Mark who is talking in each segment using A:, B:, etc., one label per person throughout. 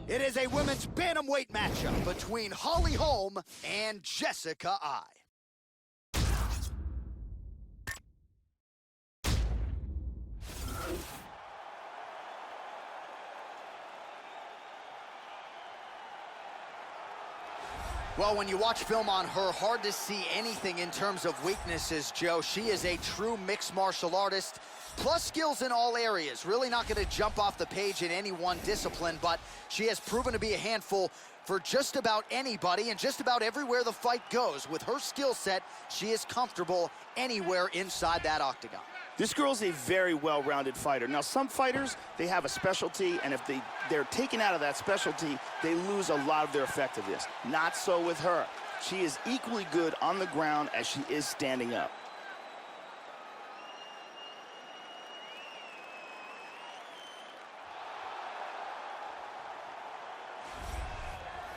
A: It is a women's bantamweight matchup between Holm and Jessica I. Well, when you watch film on her, hard to see anything in terms of weaknesses, Joe. She is a true mixed martial artist, plus skills in all areas. Really not going to jump off the page in any one discipline, but she has proven to be a handful for just about anybody and just about everywhere the fight goes. With her skill set, she is comfortable anywhere inside that octagon.
B: This girl's a very well-rounded fighter. Now, some fighters, they have a specialty, and if they're taken out of that specialty, they lose a lot of their effectiveness. Not so with her. She is equally good on the ground as she is standing up.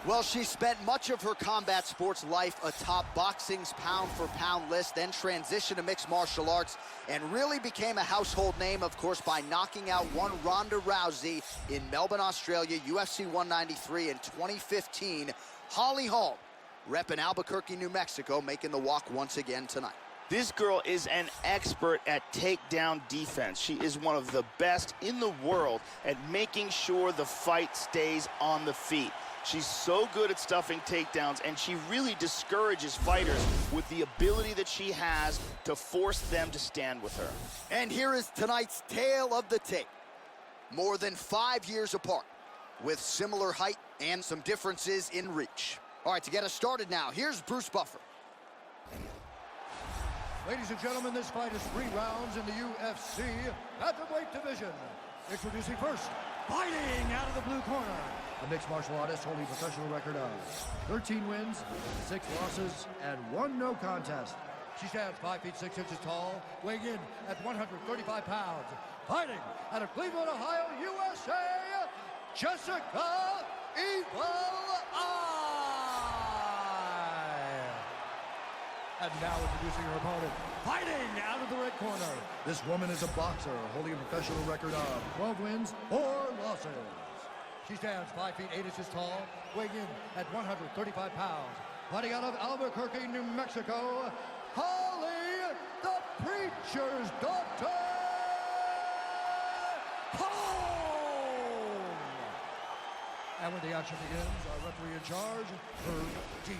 A: Well, she spent much of her combat sports life atop boxing's pound-for-pound list, then transitioned to mixed martial arts, and really became a household name, of course, by knocking out one Ronda Rousey in Melbourne, Australia, UFC 193 in 2015. Holm, repping Albuquerque, New Mexico, making the walk once again tonight.
B: This girl is an expert at takedown defense. She is one of the best in the world at making sure the fight stays on the feet. She's so good at stuffing takedowns, and she really discourages fighters with the ability that she has to force them to stand with her.
A: And here is tonight's tale of the tape. More than 5 years apart, with similar height and some differences in reach. All right, to get us started now, here's Bruce Buffer.
C: Ladies and gentlemen, this fight is 3 rounds in the UFC bantamweight division. Introducing first, fighting out of the blue corner, a mixed martial artist holding a professional record of 13 wins, 6 losses, and 1 no contest. She stands 5 feet 6 inches tall, weighing in at 135 pounds. Fighting out of Cleveland, Ohio, USA, Jessica Evil I. And now introducing her opponent, fighting out of the red corner. This woman is a boxer holding a professional record of 12 wins, 4 losses. She stands 5 feet 8 inches tall, weighing in at 135 pounds. Fighting out of Albuquerque, New Mexico, Holly, the Preacher's Daughter, Holm! And when the action begins, our referee in charge, Herb Dean.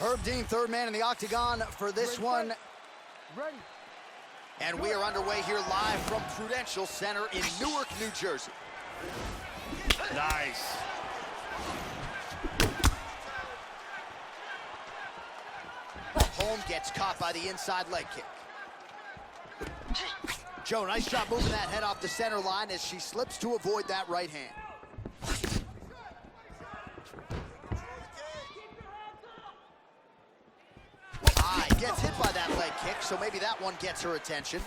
A: Herb Dean, third man in the octagon for this one.
C: Ready.
A: And we are underway here live from Prudential Center in Newark, New Jersey.
B: Nice.
A: Holm gets caught by the inside leg kick. Joe, nice job moving that head off the center line as she slips to avoid that right hand. Gets hit by that leg kick, so maybe that one gets her attention.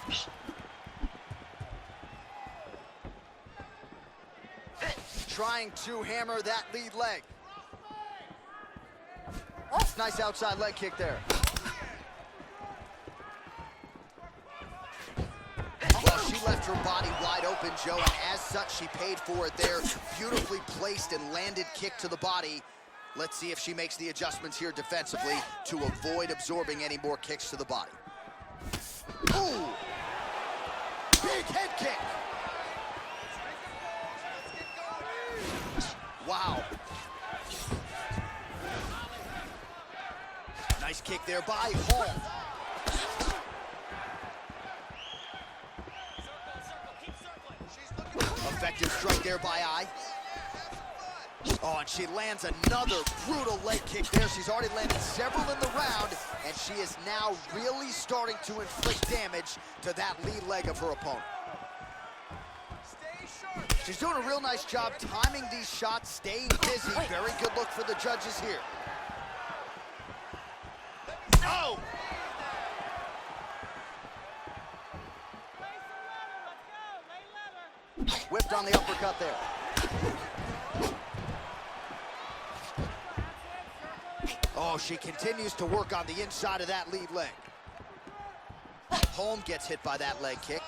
A: Trying to hammer that lead leg. Nice outside leg kick there. Well, she left her body wide open, Joe, and as such, she paid for it there. Beautifully placed and landed kick to the body. Let's see if she makes the adjustments here defensively to avoid absorbing any more kicks to the body. Ooh! Big head kick! Wow. Nice kick there by Holm. Effective strike there by I. Oh, and she lands another brutal leg kick there. She's already landed several in the round, and she is now really starting to inflict damage to that lead leg of her opponent. She's doing a real nice job timing these shots, staying busy. Very good look for the judges here. Oh! Whipped on the uppercut there. Oh, she continues to work on the inside of that lead leg. Holm gets hit by that leg kick.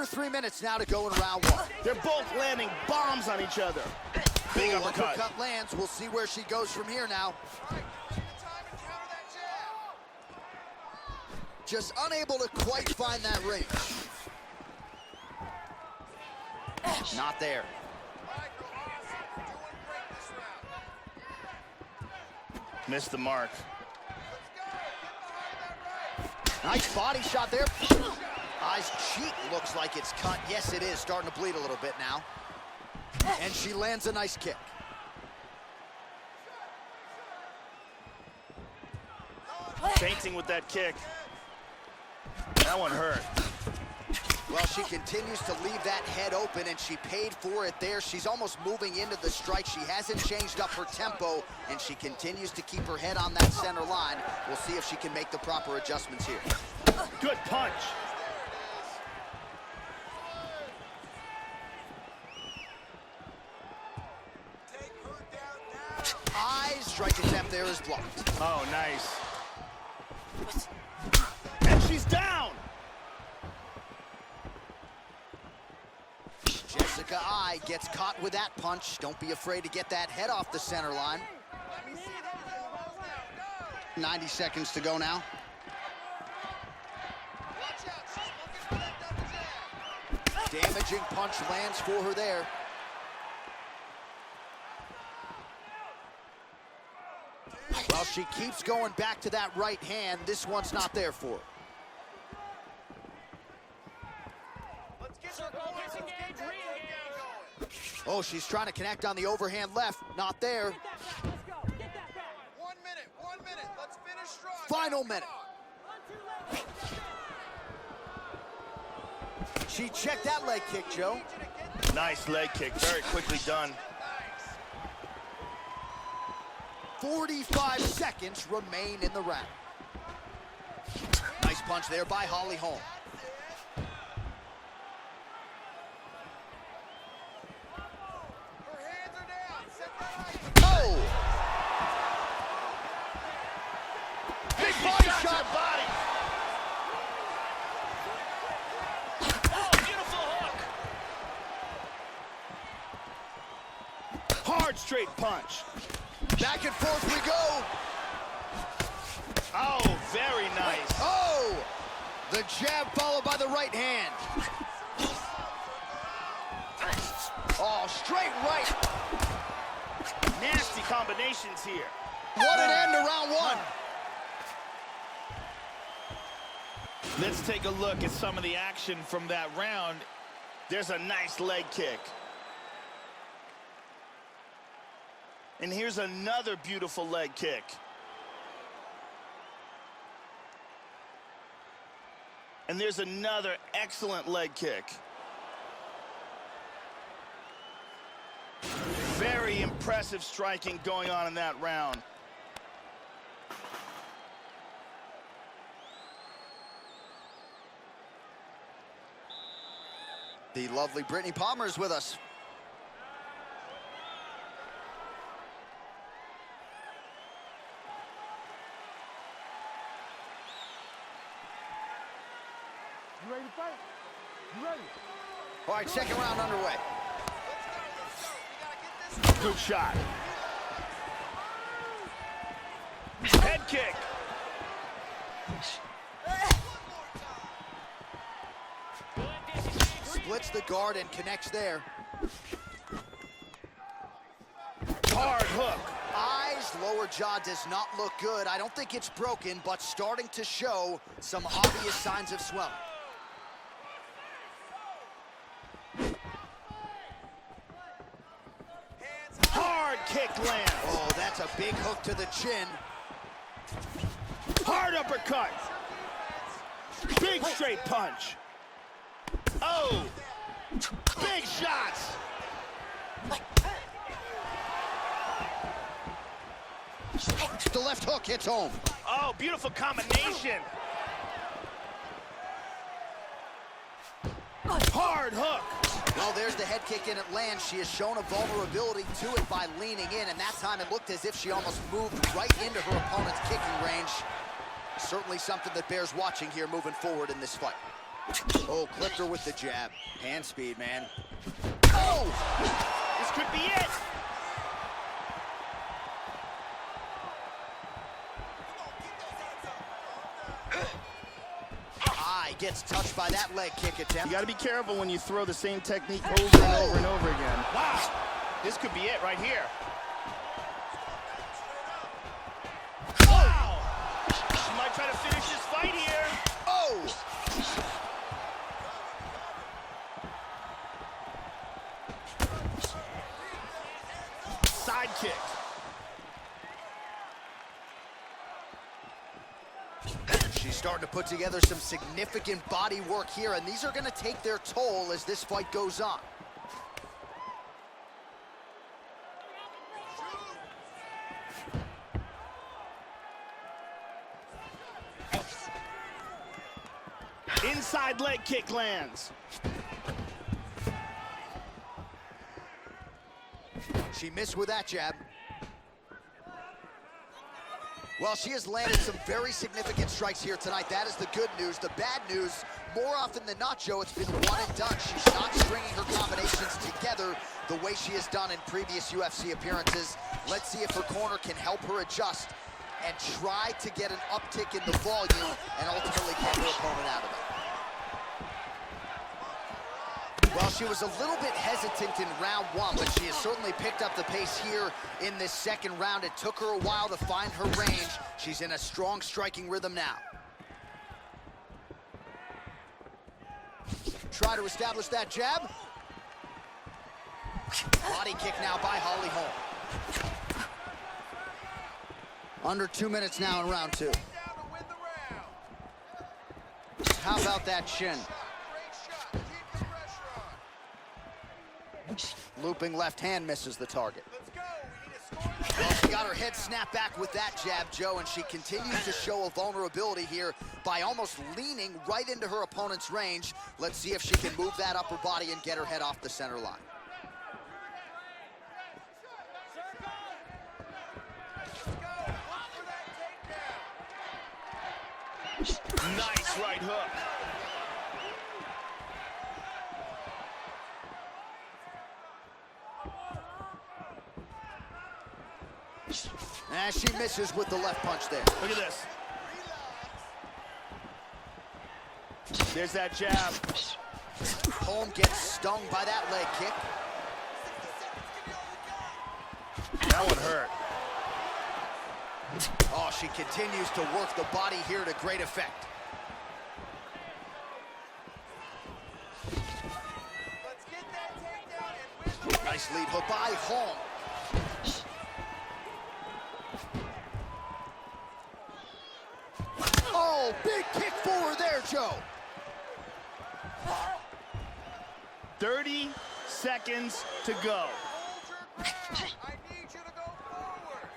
A: Under 3 minutes now to go in round one.
B: They're both landing bombs on each other. Big uppercut.
A: Uppercut lands. We'll see where she goes from here now. Just unable to quite find that range. Not there.
B: Missed the mark.
A: Nice body shot there. Eye's cheek looks like it's cut. Yes, it is. Starting to bleed a little bit now. And she lands a nice kick.
B: Fainting with that kick. That one hurt.
A: Well, she continues to leave that head open, and she paid for it there. She's almost moving into the strike. She hasn't changed up her tempo, and she continues to keep her head on that center line. We'll see if she can make the proper adjustments here.
B: Good punch.
A: Eyes, strike attempt there is blocked.
B: Oh, nice. And she's down.
A: Jessica Eye gets caught with that punch. Don't be afraid to get that head off the center line. 90 seconds to go now. Damaging punch lands for her there. Well, she keeps going back to that right hand. This one's not there for her. Oh, she's trying to connect on the overhand left. Not there.
D: 1 minute, 1 minute. Let's finish strong.
A: Final minute. She checked that leg kick, Joe.
B: Nice leg kick, very quickly done.
A: 45 seconds remain in the round. Nice punch there by Holly Holm.
D: Her hands are down. Set that right.
A: Oh! Big body shot.
B: Body. Oh, beautiful hook. Hard straight punch.
A: Back and forth we go.
B: Oh, very nice.
A: Oh! The jab followed by the right hand. Oh, straight right.
B: Nasty combinations here.
A: What an end to round one.
B: Let's take a look at some of the action from that round. There's a nice leg kick. And here's another beautiful leg kick. And there's another excellent leg kick. Very impressive striking going on in that round.
A: The lovely Brittany Palmer is with us.
C: You ready to fight? You ready?
A: All right, second round underway.
B: Good shot. Head kick.
A: Splits the guard and connects there.
B: Hard hook.
A: Eyes, lower jaw does not look good. I don't think it's broken, but starting to show some obvious signs of swelling.
B: Hard kick lands.
A: Oh, that's a big hook to the chin.
B: Hard uppercut. Big straight punch. Oh, big shots.
A: The left hook hits home.
B: Oh, beautiful combination. Hard hook.
A: Well, there's the head kick and it lands. She has shown a vulnerability to it by leaning in, and that time it looked as if she almost moved right into her opponent's kicking range. Certainly something that bears watching here moving forward in this fight. Oh, clipped her with the jab. Hand speed, man.
B: Oh! This could be it!
A: Gets touched by that leg kick attempt.
B: You got to be careful when you throw the same technique over and over and over again. Wow, this could be it right here. Wow! She might try to finish this fight here.
A: Oh!
B: Side kick.
A: She's starting to put together some significant body work here, and these are going to take their toll as this fight goes on.
B: Inside leg kick lands.
A: She missed with that jab. Well, she has landed some very significant strikes here tonight. That is the good news. The bad news, more often than not, Joe, it's been one and done. She's not stringing her combinations together the way she has done in previous UFC appearances. Let's see if her corner can help her adjust and try to get an uptick in the volume and ultimately get her opponent out of it. Well, she was a little bit hesitant in round one, but she has certainly picked up the pace here in this second round. It took her a while to find her range. She's in a strong striking rhythm now. Try to establish that jab. Body kick now by Holly Holm. Under 2 minutes now in round two. How about that shin? Looping left hand misses the target. Well, she got her head snapped back with that jab, Joe, and she continues to show a vulnerability here by almost leaning right into her opponent's range. Let's see if she can move that upper body and get her head off the center line.
B: Nice right hook.
A: And she misses with the left punch there.
B: Look at this. There's that jab.
A: Holm gets stung by that leg kick.
B: That one hurt.
A: Oh, she continues to work the body here to great effect. Nice lead hook by Holm. Oh, big kick forward there, Joe.
B: 30 seconds to go.
D: I need you to go forward.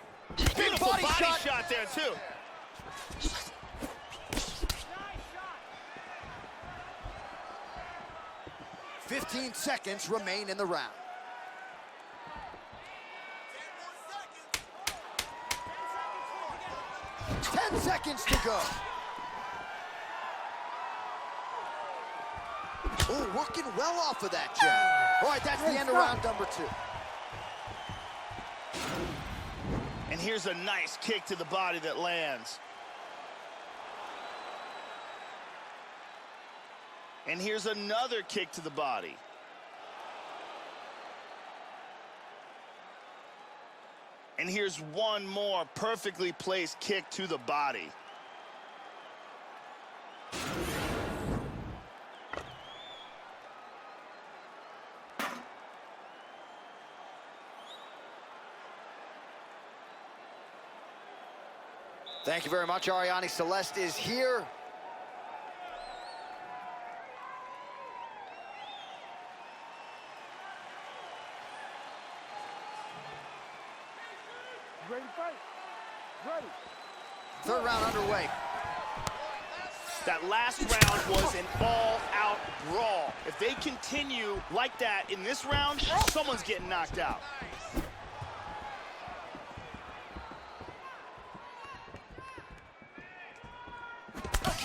B: Beautiful body shot there, too.
A: – 15 seconds remain in the round. 10 seconds to go. Oh, working well off of that jab. All right, that's the end of round number two.
B: And here's a nice kick to the body that lands. And here's another kick to the body. And here's one more perfectly placed kick to the body.
A: Thank you very much. Ariane Celeste is here.
E: Ready to fight? Ready.
A: Third round underway.
B: That last round was an all-out brawl. If they continue like that in this round, someone's getting knocked out.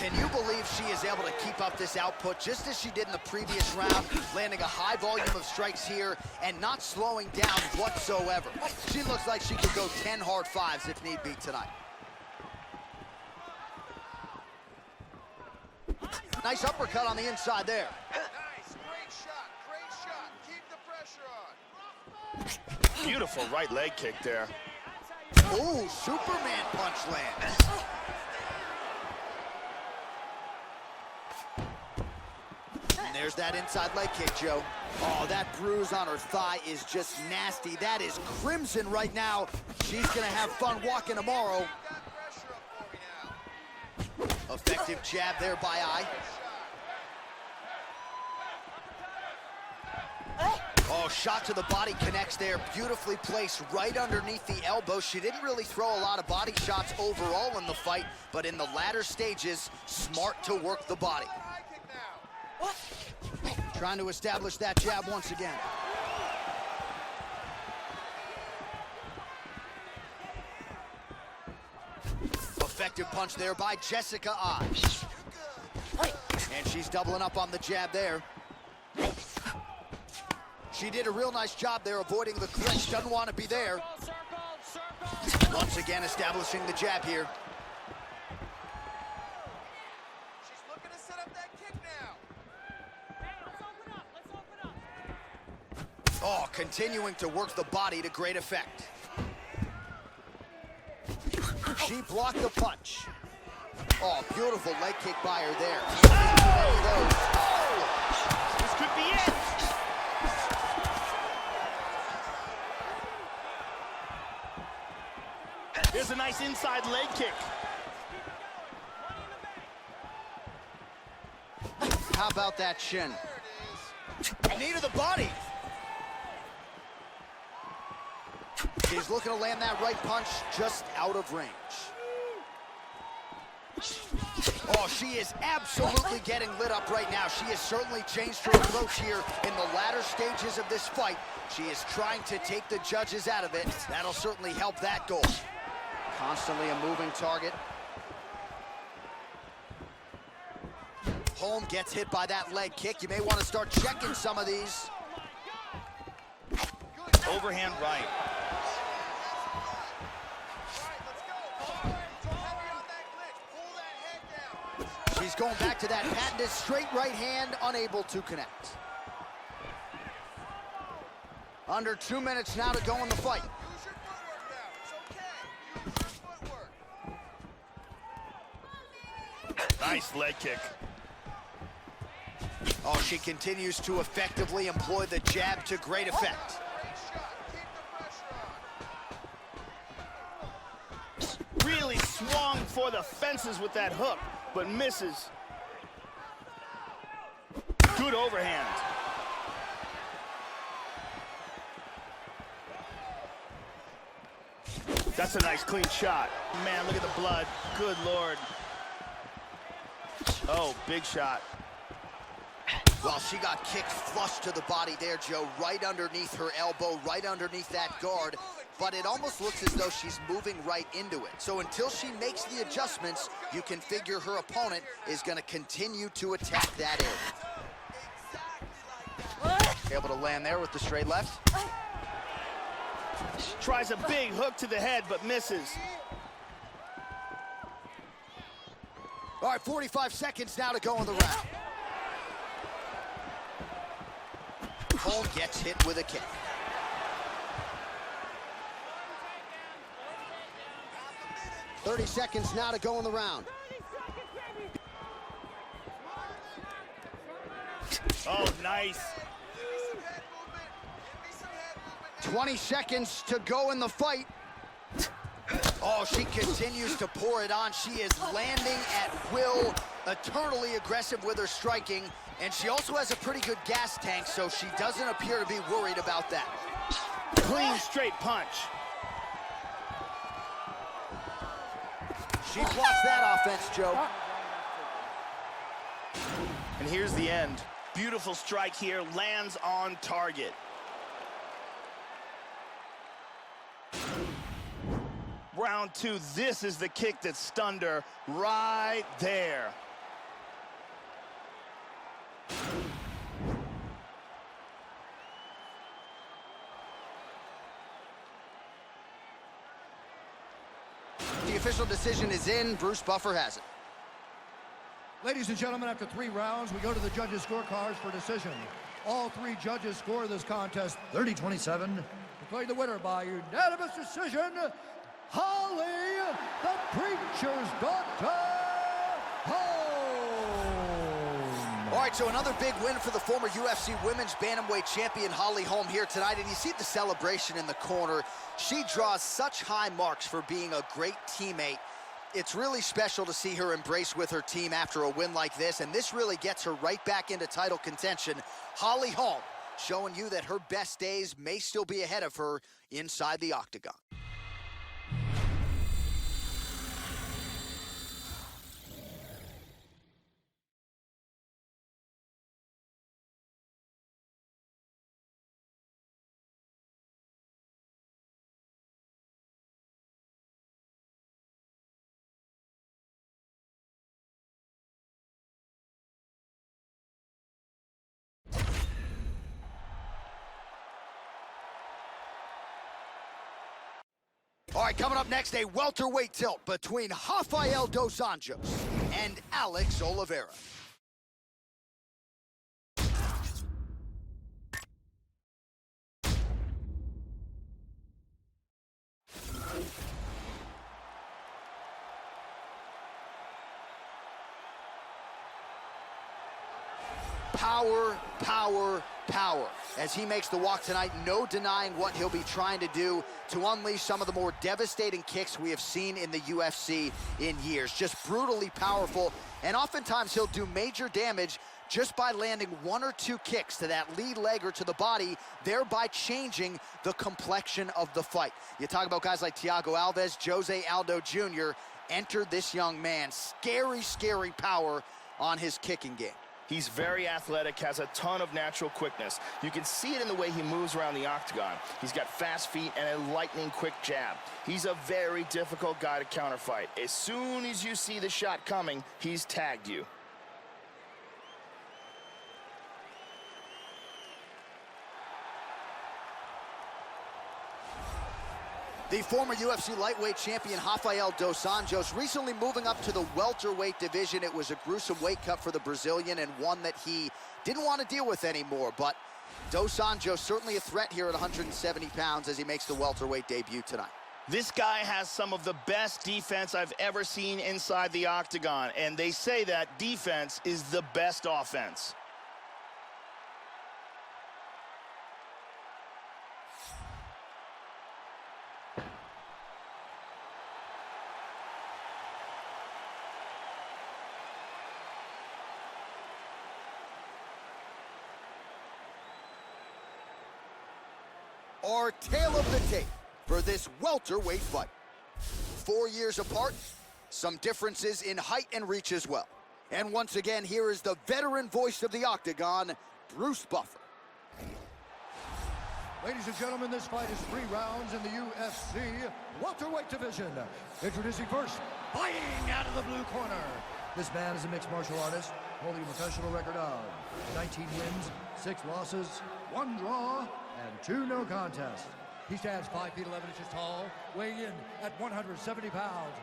A: Can you believe she is able to keep up this output just as she did in the previous round, landing a high volume of strikes here and not slowing down whatsoever? She looks like she could go 10 hard fives if need be tonight. Nice uppercut on the inside there.
D: Nice, great shot. Keep the pressure on.
B: Beautiful right leg kick there.
A: Ooh, Superman punch lands. And there's that inside leg kick, Joe. Oh, that bruise on her thigh is just nasty. That is crimson right now. She's gonna have fun walking tomorrow.
D: Got pressure up for me now.
A: Effective jab there by Eye. Oh, shot to the body connects there. Beautifully placed right underneath the elbow. She didn't really throw a lot of body shots overall in the fight, but in the latter stages, smart to work the body.
D: High kick now.
A: Trying to establish that jab once again. Effective punch there by Jessica Eye. And she's doubling up on the jab there. She did a real nice job there avoiding the clinch. Doesn't want to be there. Once again establishing the jab here.
D: She's looking to set up that kick now.
A: Oh, continuing to work the body to great effect. She blocked the punch. Oh, beautiful leg kick by her there.
B: Oh! This could be it. There's a nice inside leg kick.
A: How about that shin? Knee to the body. She's looking to land that right punch just out of range. Oh, she is absolutely getting lit up right now. She has certainly changed her approach here in the latter stages of this fight. She is trying to take the judges out of it. That'll certainly help that goal. Constantly a moving target. Holm gets hit by that leg kick. You may want to start checking some of these.
B: Overhand right.
A: She's going back to that patented straight right hand, unable to connect. Under 2 minutes now to go in the fight.
D: Use your footwork now. It's okay. Use your footwork.
B: Nice leg kick.
A: Oh, she continues to effectively employ the jab to great effect.
D: Great shot. Keep the pressure on.
B: Really swung for the fences with that hook, but misses. Good overhand. That's a nice clean shot. Man, look at the blood. Good Lord. Oh, big shot.
A: Well, she got kicked flush to the body there, Joe, right underneath her elbow, right underneath that guard. But it almost looks as though she's moving right into it. So until she makes the adjustments, you can figure her opponent is going to continue to attack that area. Able to land there with the straight left.
B: Tries a big hook to the head, but misses.
A: All right, 45 seconds now to go in the round. Holm gets hit with a kick. .30 seconds now to go in the round.
B: Oh, nice.
A: 20 seconds to go in the fight. Oh, she continues to pour it on. She is landing at will, eternally aggressive with her striking, and she also has a pretty good gas tank, so she doesn't appear to be worried about that.
B: Clean, straight punch.
A: She blocks that offense, Joe.
B: And here's the end. Beautiful strike here, lands on target. Round two, this is the kick that stunned her right there.
A: The official decision is in. Bruce Buffer has it.
C: Ladies and gentlemen, after 3 rounds, we go to the judges' scorecards for decision. All 3 judges score this contest 30-27. Declared the winner by unanimous decision, Holly, the Preacher's Daughter, Holm.
A: All right, so another big win for the former UFC Women's Bantamweight Champion Holly Holm here tonight, and you see the celebration in the corner. She draws such high marks for being a great teammate. It's really special to see her embrace with her team after a win like this, and this really gets her right back into title contention. Holly Holm showing you that her best days may still be ahead of her inside the octagon. All right, coming up next, a welterweight tilt between Rafael dos Anjos and Alex Oliveira. Power, power, power. As he makes the walk tonight, no denying what he'll be trying to do to unleash some of the more devastating kicks we have seen in the UFC in years. Just brutally powerful, and oftentimes he'll do major damage just by landing 1 or 2 kicks to that lead leg or to the body, thereby changing the complexion of the fight. You talk about guys like Thiago Alves, Jose Aldo Jr. Enter this young man. Scary, scary power on his kicking game.
B: He's very athletic, has a ton of natural quickness. You can see it in the way he moves around the octagon. He's got fast feet and a lightning quick jab. He's a very difficult guy to counterfight. As soon as you see the shot coming, he's tagged you.
A: The former UFC lightweight champion Rafael dos Anjos recently moving up to the welterweight division. It was a gruesome weight cut for the Brazilian and one that he didn't want to deal with anymore. But dos Anjos certainly a threat here at 170 pounds as he makes the welterweight debut tonight.
B: This guy has some of the best defense I've ever seen inside the octagon, and they say that defense is the best offense.
A: Our tale of the tape for this welterweight fight. 4 years apart, some differences in height and reach as well. And once again, here is the veteran voice of the octagon, Bruce Buffer.
C: Ladies and gentlemen, this fight is 3 rounds in the UFC welterweight division. Introducing first, fighting out of the blue corner. This man is a mixed martial artist, holding a professional record of 19 wins, 6 losses, 1 draw, and 2 no contests. He stands 5 feet 11 inches tall, weighing in at 170 pounds.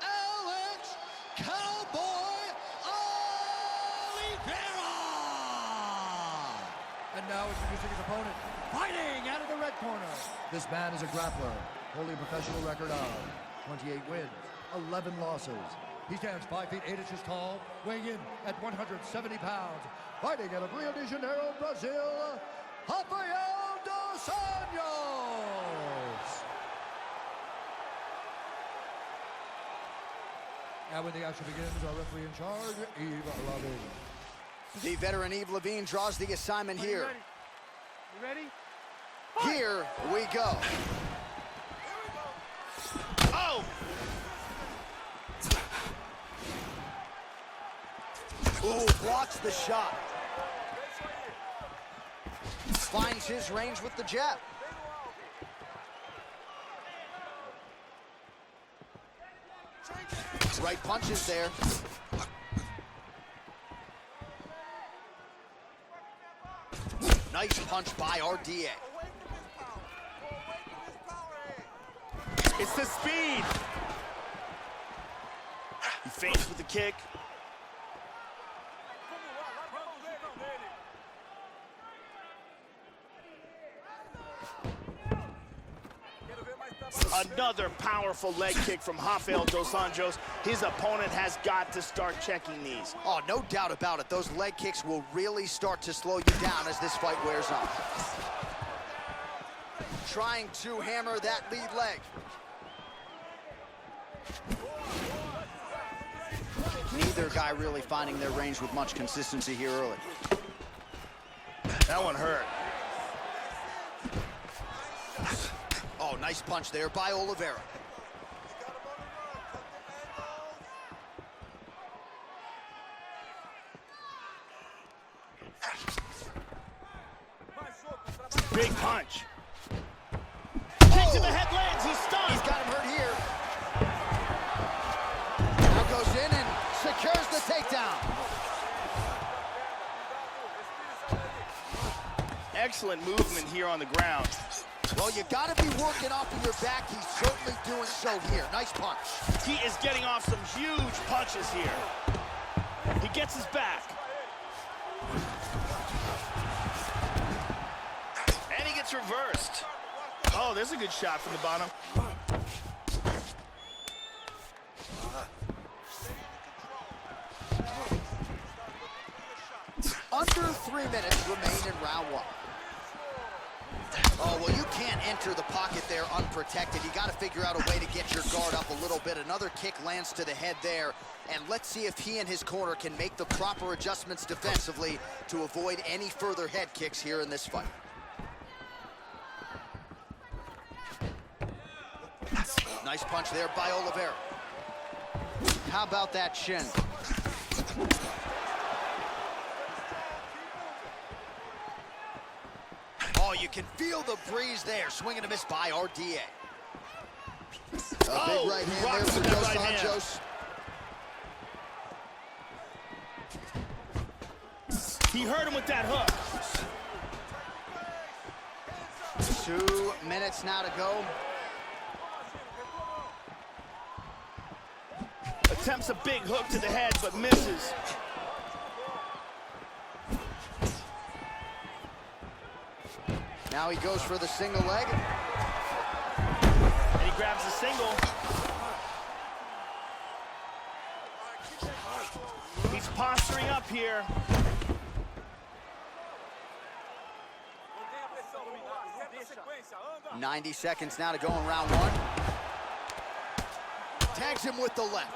C: Alex Cowboy Oliveira! And now introducing his opponent, fighting out of the red corner. This man is a grappler, holding a professional record of 28 wins, 11 losses. He stands 5 feet 8 inches tall, weighing in at 170 pounds. Fighting out of Rio de Janeiro, Brazil, Rafael dos Anjos. And when the action begins, our referee in charge, Yves Levine.
A: The veteran Yves Levine draws the assignment here.
E: You ready?
A: Here we go.
B: Oh!
A: Ooh, blocks the shot. Finds his range with the jab. Right punches there. Nice punch by RDA.
B: It's the speed. He feints with the kick. Another powerful leg kick from Rafael dos Anjos. His opponent has got to start checking these.
A: Oh, no doubt about it. Those leg kicks will really start to slow you down as this fight wears on. Trying to hammer that lead leg. Neither guy really finding their range with much consistency here early.
B: That one hurt.
A: Oh, nice punch there by Oliveira.
B: Big punch. Kick to the head lands, he's stunned.
A: He's got him hurt here. Now goes in and secures the takedown.
B: Excellent movement here on the ground.
A: Well, you gotta be working off of your back. He's certainly doing so here. Nice punch.
B: He is getting off some huge punches here. He gets his back. And he gets reversed. Oh, there's a good shot from the bottom.
A: Under 3 minutes remain in round one. Oh, well, you can't enter the pocket there unprotected. You got to figure out a way to get your guard up a little bit. Another kick lands to the head there. And let's see if he and his corner can make the proper adjustments defensively to avoid any further head kicks here in this fight. Nice punch there by Oliveira. How about that shin? Oh, you can feel the breeze there. Swing and a miss by RDA. A big right hand there for Dos Anjos.
B: He hurt him with that hook.
A: 2 minutes now to go.
B: Attempts a big hook to the head, but misses.
A: Now he goes for the single leg.
B: And he grabs the single. He's posturing up here.
D: Sequência,
A: 90 seconds now to go in round one. Tags him with the left.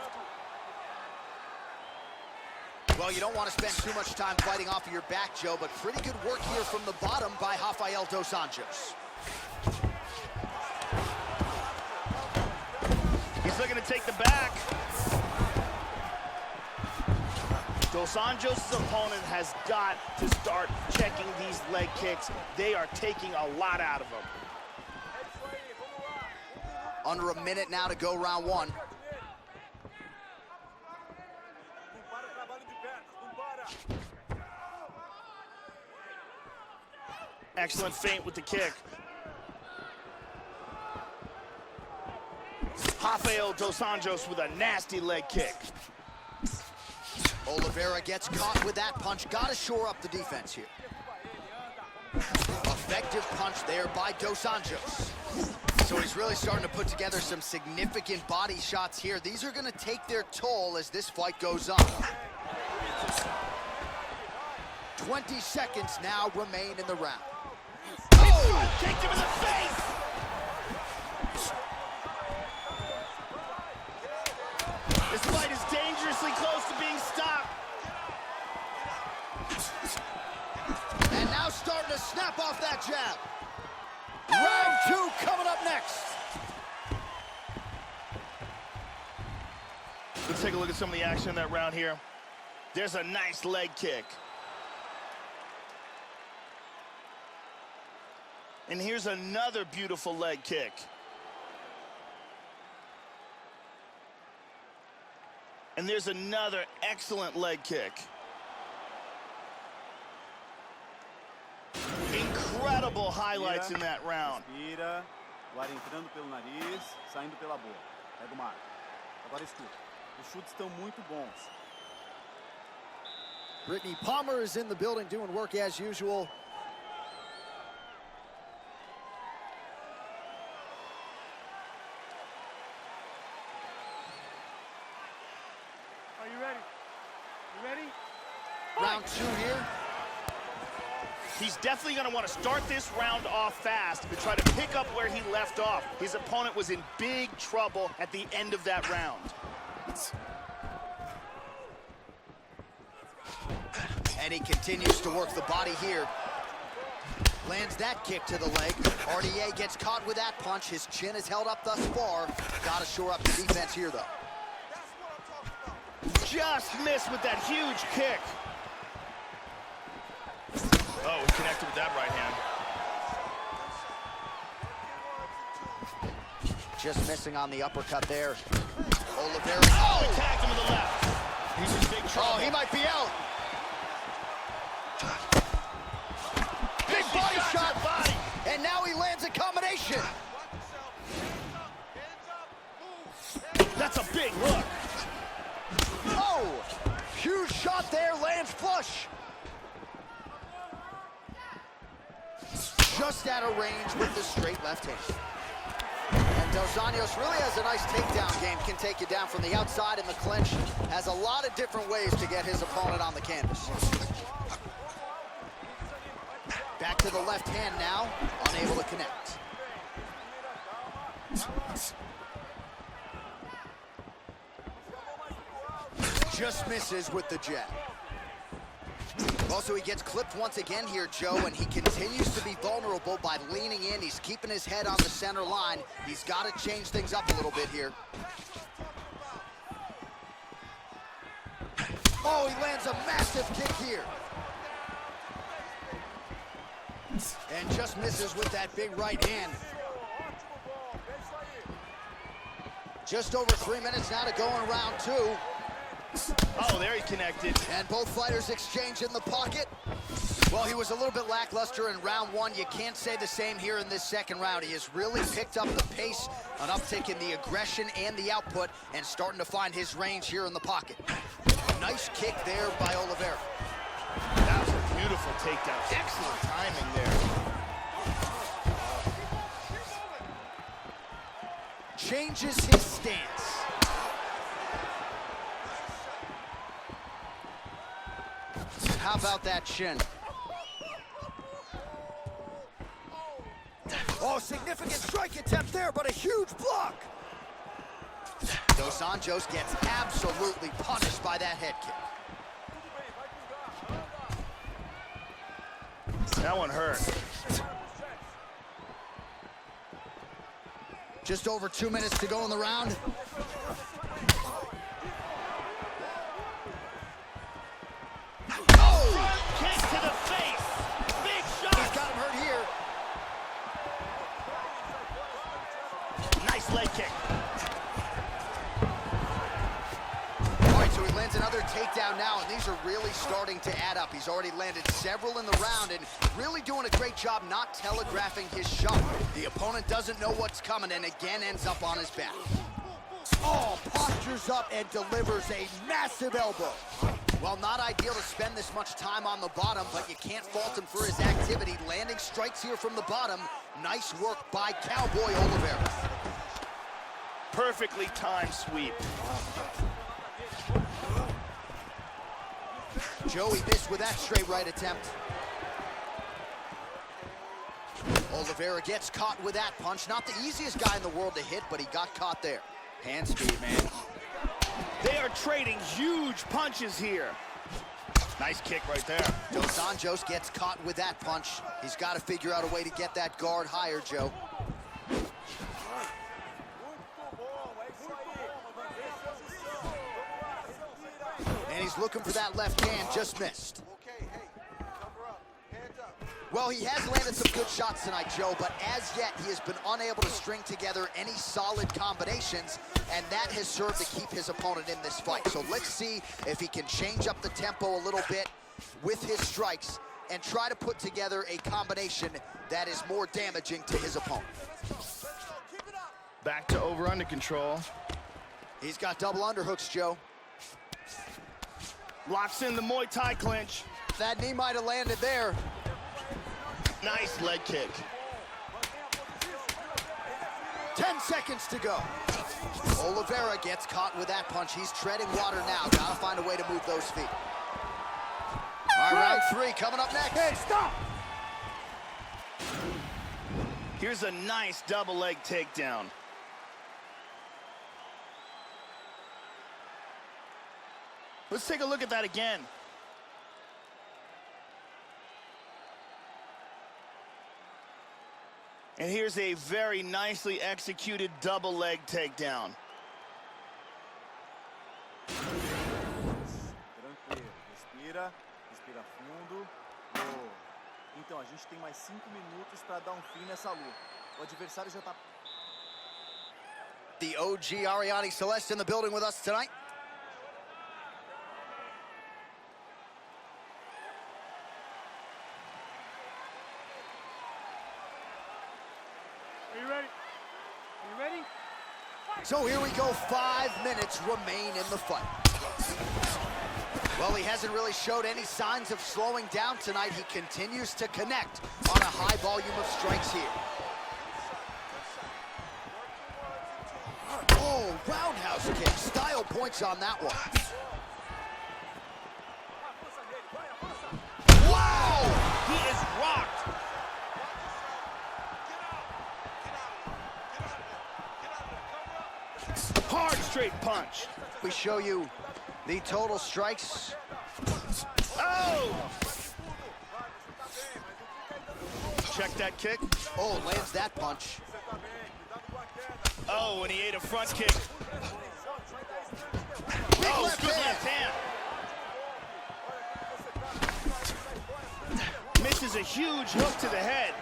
A: Well, you don't want to spend too much time fighting off of your back, Joe, but pretty good work here from the bottom by Rafael dos Anjos.
B: He's looking to take the back. Dos Anjos' opponent has got to start checking these leg kicks. They are taking a lot out of him.
A: Under a minute now to go round one.
B: Excellent feint with the kick. Rafael dos Anjos with a nasty leg kick.
A: Oliveira gets caught with that punch. Got to shore up the defense here. Effective punch there by Dos Anjos. So he's really starting to put together some significant body shots here. These are going to take their toll as this fight goes on. 20 seconds now remain in the round.
B: Oh! Kicked him in the face! This fight is dangerously close to being stopped.
A: And now starting to snap off that jab. Round two coming up next.
B: Let's take a look at some of the action in that round here. There's a nice leg kick. And here's another beautiful leg kick. And there's another excellent leg kick. incredible highlights in that round.
F: Respira, o ar entrando pelo nariz, saindo pela boca. Pega o mar. Agora escuta. Os chutes estão muito bons.
C: Brittany Palmer is in the building doing work as usual.
E: Are you ready? You ready?
C: Round 2 here.
B: He's definitely going to want to start this round off fast and try to pick up where he left off. His opponent was in big trouble at the end of that round.
A: And he continues to work the body here. Lands that kick to the leg. RDA gets caught with that punch. His chin is held up thus far. Got to shore up the defense here, though.
B: Just missed with that huge kick. Oh, he connected with that right hand.
A: Just missing on the uppercut there. Oliveira.
B: Oh, he tagged him with the left. He's in big trouble.
A: Oh, he might be out. Big body shot.
B: Body.
A: And now he lands a combination.
B: That's a big hook.
A: Oh, huge shot there, lands flush. Just out of range with the straight left hand. And Dos Anjos really has a nice takedown game. Can take you down from the outside in the clinch. Has a lot of different ways to get his opponent on the canvas. Back to the left hand now, unable to connect. Just misses with the jab. Also, he gets clipped once again here, Joe, and he continues to be vulnerable by leaning in. He's keeping his head on the center line. He's got to change things up a little bit here. Oh, he lands a massive kick here. And just misses with that big right hand. Just over 3 minutes now to go in round 2.
B: Oh, there he connected.
A: And both fighters exchange in the pocket. Well, he was a little bit lackluster in round 1. You can't say the same here in this second round. He has really picked up the pace, an uptick in the aggression and the output, and starting to find his range here in the pocket. Nice kick there by Oliveira.
B: That was a beautiful takedown. Excellent timing there.
A: Changes his stance. How about that shin? Oh, significant strike attempt there, but a huge block. Dos Anjos gets absolutely punished by that head kick.
B: That one hurt.
A: Just over 2 minutes to go in the round.
B: Kick to the face. Big shot.
A: He's got him hurt here.
B: Nice leg kick.
A: All right, so he lands another takedown now, and these are really starting to add up. He's already landed several in the round and really doing a great job not telegraphing his shot. The opponent doesn't know what's coming and again ends up on his back. Oh, postures up and delivers a massive elbow. Well, not ideal to spend this much time on the bottom, but you can't fault him for his activity. Landing strikes here from the bottom. Nice work by Cowboy Oliveira.
B: Perfectly timed sweep.
A: Joey missed with that straight right attempt. Oliveira gets caught with that punch. Not the easiest guy in the world to hit, but he got caught there. Hand speed, man.
B: They are trading huge punches here. Nice kick right there.
A: Dos Anjos gets caught with that punch. He's got to figure out a way to get that guard higher, Joe. And he's looking for that left hand, just missed. Well, he has landed some good shots tonight, Joe, but as yet, he has been unable to string together any solid combinations, and that has served to keep his opponent in this fight. So let's see if he can change up the tempo a little bit with his strikes and try to put together a combination that is more damaging to his opponent.
B: Back to over-under control.
A: He's got double underhooks, Joe.
B: Locks in the Muay Thai clinch.
A: That knee might have landed there.
B: Nice leg kick.
A: 10 seconds to go. Oliveira gets caught with that punch. He's treading water now. Gotta find a way to move those feet. All right, round 3 coming up next.
E: Hey, stop!
B: Here's a nice double leg takedown. Let's take a look at that again. And here's a very nicely executed double leg takedown.
F: Tranquilo, respira, respira fundo. Boa. Então, a gente tem mais 5 minutos para dar fim nessa luta. O adversário já tá...
A: The OG Ariane Celeste in the building with us tonight.
E: Are you ready? Are you ready?
A: So here we go, 5 minutes remain in the fight. Well, he hasn't really showed any signs of slowing down tonight. He continues to connect on a high volume of strikes here. Oh, roundhouse kick, style points on that one. Wow!
B: He is rocked. Hard straight punch.
A: We show you the total strikes.
B: Oh! Check that kick.
A: Oh, lands that punch.
B: Oh, and he ate a front kick. Oh,
A: left
B: good
A: hand.
B: left hand. Misses a huge hook to the head.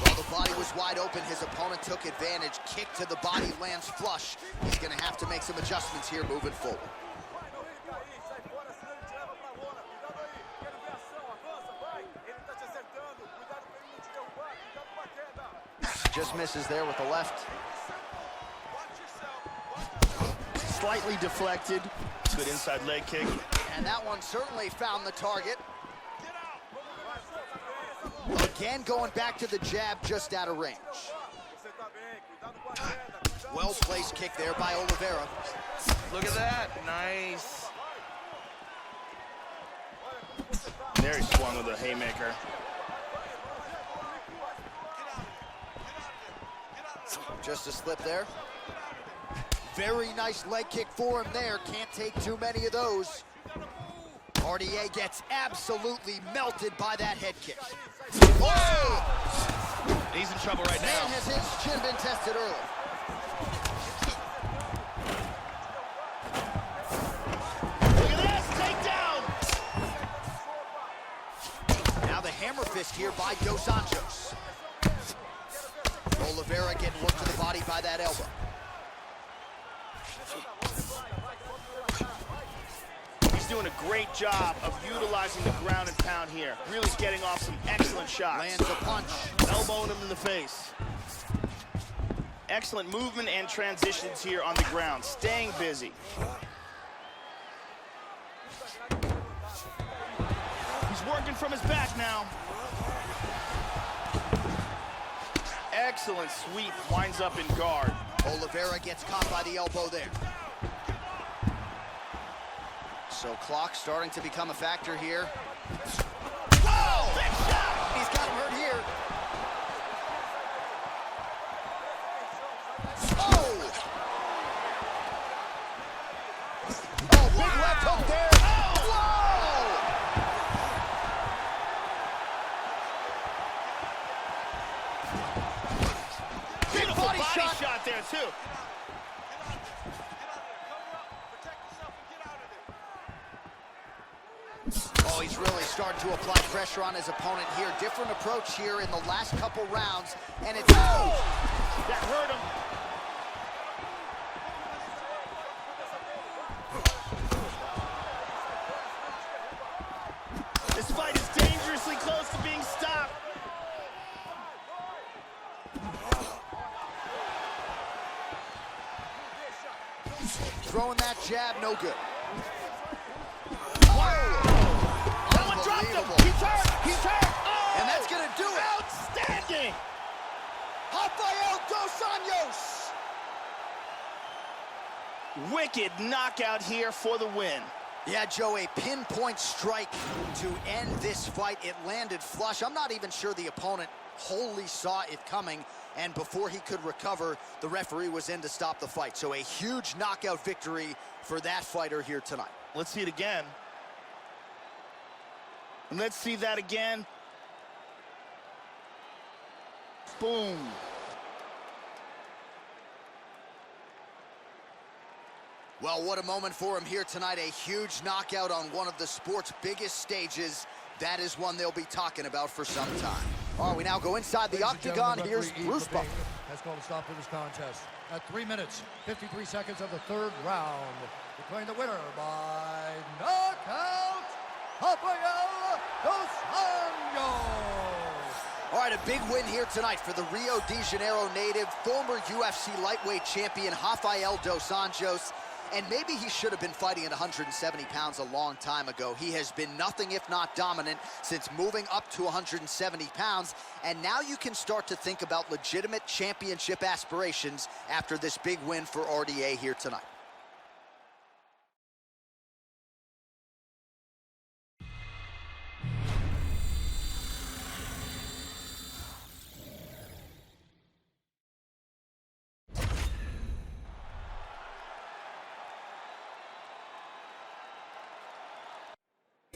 A: Well, the body was wide open. His opponent took advantage. Kick to the body lands flush. He's going to have to make some adjustments here moving forward. Just misses there with the left.
B: Slightly deflected. Good inside leg kick.
A: And that one certainly found the target. Again, going back to the jab just out of range. Well-placed kick there by Oliveira.
B: Look at that. Nice. There he swung with a haymaker.
A: Just a slip there. Very nice leg kick for him there. Can't take too many of those. Ortega gets absolutely melted by that head kick. Oh!
B: He's in trouble right now.
A: Man, has his chin been tested early.
B: Look at this, takedown!
A: Now the hammer fist here by Dos Anjos. Oliveira getting worked to the body by that elbow.
B: He's doing a great job of utilizing the ground and pound here. Really getting off some excellent shots.
A: Lands a punch.
B: Elbowing him in the face. Excellent movement and transitions here on the ground. Staying busy. He's working from his back now. Excellent sweep, winds up in guard.
A: Oliveira gets caught by the elbow there. So clock starting to become a factor here.
B: Whoa! Big shot!
A: He's got him hurt here. Oh! Oh, big left hook there. Whoa!
B: Beautiful
A: body shot.
B: shot there, too.
A: Oh, he's really starting to apply pressure on his opponent here. Different approach here in the last couple rounds, and it's... Oh!
B: That hurt him. This
A: throwing that jab, no good.
B: That one dropped him. He's hurt. He's hurt. Oh!
A: And that's going to do it.
B: Outstanding.
A: Rafael dos Anjos.
B: Wicked knockout here for the win.
A: Yeah, Joe, a pinpoint strike to end this fight. It landed flush. I'm not even sure the opponent wholly saw it coming, and before he could recover, the referee was in to stop the fight. So a huge knockout victory for that fighter here tonight.
B: Let's see it again. And let's see that again. Boom.
A: Well, what a moment for him here tonight. A huge knockout on one of the sport's biggest stages. That is one they'll be talking about for some time. All right, we now go inside the octagon. Here's Bruce Buffer.
C: Has called a stop to this contest at 3 minutes, 53 seconds of the third round. Declaring the winner by knockout, Rafael dos Anjos.
A: All right, a big win here tonight for the Rio de Janeiro native, former UFC lightweight champion Rafael dos Anjos. And maybe he should have been fighting at 170 pounds a long time ago. He has been nothing if not dominant since moving up to 170 pounds. And now you can start to think about legitimate championship aspirations after this big win for RDA here tonight.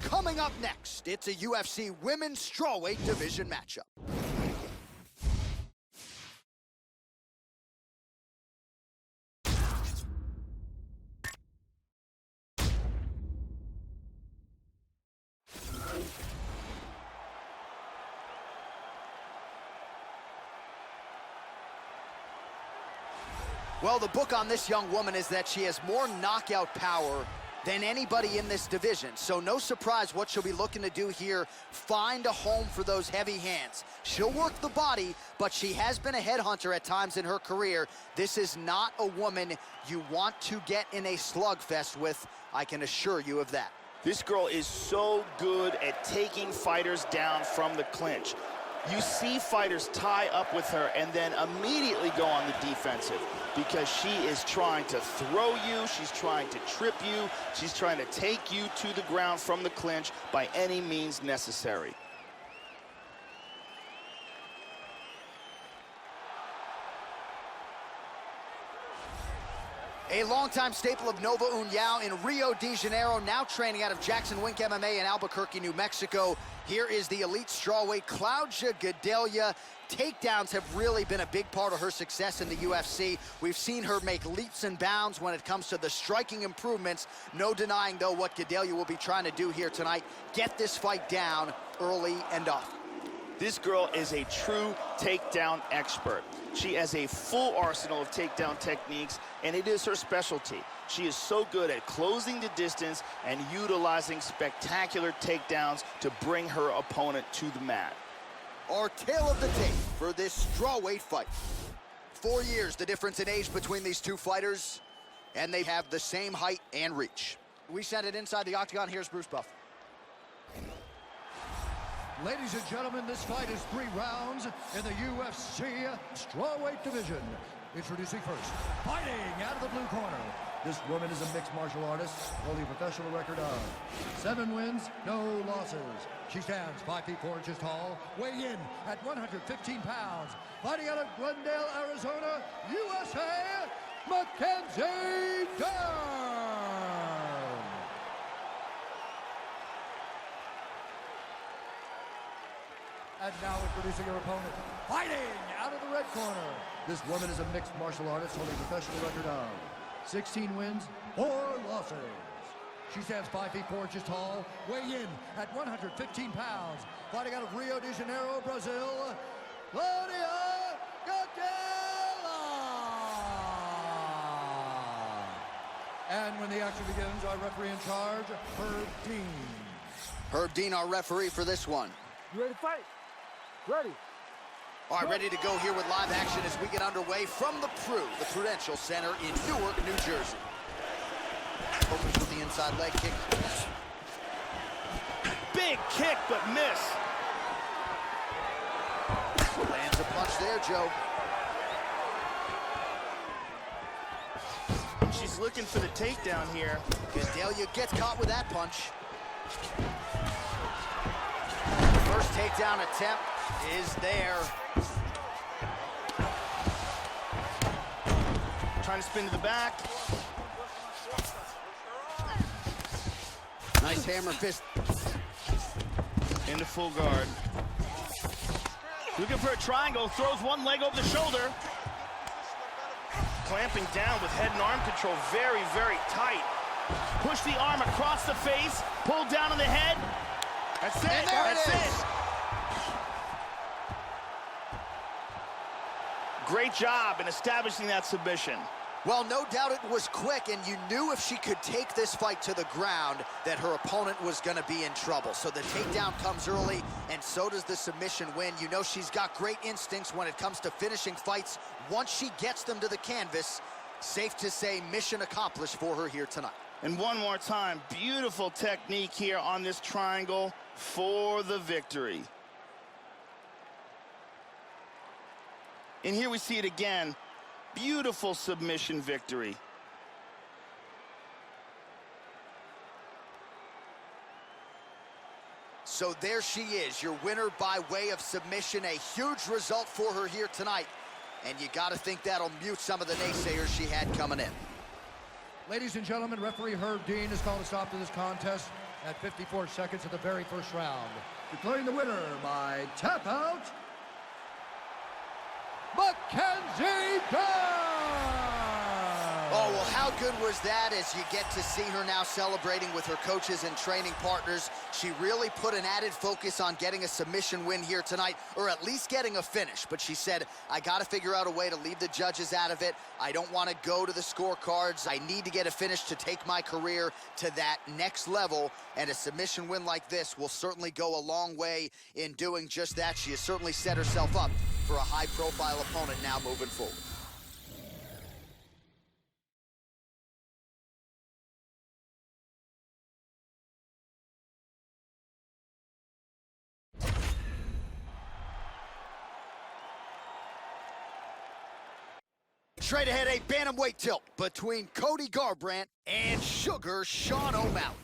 A: Coming up next, it's a UFC Women's Strawweight Division matchup. Well, the book on this young woman is that she has more knockout power than anybody in this division. So no surprise what she'll be looking to do here, find a home for those heavy hands. She'll work the body, but she has been a headhunter at times in her career. This is not a woman you want to get in a slugfest with, I can assure you of that.
B: This girl is so good at taking fighters down from the clinch. You see fighters tie up with her and then immediately go on the defensive because she is trying to throw you, she's trying to trip you, she's trying to take you to the ground from the clinch by any means necessary.
A: A longtime staple of Nova União in Rio de Janeiro, now training out of Jackson Wink MMA in Albuquerque, New Mexico. Here is the elite strawweight, Claudia Gadelha. Takedowns have really been a big part of her success in the UFC. We've seen her make leaps and bounds when it comes to the striking improvements. No denying, though, what Gadelha will be trying to do here tonight. Get this fight down early and often.
B: This girl is a true takedown expert. She has a full arsenal of takedown techniques, and it is her specialty. She is so good at closing the distance and utilizing spectacular takedowns to bring her opponent to the mat.
A: Our tale of the tape for this strawweight fight. 4 years, the difference in age between these two fighters, and they have the same height and reach. We send it inside the octagon. Here's Bruce Buff.
C: Ladies and gentlemen, this fight is 3 rounds in the UFC strawweight division. Introducing first, fighting out of the blue corner. This woman is a mixed martial artist, holding a professional record of 7 wins, no losses. She stands 5 feet 4 inches tall, weighing in at 115 pounds. Fighting out of Glendale, Arizona, USA, Mackenzie Dern. And now introducing her opponent, fighting out of the red corner. This woman is a mixed martial artist holding a professional record of 16 wins, 4 losses. She stands 5 feet 4 inches tall, weighing in at 115 pounds. Fighting out of Rio de Janeiro, Brazil, Claudia Gadelha. And when the action begins, our referee in charge, Herb Dean.
A: Herb Dean, our referee for this one.
E: You ready to fight? Ready.
A: All right, ready to go here with live action as we get underway from the Prudential Center in Newark, New Jersey. Opens with the inside leg kick.
B: Big kick, but miss.
A: Lands a punch there, Joe.
B: She's looking for the takedown here.
A: Gadelha gets caught with that punch. First takedown attempt is there.
B: Trying to spin to the back.
A: Nice hammer fist.
B: Into full guard. Looking for a triangle, throws one leg over the shoulder. Clamping down with head and arm control, very, very tight. Push the arm across the face, pull down on the head. That's it,
A: and there
B: that's
A: it is.
B: Great job in establishing that submission.
A: Well, no doubt it was quick, and you knew if she could take this fight to the ground that her opponent was going to be in trouble. So the takedown comes early, and so does the submission win. You know she's got great instincts when it comes to finishing fights. Once she gets them to the canvas, safe to say mission accomplished for her here tonight.
B: And one more time, beautiful technique here on this triangle for the victory. And here we see it again. Beautiful submission victory.
A: So there she is, your winner by way of submission. A huge result for her here tonight. And you got to think that'll mute some of the naysayers she had coming in.
C: Ladies and gentlemen, referee Herb Dean has called a stop to this contest at 54 seconds of the very first round. Declaring the winner by tap out, Mackenzie Dern!
A: Oh, well, how good was that as you get to see her now celebrating with her coaches and training partners. She really put an added focus on getting a submission win here tonight, or at least getting a finish. But she said, I got to figure out a way to leave the judges out of it. I don't want to go to the scorecards. I need to get a finish to take my career to that next level. And a submission win like this will certainly go a long way in doing just that. She has certainly set herself up for a high-profile opponent now moving forward. Straight ahead, a bantamweight tilt between Cody Garbrandt and Sugar Sean O'Malley.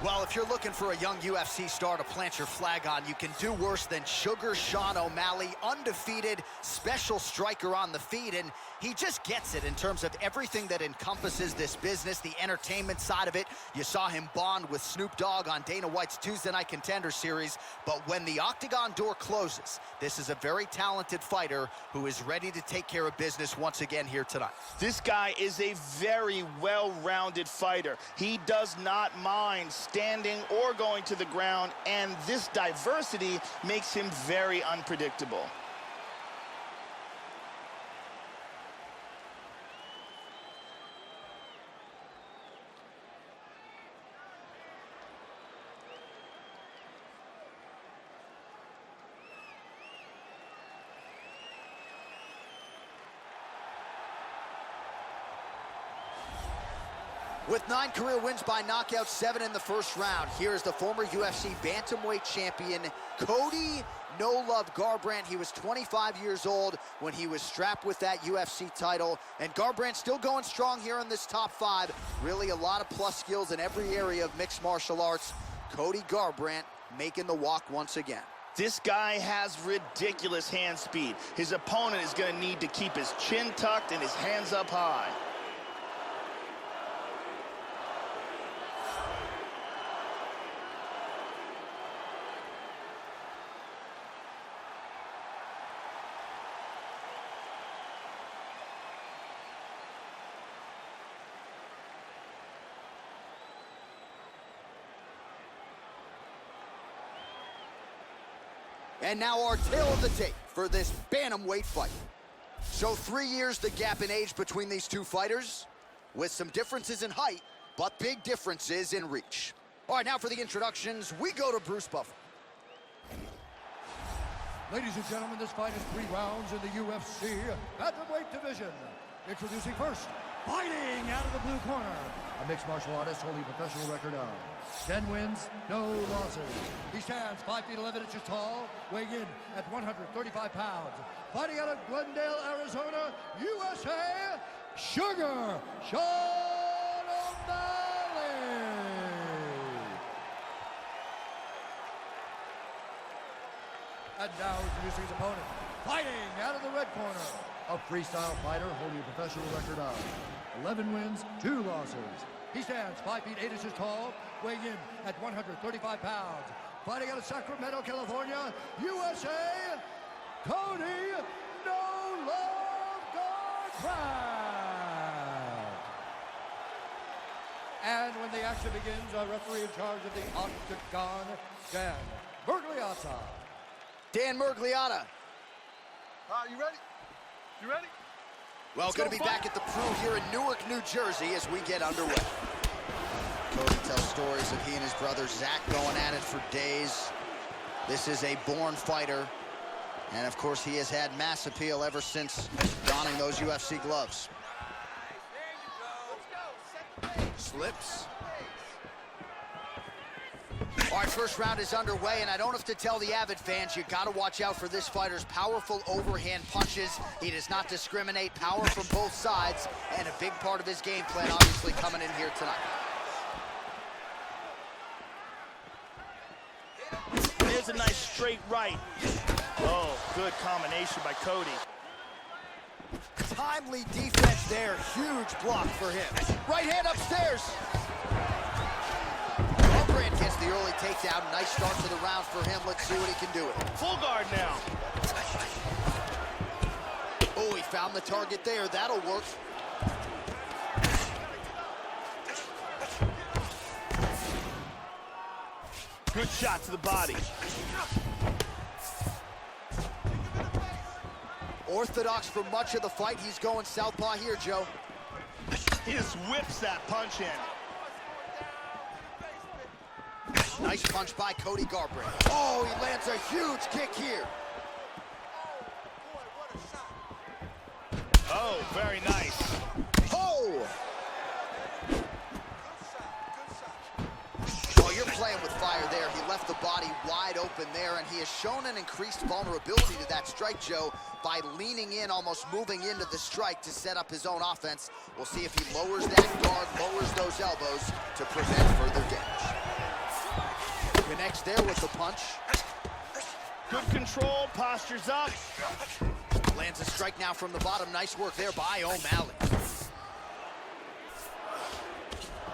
A: Well, if you're looking for a young UFC star to plant your flag on, you can do worse than Sugar Sean O'Malley, undefeated, special striker on the feet, and he just gets it in terms of everything that encompasses this business, the entertainment side of it. You saw him bond with Snoop Dogg on Dana White's Tuesday Night Contender Series, but when the octagon door closes, this is a very talented fighter who is ready to take care of business once again here tonight.
B: This guy is a very well-rounded fighter. He does not mind standing or going to the ground, and this diversity makes him very unpredictable.
A: With 9 career wins by knockout, 7 in the first round, here is the former UFC bantamweight champion, Cody No Love Garbrandt. He was 25 years old when he was strapped with that UFC title, and Garbrandt still going strong here in this top 5. Really a lot of plus skills in every area of mixed martial arts. Cody Garbrandt making the walk once again.
B: This guy has ridiculous hand speed. His opponent is going to need to keep his chin tucked and his hands up high.
A: And now our tale of the tape for this bantamweight fight. So 3 years the gap in age between these two fighters, with some differences in height, but big differences in reach. All right, now for the introductions, we go to Bruce Buffer.
C: Ladies and gentlemen, this fight is 3 rounds in the UFC Bantamweight division. Introducing first, fighting out of the blue corner, a mixed martial artist holding a professional record of 10 wins, no losses. He stands 5 feet 11 inches tall, weighing in at 135 pounds. Fighting out of Glendale, Arizona, USA, Sugar Sean O'Malley. And now introducing his opponent, fighting out of the red corner, a freestyle fighter holding a professional record of 11 wins, 2 losses. He stands 5 feet 8 inches tall, weighing in at 135 pounds. Fighting out of Sacramento, California, USA, Cody No Love Garbrandt. And when the action begins, our referee in charge of the octagon, Dan Miragliotta.
A: Dan Miragliotta.
D: You ready? You ready?
A: Well, going to be back at the Pro here in Newark, New Jersey as we get underway. Cody tells stories of he and his brother Zach going at it for days. This is a born fighter. And of course, he has had mass appeal ever since donning those UFC gloves. Slips. All right, first round is underway, and I don't have to tell the avid fans, you got to watch out for this fighter's powerful overhand punches. He does not discriminate, power from both sides, and a big part of his game plan, obviously, coming in here tonight.
B: There's a nice straight right. Oh, good combination by Cody.
A: Timely defense there, huge block for him. Right hand upstairs. Garbrandt gets the early takedown. Nice start to the round for him. Let's see what he can do with it.
B: Full guard now.
A: Oh, he found the target there. That'll work.
B: Good shot to the body.
A: Orthodox for much of the fight. He's going southpaw here, Joe.
B: He just whips that punch in.
A: Nice punch by Cody Garbrandt. Oh, he lands a huge kick here.
B: Oh, very nice.
A: Oh! Oh, you're playing with fire there. He left the body wide open there, and he has shown an increased vulnerability to that strike, Joe, by leaning in, almost moving into the strike to set up his own offense. We'll see if he lowers that guard, lowers those elbows to prevent further damage. Connects there with the punch.
B: Good control, postures up.
A: Lands a strike now from the bottom. Nice work there by O'Malley.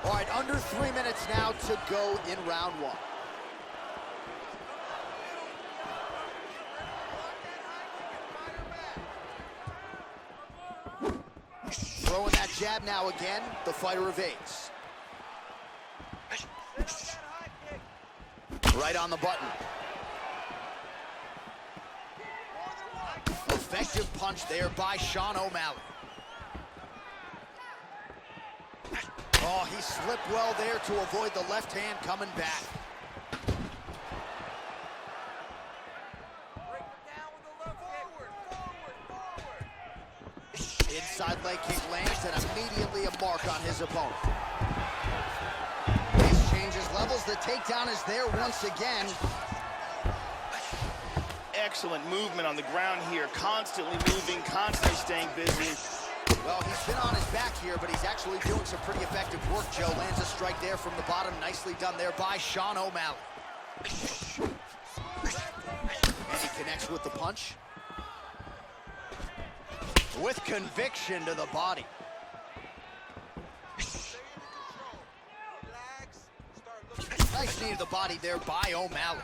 A: All right, under 3 minutes now to go in round 1. Throwing that jab now again. The fighter evades. Right on the button. Effective punch there by Sean O'Malley. Oh, he slipped well there to avoid the left hand coming back. Inside leg kick lands and immediately a mark on his opponent. He changes levels. The takedown is there once again.
B: Excellent movement on the ground here. Constantly moving, constantly staying busy.
A: Well, he's been on his back here, but he's actually doing some pretty effective work, Joe. Lands a strike there from the bottom. Nicely done there by Sean O'Malley. And he connects with the punch. With conviction to the body. Nice knee to the body there by O'Malley.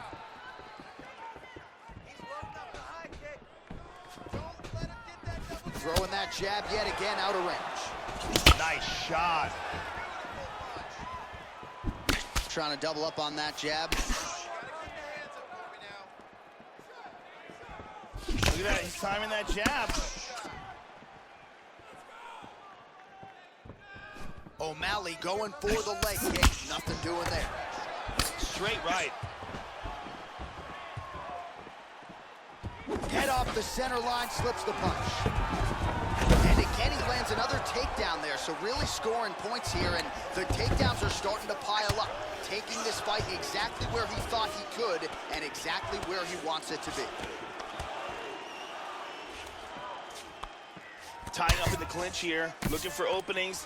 A: Throwing that jab yet again out of range.
B: Nice shot.
A: Trying to double up on that jab.
B: Look at that, he's timing that jab.
A: O'Malley going for the leg kick. Nothing doing there.
B: Straight right.
A: Head off the center line, slips the punch. And again, he lands another takedown there, so really scoring points here, and the takedowns are starting to pile up, taking this fight exactly where he thought he could and exactly where he wants it to be.
B: Tying up in the clinch here, looking for openings.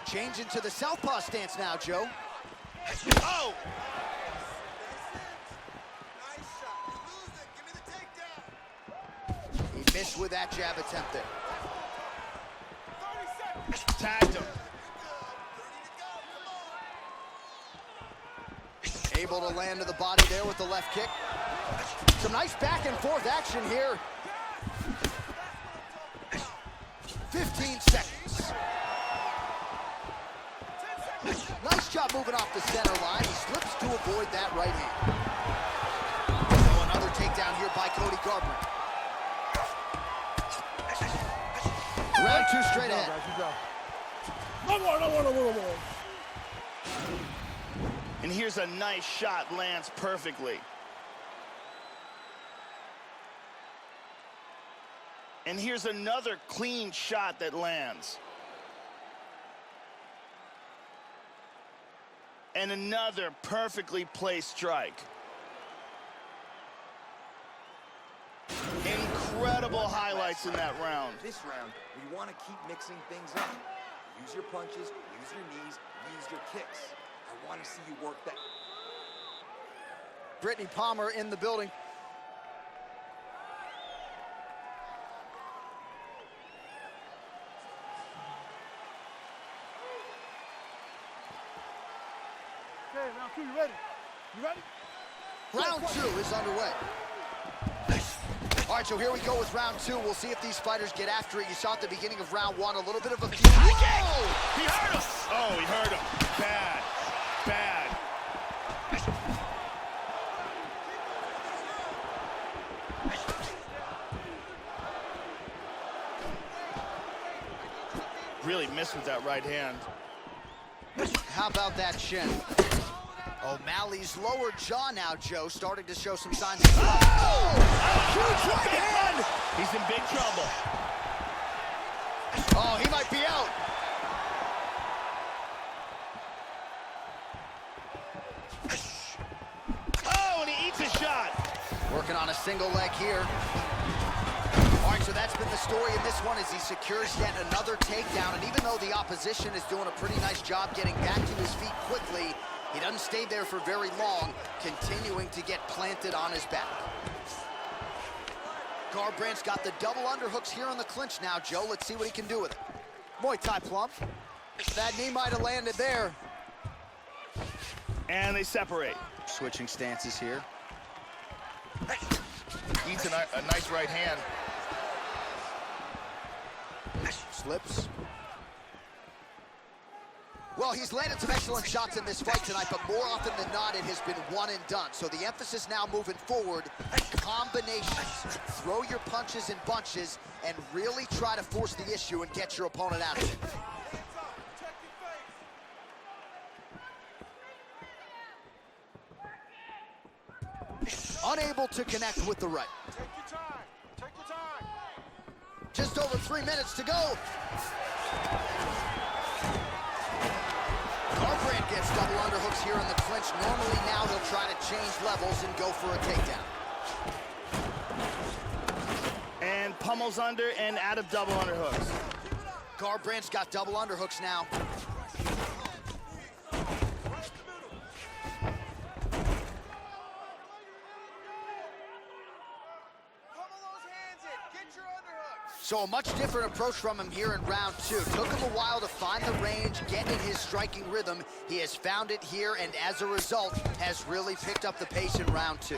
A: Changing to the southpaw stance now, Joe.
B: Oh!
A: He missed with that jab attempt there.
B: Tagged him.
A: Able to land to the body there with the left kick. Some nice back and forth action here. 15 seconds. Nice job moving off the center line. He slips to avoid that right hand. So another takedown here by Cody Garbrandt. Round 2 straight ahead.
B: And here's a nice shot, lands perfectly. And here's another clean shot that lands. And another perfectly placed strike. Incredible highlights in that round.
G: This round, we want to keep mixing things up. Use your punches, use your knees, use your kicks. I want to see you work that.
A: Brittany Palmer in the building.
E: Okay, round 2, you ready? You ready?
A: Round 2 is underway. All right, so here we go with round 2. We'll see if these fighters get after it. You saw at the beginning of round 1 a little bit of a...
B: Whoa! He hurt him! Oh, he hurt him. Bad. Bad. Really missed with that right hand.
A: How about that shin? O'Malley's lower jaw now, Joe, starting to show some signs of...
B: Oh!
A: Huge right hand!
B: He's in big trouble.
A: Oh, he might be out.
B: Oh, and he eats a shot.
A: Working on a single leg here. All right, so that's been the story in this one as he secures yet another takedown. And even though the opposition is doing a pretty nice job getting back to his feet quickly, he doesn't stay there for very long, continuing to get planted on his back. Garbrandt's got the double underhooks here in the clinch now, Joe. Let's see what he can do with it. Muay Thai plump. That knee might have landed there.
B: And they separate.
A: Switching stances here.
B: Eats a nice right hand.
A: Slips. Well, he's landed some excellent shots in this fight tonight, but more often than not, it has been one and done. So the emphasis now moving forward, combinations. Throw your punches in bunches and really try to force the issue and get your opponent out of it. Unable to connect with the right.
D: Take your time. Take your time.
A: Just over 3 minutes to go. Garbrandt gets double underhooks here in the clinch. Normally now he'll try to change levels and go for a takedown.
B: And pummels under and out of double underhooks.
A: Garbrandt's got double underhooks now. So a much different approach from him here in round 2. Took him a while to find the range, get in his striking rhythm. He has found it here, and as a result, has really picked up the pace in round 2.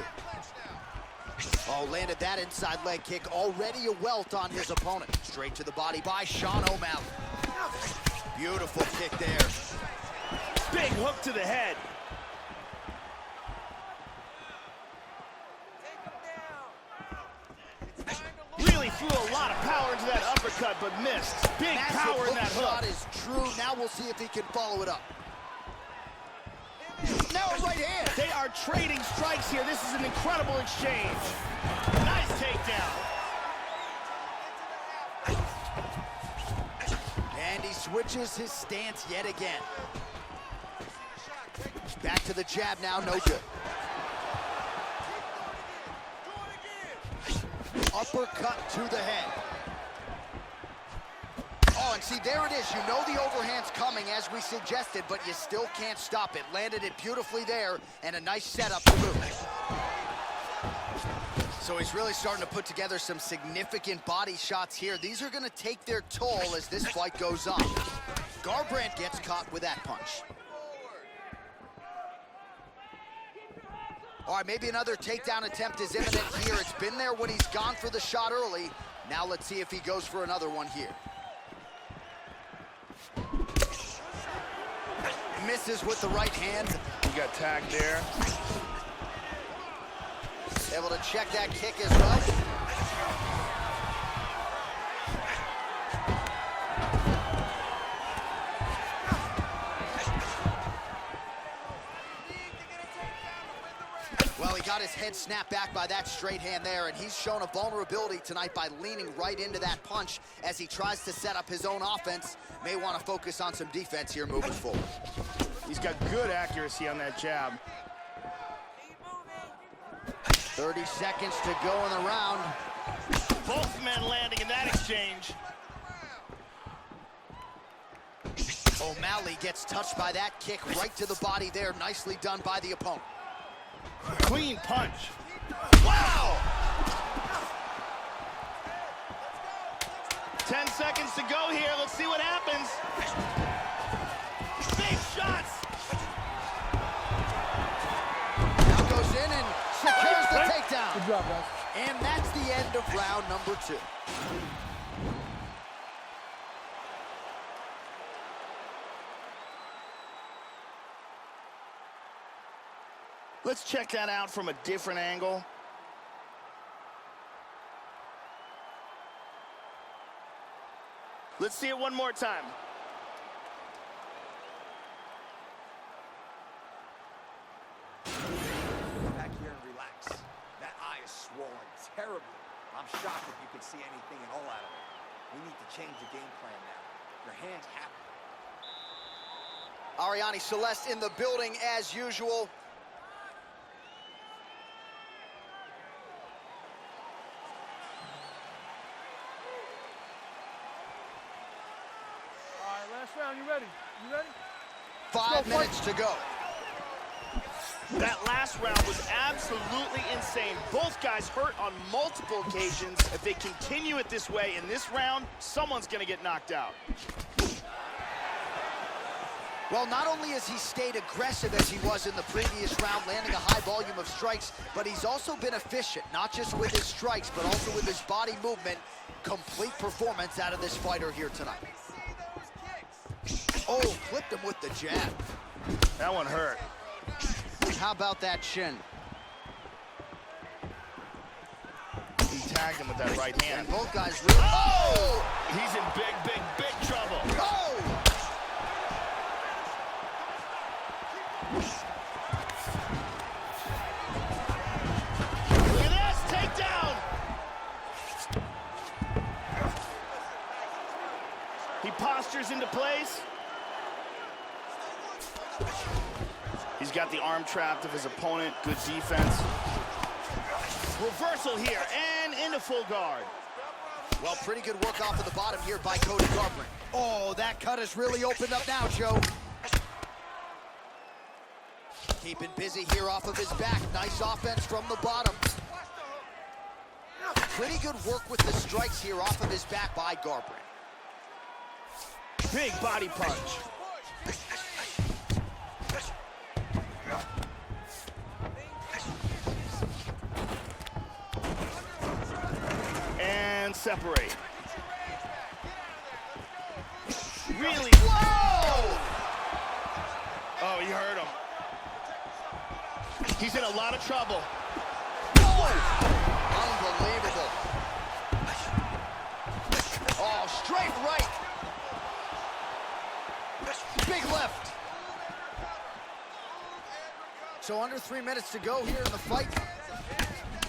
A: Oh, landed that inside leg kick. Already a welt on his opponent. Straight to the body by Sean O'Malley. Beautiful kick there.
B: Big hook to the head. Really threw a lot of power into that uppercut, but missed. Big power in that hook.
A: Shot is true. Now we'll see if he can follow it up. Now a right hand.
B: They are trading strikes here. This is an incredible exchange. Nice takedown.
A: And he switches his stance yet again. Back to the jab now, no good. Uppercut to the head. Oh, and see, there it is. You know the overhand's coming, as we suggested, but you still can't stop it. Landed it beautifully there, and a nice setup to move. So he's really starting to put together some significant body shots here. These are going to take their toll as this fight goes on. Garbrandt gets caught with that punch. All right, maybe another takedown attempt is imminent here. It's been there when he's gone for the shot early. Now let's see if he goes for another one here. Misses with the right hand.
B: He got tagged there.
A: Able to check that kick as well. Well, he got his head snapped back by that straight hand there, and he's shown a vulnerability tonight by leaning right into that punch as he tries to set up his own offense. May want to focus on some defense here moving forward.
B: He's got good accuracy on that jab.
A: 30 seconds to go in the round.
B: Both men landing in that exchange.
A: O'Malley gets touched by that kick right to the body there. Nicely done by the opponent.
B: Clean punch. Wow! 10 seconds to go here. Let's see what happens. Big shots.
A: Now goes in and secures the takedown.
E: Good job, guys.
A: And that's the end of round number 2.
B: Let's check that out from a different angle. Let's see it one more time.
G: Back here and relax. That eye is swollen terribly. I'm shocked if you can see anything at all out of it. We need to change the game plan now. Your hand's happy.
A: Ariane Celeste in the building as usual.
E: Last round, you ready? You ready?
A: 5 minutes to go.
B: That last round was absolutely insane. Both guys hurt on multiple occasions. If they continue it this way in this round, someone's gonna get knocked out.
A: Well, not only has he stayed aggressive as he was in the previous round, landing a high volume of strikes, but he's also been efficient, not just with his strikes, but also with his body movement. Complete performance out of this fighter here tonight. Oh, flipped him with the jab.
B: That one hurt.
A: How about that shin?
B: He tagged him with that right hand.
A: And both guys really...
B: Oh! He's in big, big, big trouble.
A: Oh!
B: Look at this, takedown! He postures into place. He's got the arm trapped of his opponent. Good defense. Reversal here and into full guard.
A: Well, pretty good work off of the bottom here by Cody Garbrandt. Oh, that cut has really opened up now, Joe. Keeping busy here off of his back. Nice offense from the bottom. Pretty good work with the strikes here off of his back by Garbrandt.
B: Big body punch. And separate. Really? Whoa! Oh, you heard him. He's in a lot of trouble.
A: Whoa! Unbelievable. So under 3 minutes to go here in the fight.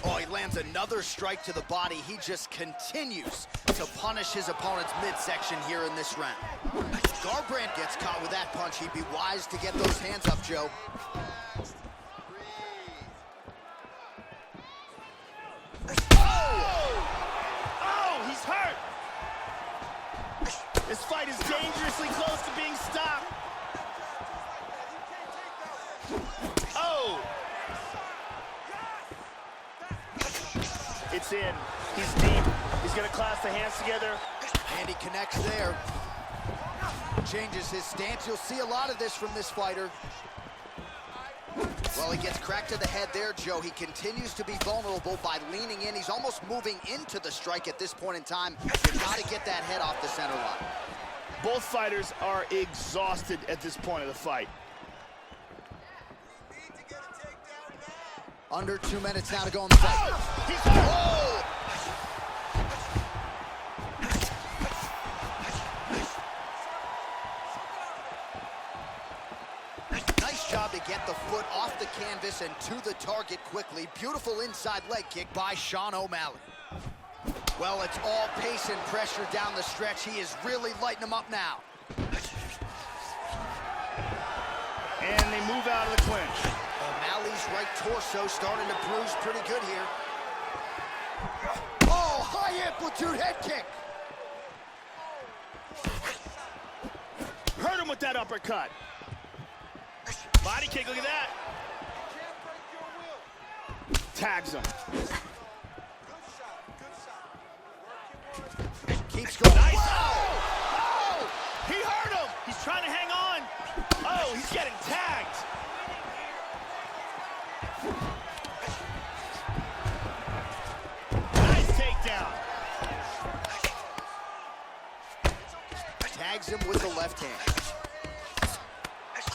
A: Oh, he lands another strike to the body. He just continues to punish his opponent's midsection here in this round. Garbrandt gets caught with that punch. He'd be wise to get those hands up, Joe.
B: Oh, he's hurt. This fight is dangerously close to being stopped. Oh! It's in. He's deep. He's gonna clasp the hands together.
A: And he connects there. Changes his stance. You'll see a lot of this from this fighter. Well, he gets cracked to the head there, Joe. He continues to be vulnerable by leaning in. He's almost moving into the strike at this point in time. You've got to get that head off the center line.
B: Both fighters are exhausted at this point of the fight.
A: Under 2 minutes now to go in the fight.
B: Oh, he's hurt.
A: Oh! Nice job to get the foot off the canvas and to the target quickly. Beautiful inside leg kick by Sean O'Malley. Well, it's all pace and pressure down the stretch. He is really lighting him up now.
B: And they move out of the clinch.
A: O'Malley's right torso starting to bruise pretty good here. Oh, high amplitude head kick.
B: Hurt him with that uppercut. Body kick, look at that. Tags him.
A: Keeps going.
B: Nice.
A: Wow.
B: Oh! He hurt him. He's trying to hang on. Oh, he's getting tagged. Nice takedown.
A: Tags him with the left hand.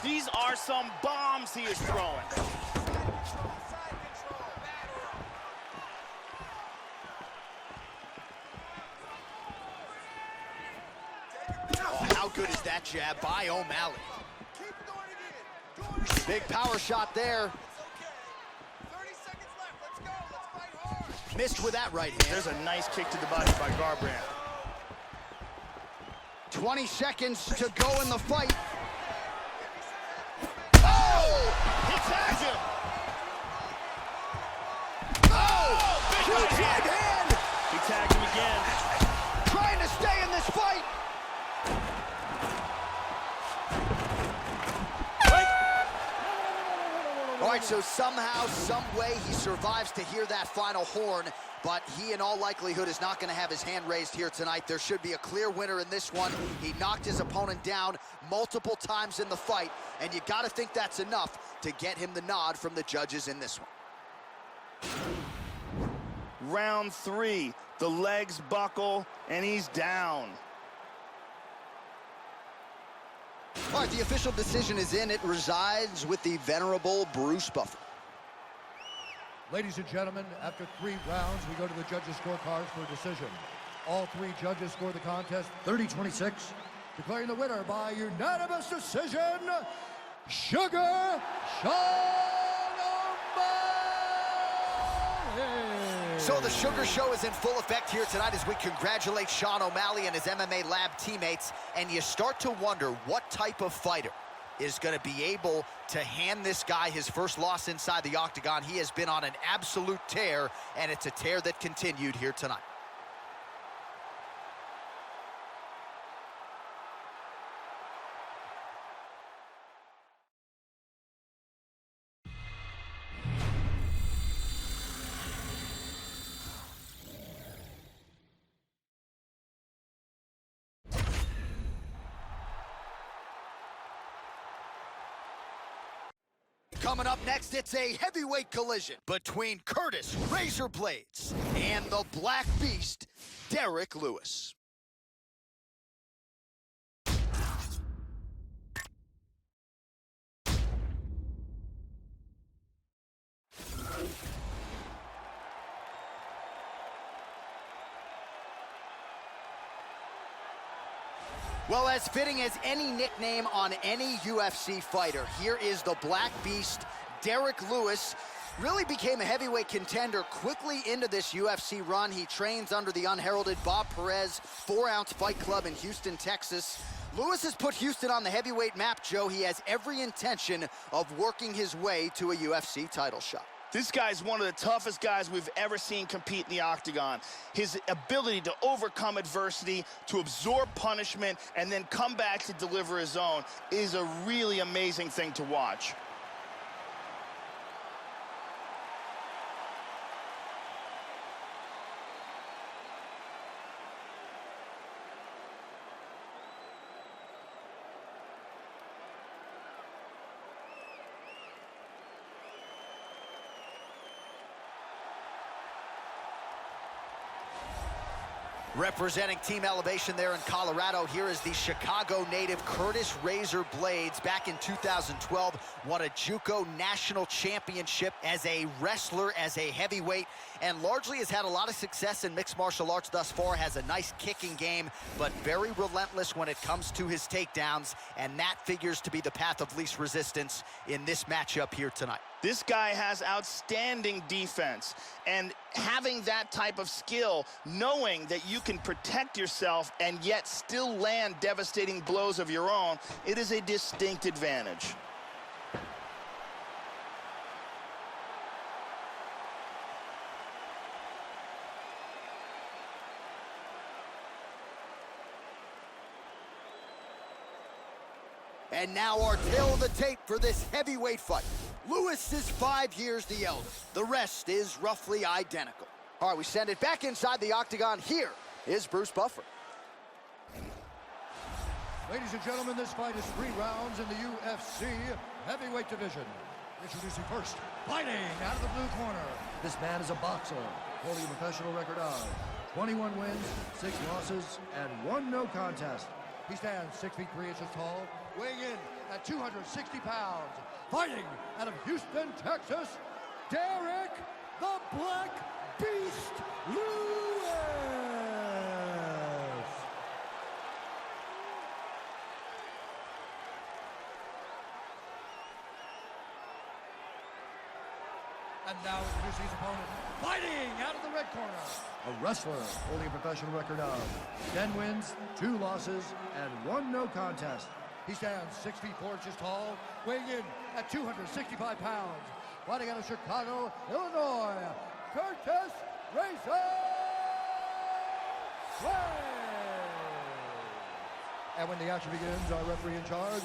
B: These are some bombs he is throwing.
A: Oh, how good is that jab by O'Malley? Big power shot there.
D: 30 seconds left. Let's go. Let's fight hard.
A: Missed with that right hand.
B: There's a nice kick to the body by Garbrandt.
A: 20 seconds to go in the fight.
B: He tags him.
A: Oh!
B: Big
A: Huge
B: right
A: right hand!
B: He tagged him again.
A: Trying to stay in this fight. All right, so somehow, some way, he survives to hear that final horn, but he, in all likelihood, is not going to have his hand raised here tonight. There should be a clear winner in this one. He knocked his opponent down multiple times in the fight, and you got to think that's enough to get him the nod from the judges in this one.
B: Round 3, the legs buckle, and he's down.
A: All right, the official decision is in. It resides with the venerable Bruce Buffer.
C: Ladies and gentlemen, after 3 rounds, we go to the judges' scorecards for a decision. All 3 judges score the contest 30-26, declaring the winner by unanimous decision, Sugar Sean O'Malley.
A: So the Sugar Show is in full effect here tonight as we congratulate Sean O'Malley and his MMA Lab teammates, and you start to wonder what type of fighter is going to be able to hand this guy his first loss inside the octagon. He has been on an absolute tear, and it's a tear that continued here tonight. Coming up next, it's a heavyweight collision between Curtis Razor Blaydes and the Black Beast, Derrick Lewis. Well, as fitting as any nickname on any UFC fighter, here is the Black Beast, Derrick Lewis really became a heavyweight contender quickly into this UFC run. He trains under the unheralded Bob Perez 4-ounce Fight Club in Houston, Texas. Lewis has put Houston on the heavyweight map, Joe. He has every intention of working his way to a UFC title shot.
B: This guy's one of the toughest guys we've ever seen compete in the octagon. His ability to overcome adversity, to absorb punishment, and then come back to deliver his own is a really amazing thing to watch.
A: Representing Team Elevation there in Colorado, here is the Chicago native Curtis Razor Blaydes. Back in 2012, won a JUCO national championship as a wrestler, as a heavyweight, and largely has had a lot of success in mixed martial arts thus far. Has a nice kicking game, but very relentless when it comes to his takedowns, and that figures to be the path of least resistance in this matchup here tonight.
B: This guy has outstanding defense, and having that type of skill, knowing that you can protect yourself and yet still land devastating blows of your own, it is a distinct advantage.
A: And now our tale of the tape for this heavyweight fight. Lewis is 5 years the elder. The rest is roughly identical. All right, we send it back inside the octagon. Here is Bruce Buffer.
C: Ladies and gentlemen, this fight is 3 rounds in the UFC heavyweight division. Introducing first, fighting out of the blue corner. This man is a boxer, holding a professional record of 21 wins, 6 losses, and 1 no contest. He stands 6 feet 3 inches tall, weighing in at 260 pounds. Fighting out of Houston, Texas, Derrick the Black Beast Lewis. And now introducing his opponent, fighting out of the red corner. A wrestler holding a professional record of 10 wins, 2 losses, and 1 no contest. He stands 6 feet 4 inches tall, weighing in at 265 pounds. Fighting out of Chicago, Illinois, Curtis Razor Blaydes. And when the action begins, our referee in charge,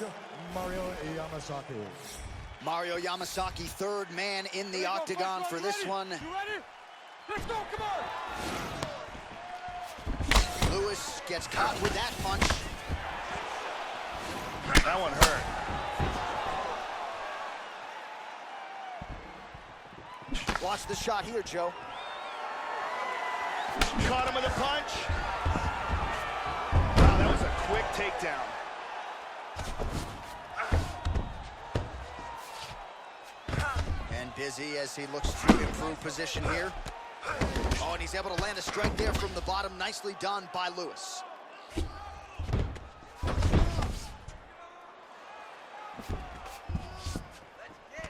C: Mario Yamasaki.
A: Mario Yamasaki, third man in the octagon for this one.
E: You ready? Let's go, come on!
A: Lewis gets caught with that punch.
B: That one hurt.
A: Watch the shot here, Joe.
B: Caught him with a punch. Wow, that was a quick takedown.
A: And busy as he looks to improve position here. Oh, and he's able to land a strike there from the bottom. Nicely done by Lewis.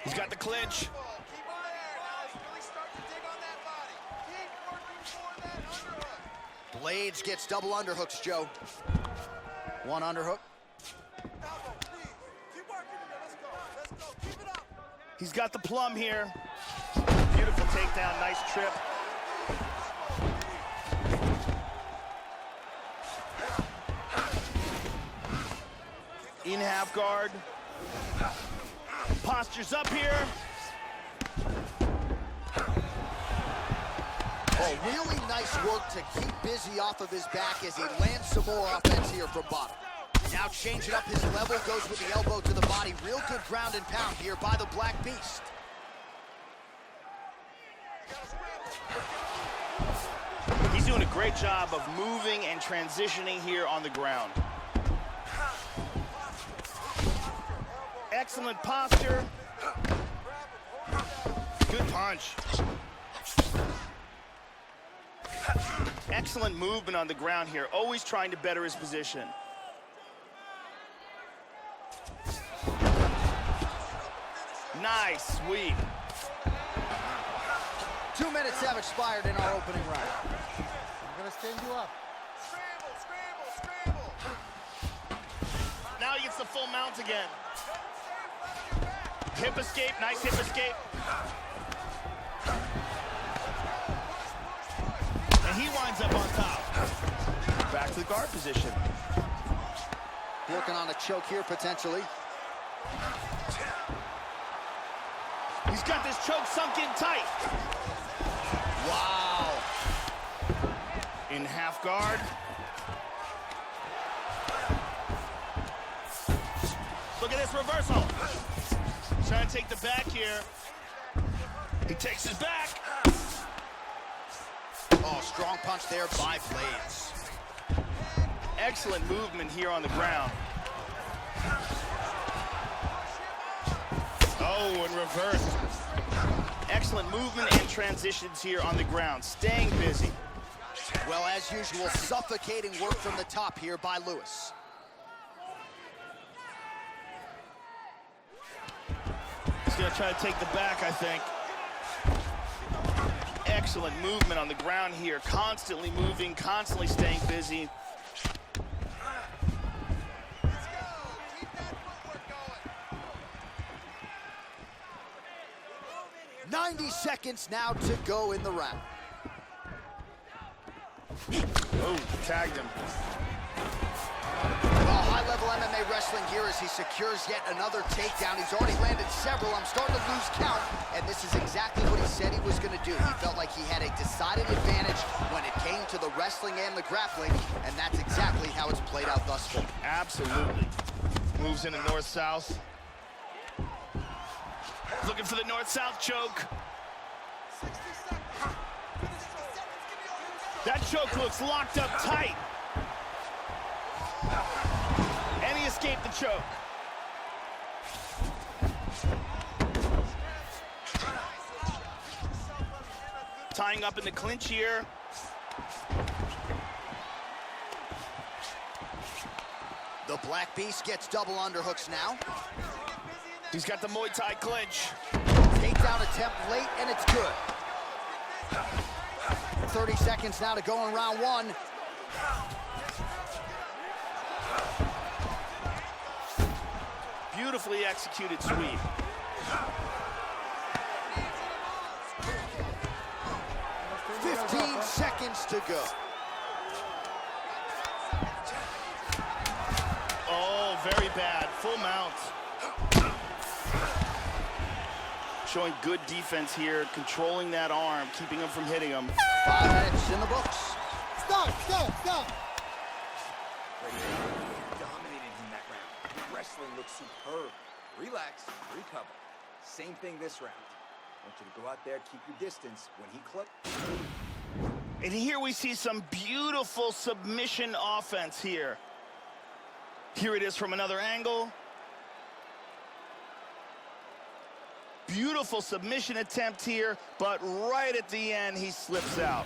B: He's got the clinch.
D: Keep on there, guys. Really start to dig on that body. Keep working for that underhook.
A: Blaydes gets double underhooks, Joe. One underhook.
D: Elbow, please. Keep working in there. Let's go. Let's go. Keep it up.
B: He's got the plum here. Beautiful takedown, nice trip. In half guard. Posture's up here.
A: Oh, really nice work to keep busy off of his back as he lands some more offense here from bottom. Now changing up his level, goes with the elbow to the body. Real good ground and pound here by the Black Beast.
B: He's doing a great job of moving and transitioning here on the ground. Excellent posture. Good punch. Excellent movement on the ground here, always trying to better his position. Nice sweep.
A: 2 minutes have expired in our opening round.
E: I'm gonna stand you up.
D: Scramble, scramble, scramble.
B: Now he gets the full mount again.
D: Don't stay flat on your back.
B: Hip escape, nice hip escape. And he winds up on top. Back to the guard position.
A: Working on a choke here, potentially.
B: He's got this choke sunk in tight.
A: Wow.
B: In half guard. Look at this reversal. Trying to take the back here. He takes his back.
A: Oh, strong punch there by Blaydes.
B: Excellent movement here on the ground. Oh, in reverse. Excellent movement and transitions here on the ground. Staying busy.
A: Well, as usual, suffocating work from the top here by Lewis.
B: He's gonna try to take the back, I think. Excellent movement on the ground here. Constantly moving, constantly staying busy.
D: Let's go. Keep that footwork going.
A: 90 seconds now to go in the round.
B: Oh, tagged him.
A: Well, high-level MMA wrestling here as he secures yet another takedown. He's already landed several. I'm starting to lose count, and this is exactly what he said he was going to do. He felt like he had a decided advantage when it came to the wrestling and the grappling, and that's exactly how it's played out thus far.
B: Absolutely. Moves into north-south. Looking for the north-south choke.
D: 60 seconds. Finish the seconds. Give me all your strength.
B: That choke looks locked up tight. And he escaped the choke. Tying up in the clinch here.
A: The Black Beast gets double underhooks now.
B: He's got the Muay Thai clinch.
A: Takedown attempt late, and it's good. 30 seconds now to go in round one.
B: Beautifully executed sweep.
A: Fifteen seconds to go.
B: Oh, very bad. Full mount. Showing good defense here, controlling that arm, keeping him from hitting him.
A: 5 minutes in the books.
E: Stop!
G: Dominated in that round. Wrestling looks superb. Relax, recover. Same thing this round. I want you to go out there, keep your distance. When he clips.
B: And here we see some beautiful submission offense here. Here it is from another angle. Beautiful submission attempt here, but right at the end, he slips out.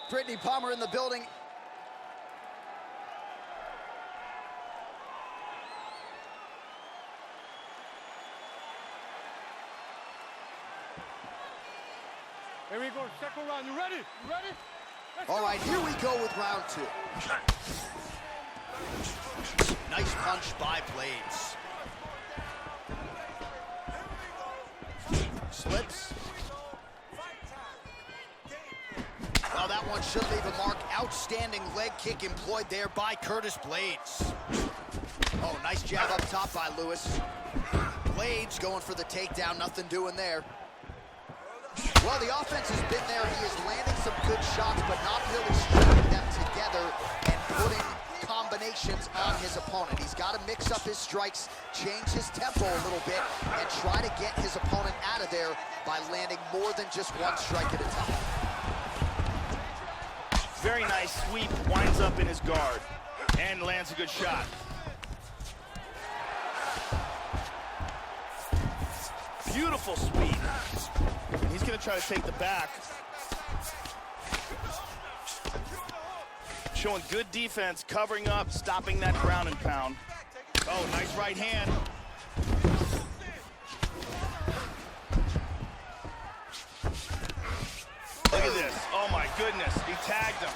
A: Brittany Palmer in the building.
E: Here we go, second round. You ready? Let's
A: All
E: go.
A: right, here we go with round two. Nice punch by Blaydes. Slips. Well, that one should leave a mark. Outstanding leg kick employed there by Curtis Blaydes. Oh, nice jab up top by Lewis. Blaydes going for the takedown, nothing doing there. Well, the offense has been there. He is landing some good shots, but not really stringing them together and putting combinations on his opponent. He's got to mix up his strikes, change his tempo a little bit, and try to get his opponent out of there by landing more than just one strike at a time.
B: Very nice sweep, winds up in his guard, and lands a good shot. Beautiful sweep. He's gonna try to take the back. Showing good defense, covering up, stopping that ground and pound. Oh, nice right hand. this. Oh my goodness, he tagged him.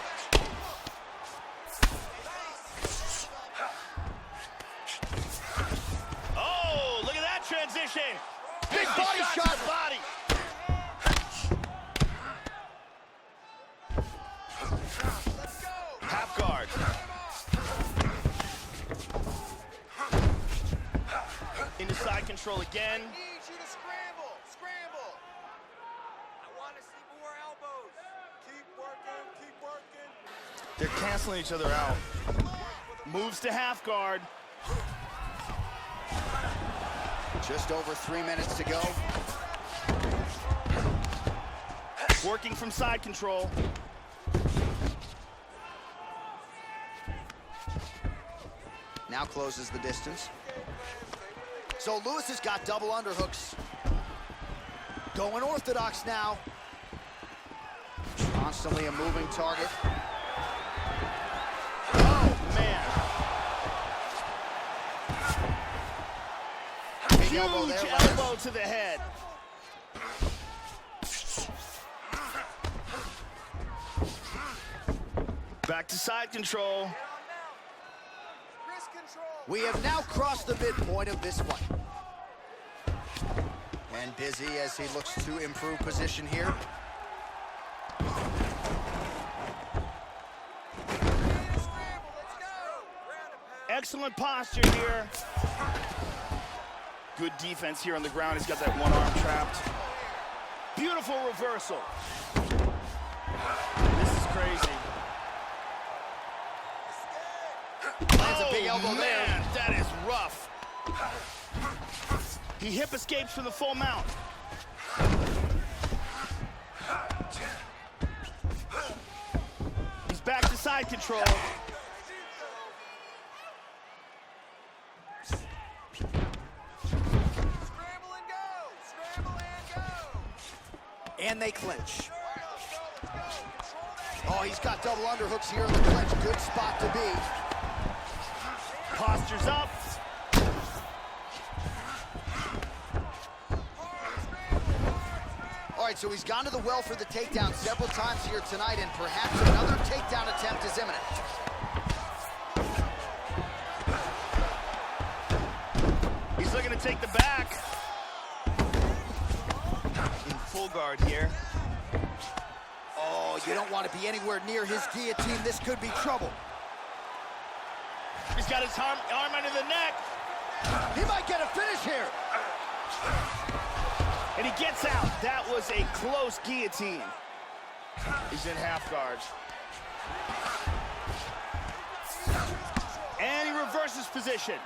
B: Oh, look at that transition.
A: Big body shot.
B: To the body. Half guard. Into side control again.
D: Need you to scramble. Scramble. I want to see more elbows. Keep working. Keep working.
B: They're canceling each other out. Moves to half guard.
A: Just over 3 minutes to go.
B: Working from side control.
A: Now closes the distance. So Lewis has got double underhooks. Going orthodox now. Constantly a moving target.
B: Oh, man.
A: Big
B: Huge
A: elbow there,
B: elbow to the head. Back to side control.
D: Wrist control.
A: We have now crossed the midpoint of this fight. And busy as he looks to improve position here.
B: Excellent posture here. Good defense here on the ground. He's got that one arm trapped. Beautiful reversal. This is crazy.
A: Lands a big elbow there.
B: Man, that is rough. He hip escapes from the full mount. He's back to side control.
A: And they clinch. Oh, he's got double underhooks here in the clinch. Good spot to be.
B: Posture's up.
A: All right, so he's gone to the well for the takedown several times here tonight, and perhaps another takedown attempt is imminent.
B: He's looking to take the back. In full guard here.
A: Oh, you don't want to be anywhere near his guillotine. This could be trouble.
B: He's got his arm under the neck.
A: He might get a finish here.
B: And he gets out. That was a close guillotine. He's in half guard. And he reverses position.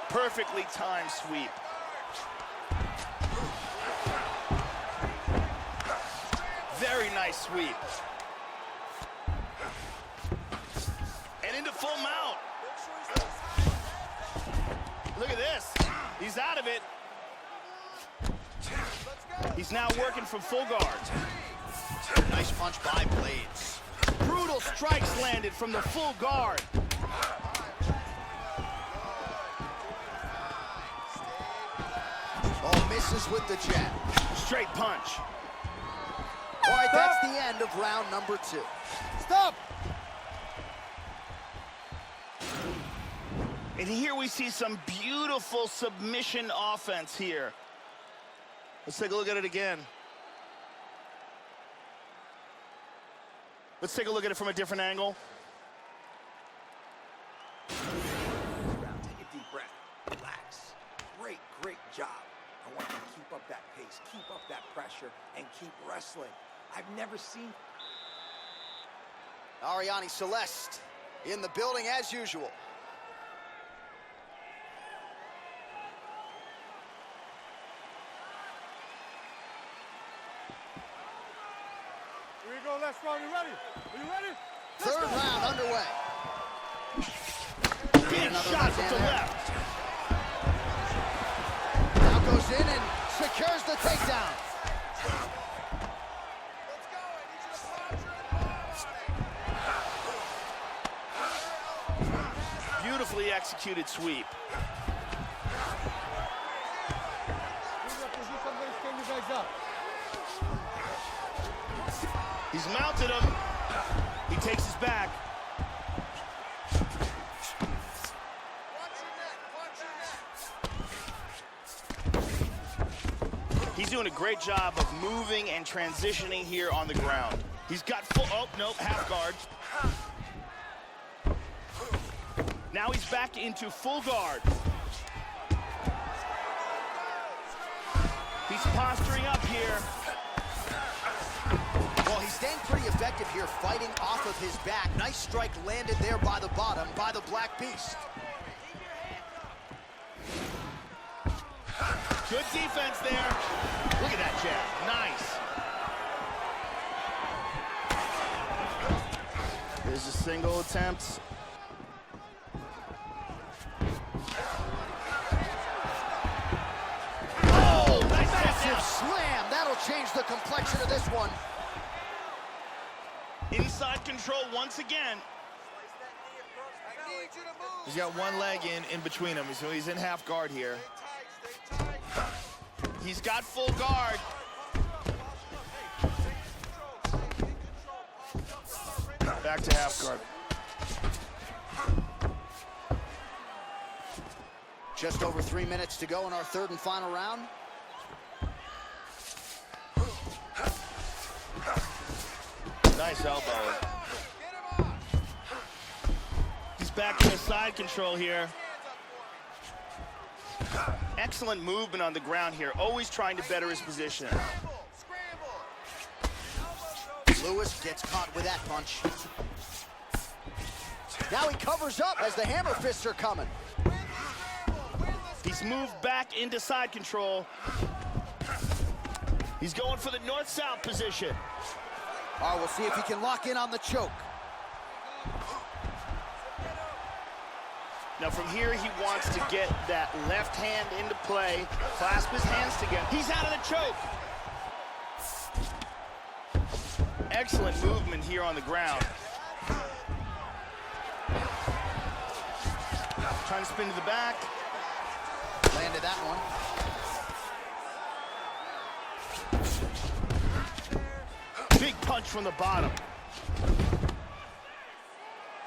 B: Perfectly timed sweep. Very nice sweep. And into full mount. Look at this. He's out of it. He's now working from full guard.
A: Nice punch by Blaydes.
B: Brutal strikes landed from the full guard.
A: Oh, misses with the jab.
B: Straight punch.
A: All right, that's the end of round number 2.
C: Stop!
B: And here we see some beautiful submission offense here. Let's take a look at it again. Let's take a look at it from a different angle.
G: Take a deep breath. Relax. Great job. I want you to keep up that pace, keep up that pressure, and keep wrestling. I've never seen...
A: Ariane Celeste in the building as usual.
E: Here we go, last round. You ready? Are you ready?
A: Third round underway.
B: Big shot with the left.
A: Now goes in and secures the takedown.
D: Let's go. I need you to posture and bar on it.
B: Beautifully executed sweep.
E: Leave that position. I'm going to stand you guys up.
B: He's mounted him. He takes his back. He's doing a great job of moving and transitioning here on the ground. He's got full, oh, nope, half guard. Now he's back into full guard. He's posturing up here.
A: Well, he's staying pretty effective here, fighting off of his back. Nice strike landed there by the bottom, by the Black Beast.
B: Good defense there. Look at that jab. Nice. There's a single attempt. Oh, nice
A: Massive slam. That'll change the complexion of this one.
B: Inside control once again.
H: He's got one leg in between them, so he's in half guard here.
B: He's got full guard.
H: Back to half guard.
A: Just over 3 minutes to go in our third and final round.
H: Nice elbow.
B: He's back in the side control here. Excellent movement on the ground here, always trying to better his position.
A: Lewis gets caught with that punch. Now he covers up as the hammer fists are coming.
B: He's moved back into side control. He's going for the north-south position.
A: All right, we'll see if he can lock in on the choke.
B: Now from here, he wants to get that left hand into play, clasp his hands together. He's out of the choke. Excellent movement here on the ground. Trying to spin to the back.
A: Landed that one.
B: Big punch from the bottom.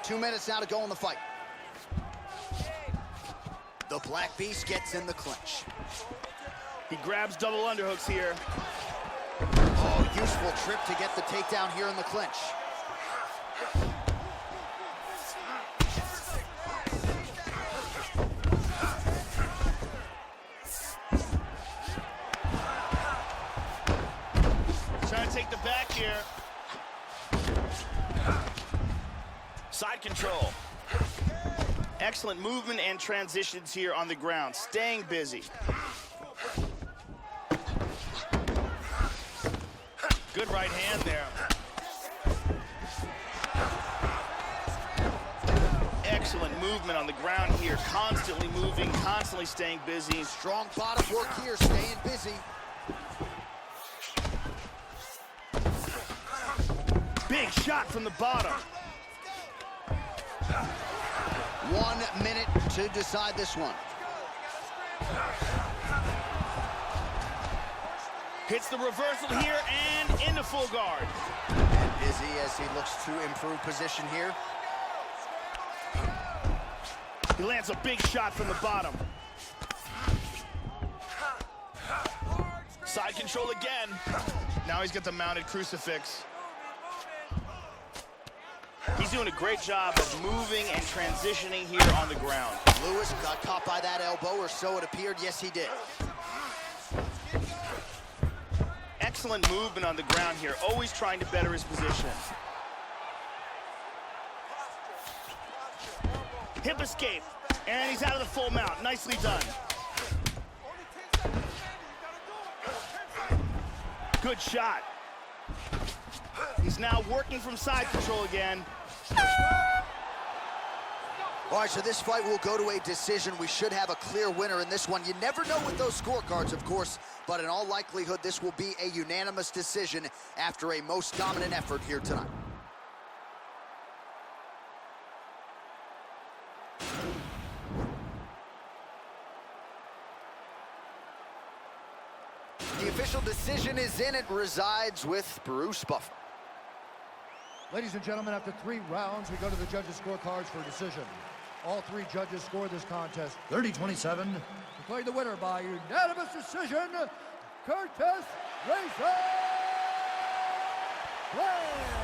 A: 2 minutes now to go in the fight. The Black Beast gets in the clinch.
B: He grabs double underhooks here.
A: Oh, useful trip to get the takedown here in the clinch.
B: Trying to take the back here. Side control. Excellent movement and transitions here on the ground, staying busy. Good right hand there. Excellent movement on the ground here, constantly moving, constantly staying busy.
A: Strong bottom work here, staying busy.
B: Big shot from the bottom.
A: 1 minute to decide this one.
B: Hits the reversal here and into full guard.
A: And busy as he looks to improve position here.
B: He lands a big shot from the bottom. Side control again.
H: Now he's got the mounted crucifix.
B: He's doing a great job of moving and transitioning here on the ground.
A: Lewis got caught by that elbow, or so it appeared. Yes, he did.
B: Excellent movement on the ground here, always trying to better his position. Hip escape, and he's out of the full mount. Nicely done. Good shot. He's now working from side control again.
A: All right, so this fight will go to a decision. We should have a clear winner in this one. You never know with those scorecards, of course, but in all likelihood, this will be a unanimous decision after a most dominant effort here tonight. The official decision is in. It resides with Bruce Buffer.
C: Ladies and gentlemen, after 3 rounds, we go to the judges' scorecards for a decision. All 3 judges scored this contest 30-27. Declaring the winner by unanimous decision, Curtis Razor Blaydes.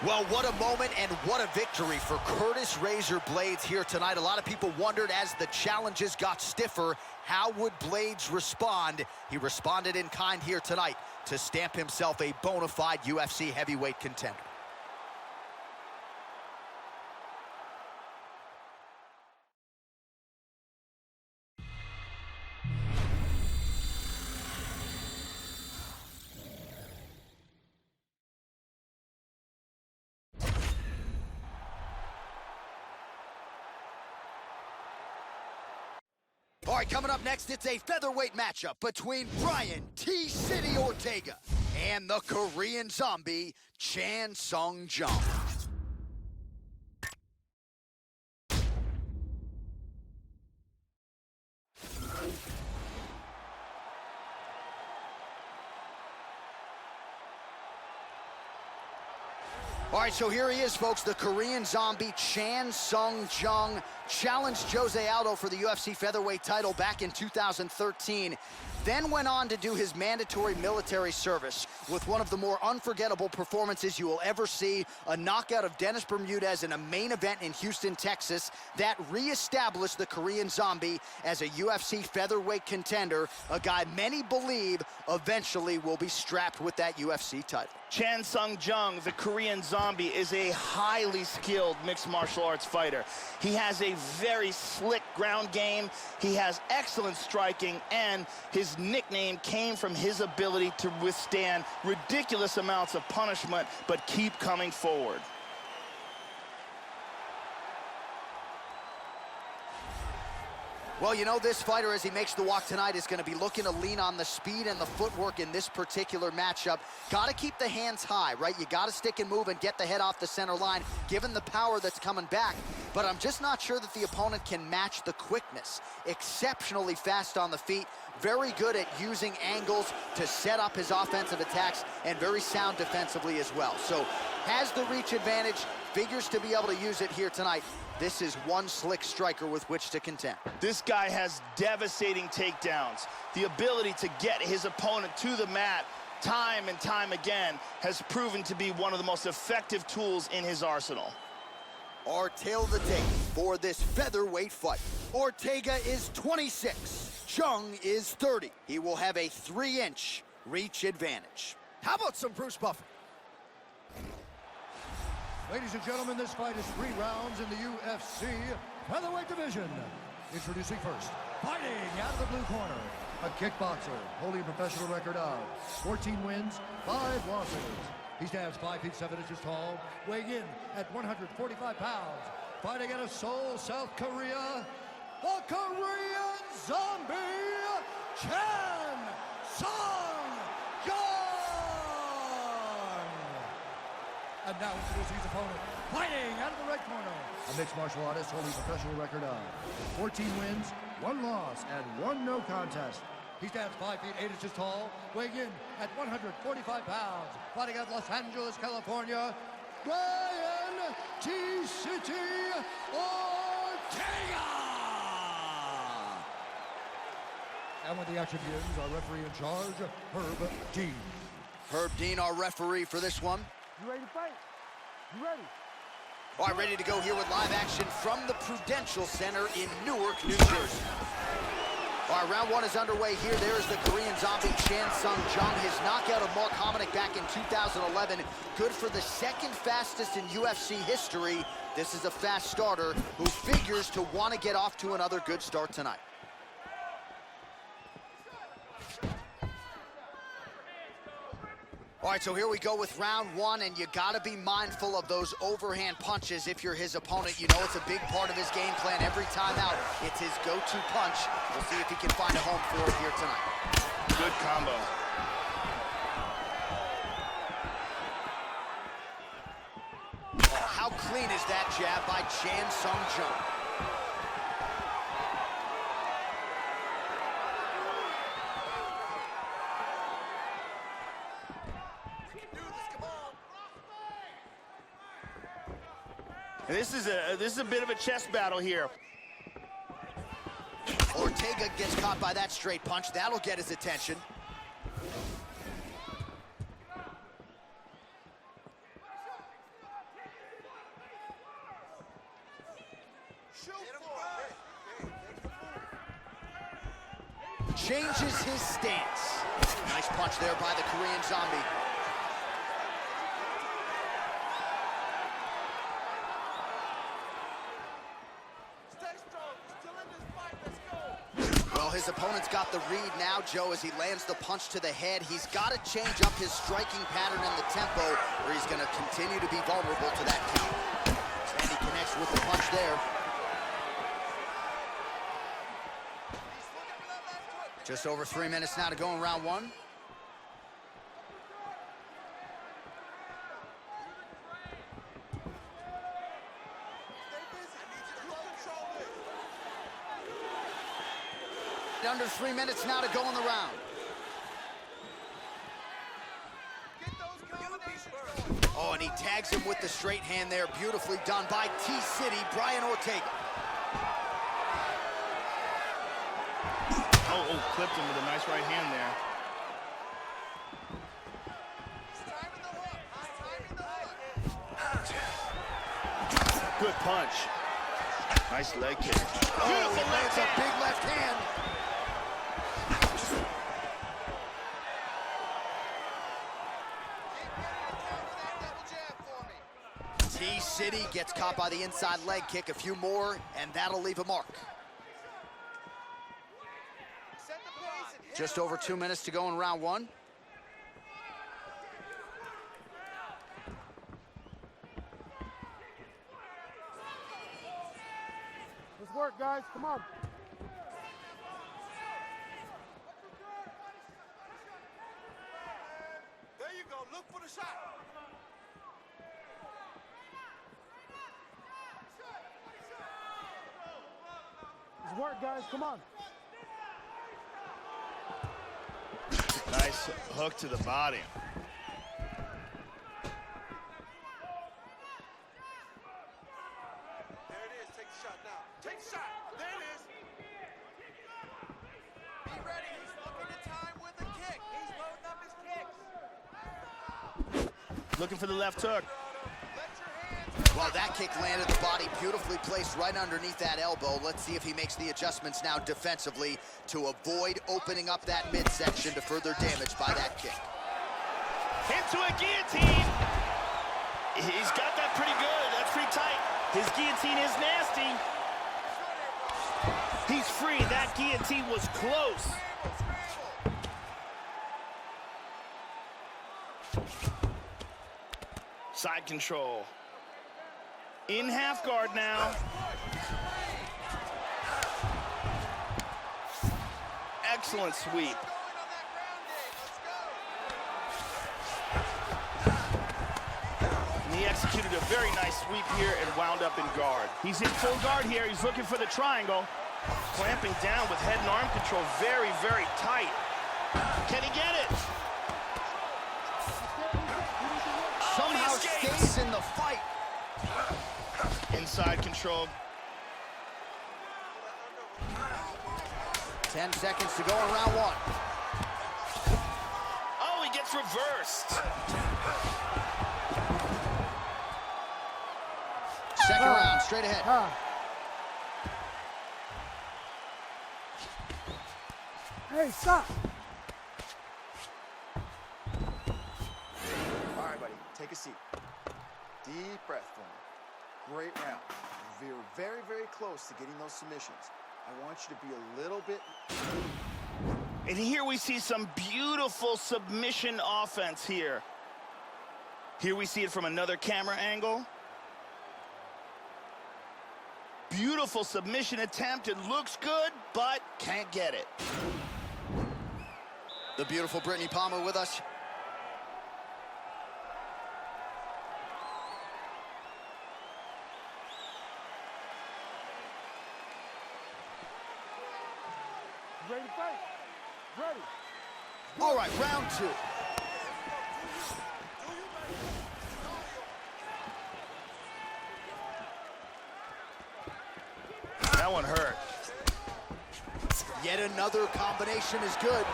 A: Well, what a moment and what a victory for Curtis Razor Blaydes here tonight. A lot of people wondered as the challenges got stiffer, how would Blaydes respond? He responded in kind here tonight to stamp himself a bona fide UFC heavyweight contender. All right, coming up next, it's a featherweight matchup between Brian T-City Ortega and the Korean zombie, Chan Sung Jung. All right, so here he is, folks, the Korean zombie, Chan Sung Jung, challenged Jose Aldo for the UFC featherweight title back in 2013, then went on to do his mandatory military service with one of the more unforgettable performances you will ever see, a knockout of Dennis Bermudez in a main event in Houston, Texas, that reestablished the Korean zombie as a UFC featherweight contender, a guy many believe eventually will be strapped with that UFC title.
B: Chan Sung Jung, the Korean zombie, is a highly skilled mixed martial arts fighter. He has a very slick ground game, he has excellent striking, and his nickname came from his ability to withstand ridiculous amounts of punishment but keep coming forward.
A: Well, you know, this fighter, as he makes the walk tonight, is going to be looking to lean on the speed and the footwork in this particular matchup. Got to keep the hands high, right? You got to stick and move and get the head off the center line, given the power that's coming back. But I'm just not sure that the opponent can match the quickness. Exceptionally fast on the feet, very good at using angles to set up his offensive attacks, and very sound defensively as well. So has the reach advantage, figures to be able to use it here tonight. This is one slick striker with which to contend.
B: This guy has devastating takedowns. The ability to get his opponent to the mat time and time again has proven to be one of the most effective tools in his arsenal.
A: Our tale of the tape for this featherweight fight. Ortega is 26, Jung is 30. He will have a 3-inch reach advantage. How about some Bruce Buffer?
C: Ladies and gentlemen, this fight is 3 rounds in the UFC featherweight division. Introducing first, fighting out of the blue corner, a kickboxer holding a professional record of 14 wins, 5 losses. He stands 5 feet 7 inches tall, weighing in at 145 pounds. Fighting out of Seoul, South Korea, the Korean zombie, Chan Sung Jung. And now introducing his opponent, fighting out of the red corner, a mixed martial artist holding a professional record of 14 wins, 1 loss, and 1 no contest. He stands 5 feet 8 inches tall, weighing in at 145 pounds. Fighting out of Los Angeles, California, Brian T-City Ortega! And when the action begins, our referee in charge, Herb Dean.
A: Herb Dean, our referee for this one.
E: You ready to fight? You ready?
A: All right, ready to go here with live action from the Prudential Center in Newark, New Jersey. All right, round 1 is underway here. There is the Korean zombie, Chan Sung Jung. His knockout of Mark Hominick back in 2011. Good for the 2nd fastest in UFC history. This is a fast starter who figures to want to get off to another good start tonight. All right, so here we go with round 1, and you got to be mindful of those overhand punches if you're his opponent. You know it's a big part of his game plan. Every time out, it's his go-to punch. We'll see if he can find a home for it here tonight.
B: Good combo.
A: Oh, how clean is that jab by Chan Sung Jung?
B: And this is a bit of a chest battle here.
A: Ortega gets caught by that straight punch. That'll get his attention. Changes his stance. Nice punch there by the Korean Zombie. Well, his opponent's got the read now, Joe, as he lands the punch to the head. He's got to change up his striking pattern and the tempo, or he's going to continue to be vulnerable to that kick. And he connects with the punch there. Just over 3 minutes now to go in round one. Under 3 minutes now to go in the round. Oh, and he tags him with the straight hand there. Beautifully done by T-City, Brian Ortega.
B: Oh, clipped him with a nice right hand there. Good punch. Nice leg kick.
A: Beautiful left hand. A big left hand. T-City gets caught by the inside leg kick. A few more, and that'll leave a mark. Just over 2 minutes to go in round one.
E: Let's work, guys. Come on.
D: There you go. Look for the shot.
E: Let's work, guys. Come on.
B: Nice hook to the body.
D: There it is. Take the shot now. Take the shot. There it is. Be ready. He's looking to time with a kick. He's loading up his kicks.
B: Looking for the left hook.
A: Well, that kick landed the body beautifully placed right underneath that elbow. Let's see if he makes the adjustments now defensively to avoid opening up that midsection to further damage by that kick.
B: Into a guillotine. He's got that pretty good. That's pretty tight. His guillotine is nasty. He's free. That guillotine was close. Side control. In half guard now. Excellent sweep. And he executed a very nice sweep here and wound up in guard. He's in full guard here. He's looking for the triangle. Clamping down with head and arm control very, very tight. Can he get it?
A: Somehow stays in the fight.
B: Inside control.
A: 10 seconds to go in round one.
B: Oh, he gets reversed.
A: Second round, straight ahead.
E: Hey, stop.
F: All right, buddy, take a seat. Deep breath for me. Great round. We're very, very close to getting those submissions. I want you to be a little bit...
B: And here we see some beautiful submission offense here. Here we see it from another camera angle. Beautiful submission attempt. It looks good, but can't get it.
A: The beautiful Brittany Palmer with us.
E: Ready to fight? Ready.
A: All right, round two.
H: That one hurt.
A: Yet another combination is good.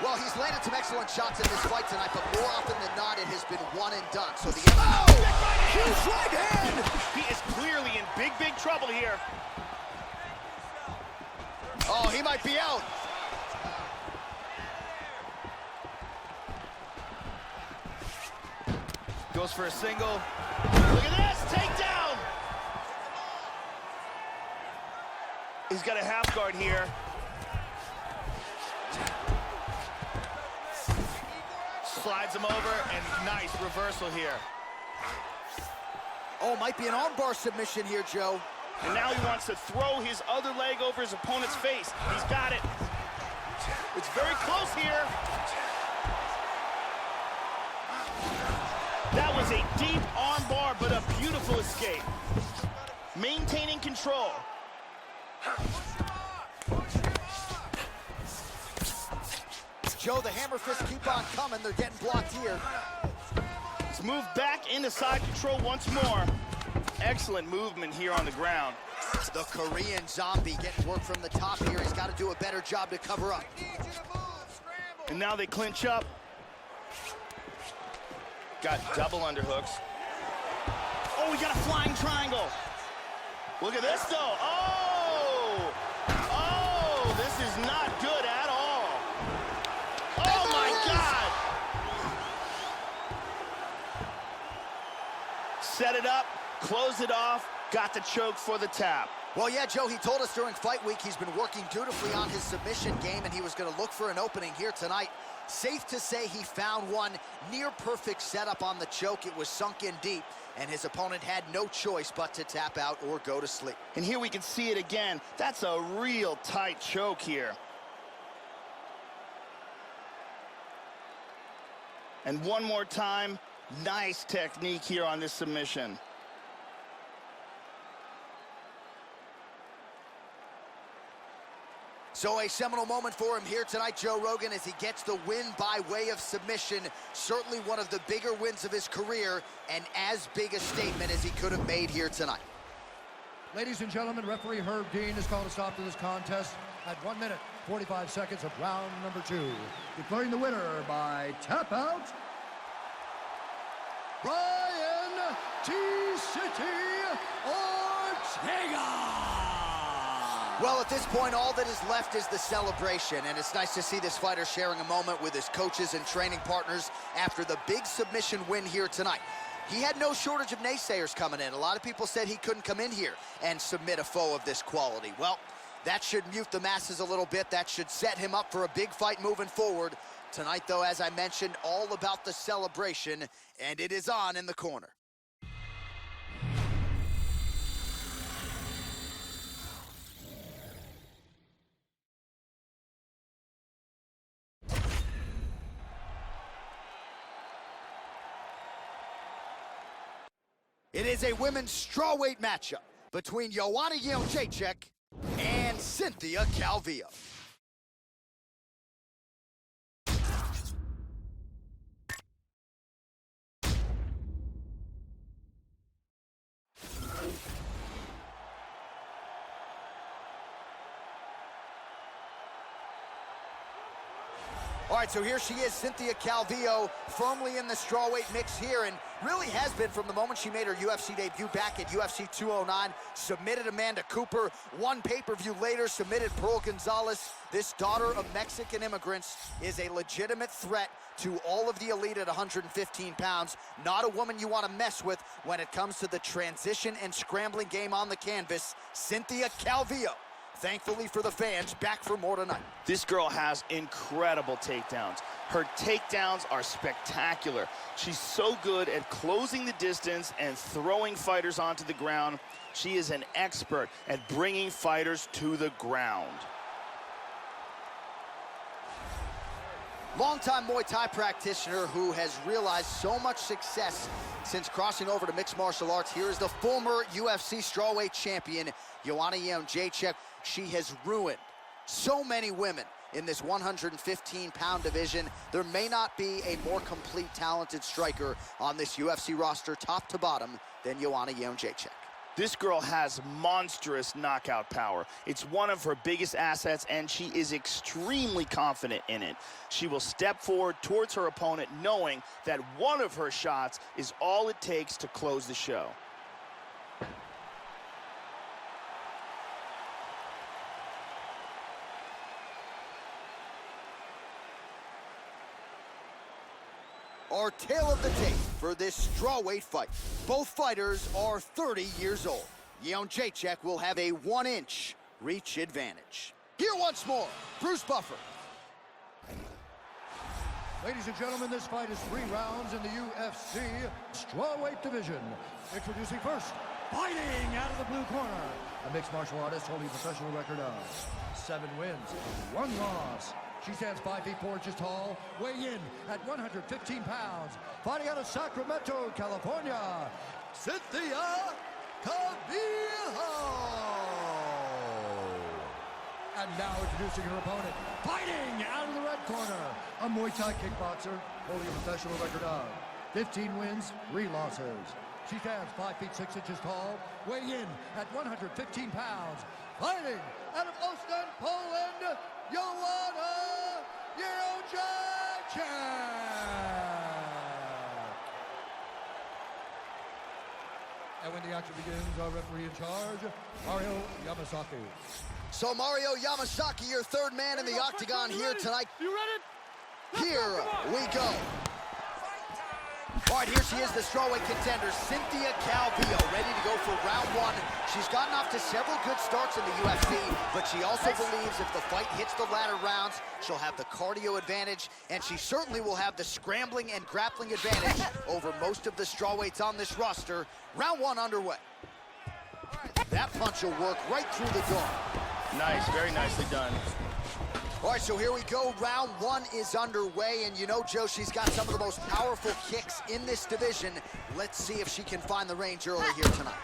A: Well, he's landed some excellent shots in this fight tonight, but more often than not, it has been one and done. So the huge right hand!
B: He is clearly in big, big trouble here.
A: Oh, he might be out.
H: Goes for a single.
B: Look at this, takedown! He's got a half guard here.
H: Slides him over, and nice reversal here.
A: Oh, might be an armbar submission here, Joe.
B: And now he wants to throw his other leg over his opponent's face. He's got it. It's very close here. That was a deep arm bar, but a beautiful escape. Maintaining control.
A: Joe, the hammer fists keep on coming. They're getting blocked here.
B: Let's move back into side control once more. Excellent movement here on the ground.
A: The Korean zombie getting work from the top here. He's got to do a better job to cover up.
B: And now they clinch up.
H: Got double underhooks.
B: Oh, we got a flying triangle. Look at this, though. Oh! Oh, this is not good at all. Oh, my God! Set it up, close it off, got the choke for the tap.
A: Well, yeah, Joe, he told us during fight week he's been working dutifully on his submission game, and he was going to look for an opening here tonight. Safe to say he found one. Near perfect setup on the choke. It was sunk in deep, and his opponent had no choice but to tap out or go to sleep.
B: And here we can see it again. That's a real tight choke here. And one more time, nice technique here on this submission.
A: So a seminal moment for him here tonight, Joe Rogan, as he gets the win by way of submission. Certainly one of the bigger wins of his career, and as big a statement as he could have made here tonight.
C: Ladies and gentlemen, referee Herb Dean has called a stop to this contest at 1 minute, 45 seconds of round number 2. Declaring the winner by tap out, Brian T-City Ortega!
A: Well, at this point, all that is left is the celebration, and it's nice to see this fighter sharing a moment with his coaches and training partners after the big submission win here tonight. He had no shortage of naysayers coming in. A lot of people said he couldn't come in here and submit a foe of this quality. Well, that should mute the masses a little bit. That should set him up for a big fight moving forward. Tonight, though, as I mentioned, all about the celebration, and it is on in the corner. It is a women's strawweight matchup between Joanna Jedrzejczyk and Cynthia Calvillo. All right, so here she is, Cynthia Calvillo, firmly in the strawweight mix here, and really has been from the moment she made her UFC debut back at UFC 209, submitted Amanda Cooper, one pay-per-view later, submitted Pearl Gonzalez. This daughter of Mexican immigrants is a legitimate threat to all of the elite at 115 pounds. Not a woman you want to mess with when it comes to the transition and scrambling game on the canvas. Cynthia Calvillo, thankfully for the fans, back for more tonight.
B: This girl has incredible takedowns. Her takedowns are spectacular. She's so good at closing the distance and throwing fighters onto the ground. She is an expert at bringing fighters to the ground.
A: Longtime Muay Thai practitioner who has realized so much success since crossing over to mixed martial arts. Here is the former UFC strawweight champion, Joanna Jedrzejczyk. She has ruined so many women in this 115-pound division. There may not be a more complete, talented striker on this UFC roster, top to bottom, than Joanna Jedrzejczyk.
B: This girl has monstrous knockout power. It's one of her biggest assets, and she is extremely confident in it. She will step forward towards her opponent knowing that one of her shots is all it takes to close the show.
A: Our tale of the tape for this strawweight fight. Both fighters are 30 years old. Jedrzejczyk will have a 1-inch reach advantage. Here once more, Bruce Buffer.
C: Ladies and gentlemen, this fight is 3 rounds in the UFC strawweight division. Introducing first, fighting out of the blue corner, a mixed martial artist holding a professional record of 7 wins, 1 loss. She stands 5 feet 4 inches tall, weighing in at 115 pounds. Fighting out of Sacramento, California, Cynthia Calvillo. And now introducing her opponent, fighting out of the red corner, a Muay Thai kickboxer holding a professional record of 15 wins, 3 losses. She stands 5 feet 6 inches tall, weighing in at 115 pounds. Fighting out of Usman, Poland, Joanna. And when the action begins, our referee in charge, Mario Yamasaki.
A: So Mario Yamasaki, your third man in the octagon here tonight.
E: You ready?
A: Here we go. All right, here she is, the strawweight contender, Cynthia Calvillo, ready to go for round 1. She's gotten off to several good starts in the UFC, but she also believes if the fight hits the latter rounds, she'll have the cardio advantage, and she certainly will have the scrambling and grappling advantage over most of the strawweights on this roster. Round 1 underway. That punch will work right through the door.
B: Nice, very nicely done.
A: All right, so here we go. Round 1 is underway, and you know, Joe, she's got some of the most powerful kicks in this division. Let's see if she can find the range early here tonight.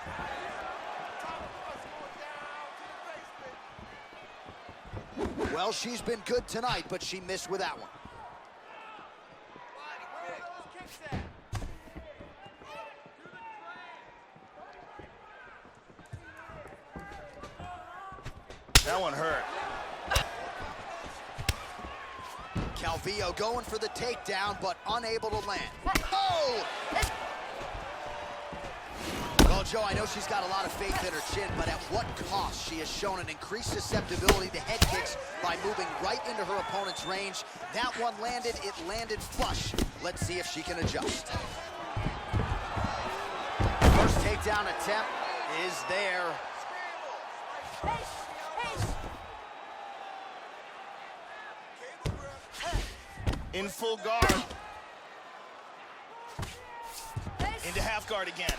A: Well, she's been good tonight, but she missed with that one.
B: That one hurt.
A: Calvillo going for the takedown, but unable to land. Oh! Well, Joe, I know she's got a lot of faith in her chin, but at what cost? She has shown an increased susceptibility to head kicks by moving right into her opponent's range. That one landed, it landed flush. Let's see if she can adjust. First takedown attempt is there.
B: In full guard. Into half guard again.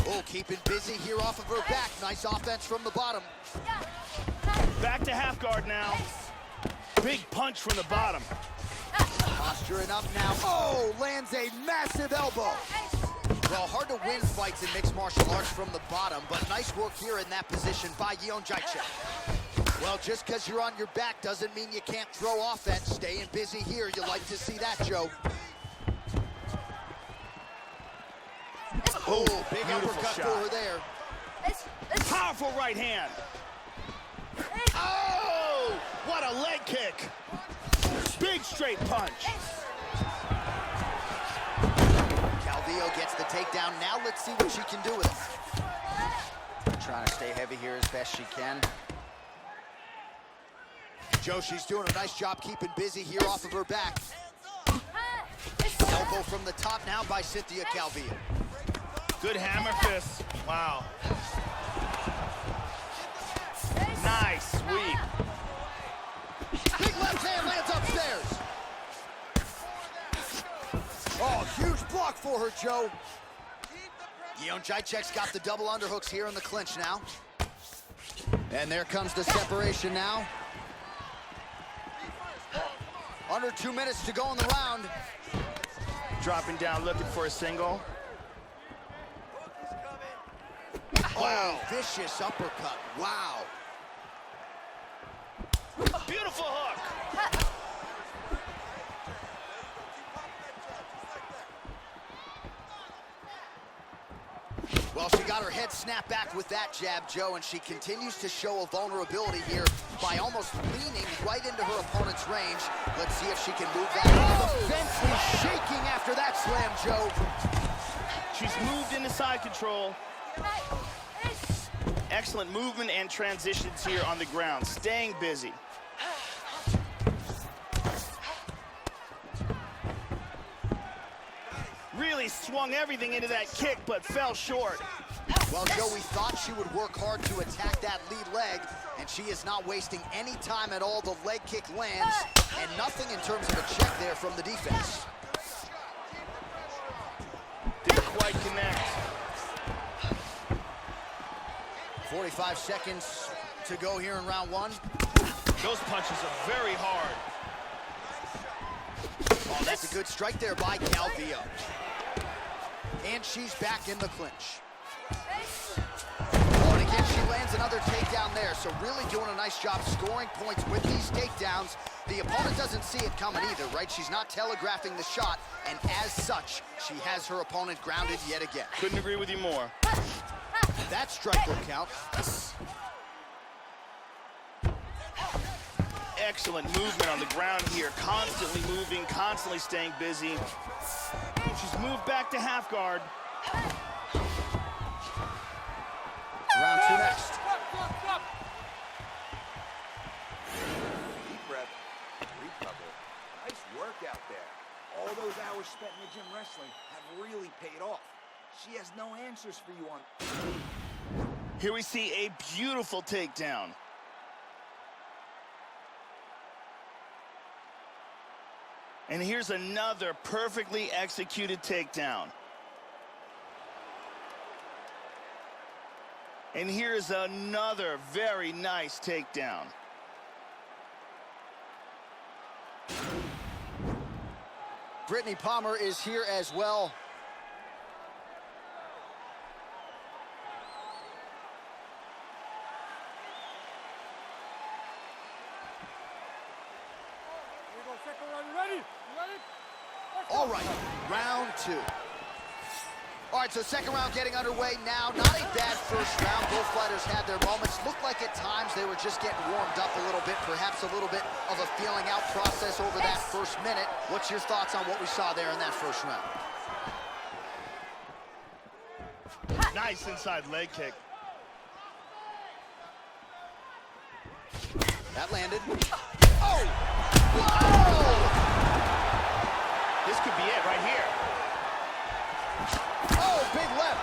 A: Oh, keeping busy here off of her back. Nice offense from the bottom.
B: Back to half guard now. Big punch from the bottom.
A: Posturing up now. Oh, lands a massive elbow. Well, hard to win fights in mixed martial arts from the bottom, but nice work here in that position by Jedrzejczyk. Well, just because you're on your back doesn't mean you can't throw offense. Staying busy here, you like to see that, Joe. Oh, big uppercut for her there.
B: Powerful right hand. Oh, what a leg kick. Big straight punch.
A: Calvillo gets the takedown. Now let's see what she can do with it. Trying to stay heavy here as best she can. Joe, she's doing a nice job keeping busy here off of her back. Elbow from the top now by Cynthia Calvillo.
B: Good hammer fist. Wow. Nice sweep.
A: Big left hand lands upstairs. Oh, huge block for her, Joe. Jedrzejczyk's got the double underhooks here in the clinch now. And there comes the separation now. Under 2 minutes to go in the round.
B: Dropping down, looking for a single.
A: Wow, vicious uppercut. Wow.
B: Beautiful hook.
A: Well, she got her head snapped back with that jab, Joe, and she continues to show a vulnerability here by almost leaning right into her opponent's range. Let's see if she can move that. The fence is shaking after that slam, Joe.
B: She's moved into side control. Excellent movement and transitions here on the ground, staying busy. Really swung everything into that kick, but fell short.
A: Well, Joe, we thought she would work hard to attack that lead leg, and she is not wasting any time at all. The leg kick lands, and nothing in terms of a check there from the defense.
B: Didn't quite connect.
A: 45 seconds to go here in round one.
H: Those punches are very hard.
A: Oh, that's a good strike there by Calvillo. And she's back in the clinch. Oh, and again, she lands another takedown there. So really doing a nice job scoring points with these takedowns. The opponent doesn't see it coming either, right? She's not telegraphing the shot, and as such, she has her opponent grounded yet again.
B: Couldn't agree with you more.
A: That strike will count.
B: Excellent movement on the ground here, constantly moving, constantly staying busy. She's moved back to half guard.
A: Round two next.
G: Deep breath, recover. Nice work out there. All those hours spent in the gym wrestling have really paid off. She has no answers for you on...
B: Here we see a beautiful takedown. And here's another perfectly executed takedown. And here's another very nice takedown.
A: Brittany Palmer is here as well. All right, round two. All right, so second round getting underway now. Not a bad first round. Both fighters had their moments. Looked like at times they were just getting warmed up a little bit, perhaps a little bit of a feeling out process over that first minute. What's your thoughts on what we saw there in that first round?
H: Nice inside leg kick.
A: That landed. Oh! Whoa!
B: This could be it right here.
A: Oh, big left.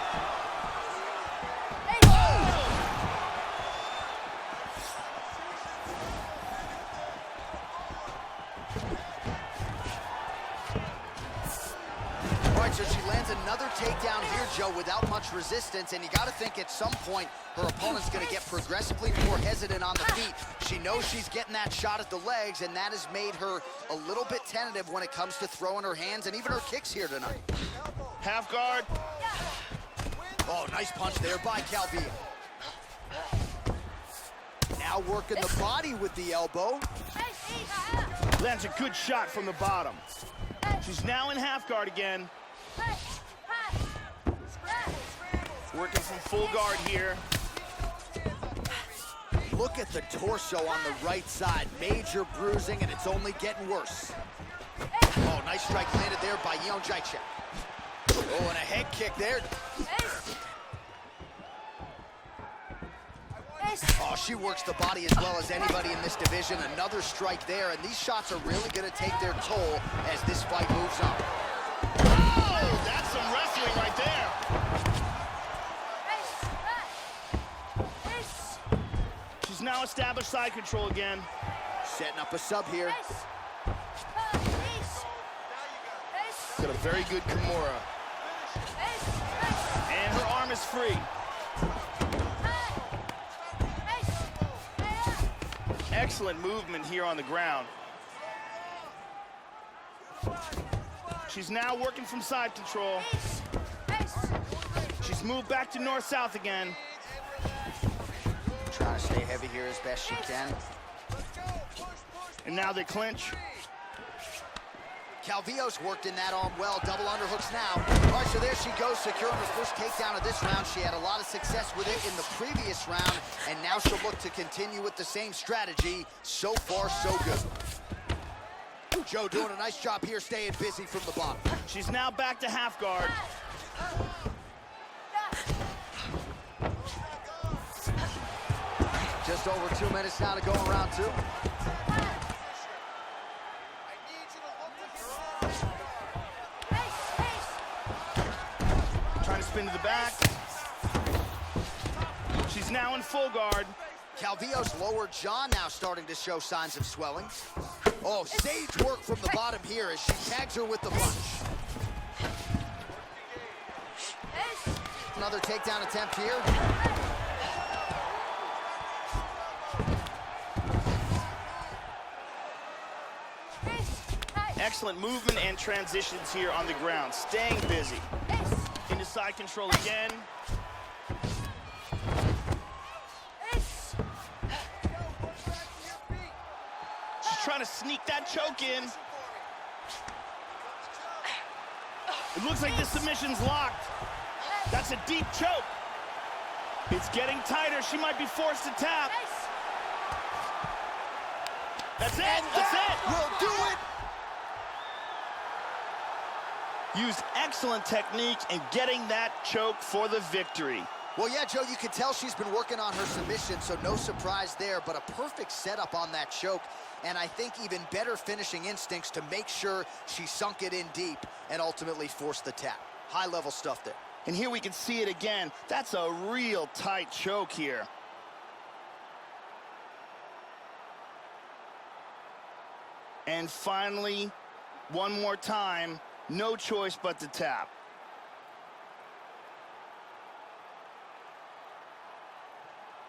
A: All right, so she lands another takedown here, Joe, without much resistance, and you got to think at some point her opponent's going to get progressively more hesitant on the feet. She knows she's getting that shot at the legs, and that has made her a little bit tentative when it comes to throwing her hands and even her kicks here tonight.
B: Half guard.
A: Oh, nice punch there by Calvillo. Now working the body with the elbow.
B: Lands a good shot from the bottom. She's now in half guard again. Working from full guard here.
A: Look at the torso on the right side. Major bruising, and it's only getting worse. Oh, nice strike landed there by Jedrzejczyk. Oh, and a head kick there. Oh, she works the body as well as anybody in this division. Another strike there, and these shots are really going to take their toll as this fight moves on.
B: Oh, that's some wrestling right there. She's now established side control again.
A: Setting up a sub here.
B: Got a very good Kimura. And her arm is free. Excellent movement here on the ground. She's now working from side control. She's moved back to north-south again.
A: Trying to stay heavy here as best she can.
B: And now they clinch.
A: Calvillo's worked in that arm well, double underhooks now. All right, so there she goes, securing her first takedown of this round. She had a lot of success with it in the previous round, and now she'll look to continue with the same strategy. So far, so good. Joe doing a nice job here, staying busy from the bottom.
B: She's now back to half guard.
A: Just over 2 minutes now to go in round two.
B: Trying to spin to the back. She's now in full guard.
A: Calvillo's lower jaw now starting to show signs of swelling. Oh, sage work from the bottom here as she tags her with the punch. Another takedown attempt here.
B: Excellent movement and transitions here on the ground. Staying busy. Into side control again. She's trying to sneak that choke in. It looks like the submission's locked. That's a deep choke. It's getting tighter. She might be forced to tap. That's it. That's it.
A: Will do it.
B: Used excellent technique in getting that choke for the victory.
A: Well, yeah, Joe, you can tell she's been working on her submission, so no surprise there, but a perfect setup on that choke, and I think even better finishing instincts to make sure she sunk it in deep and ultimately forced the tap. High-level stuff there.
B: And here we can see it again. That's a real tight choke here. And finally, one more time, no choice but to tap.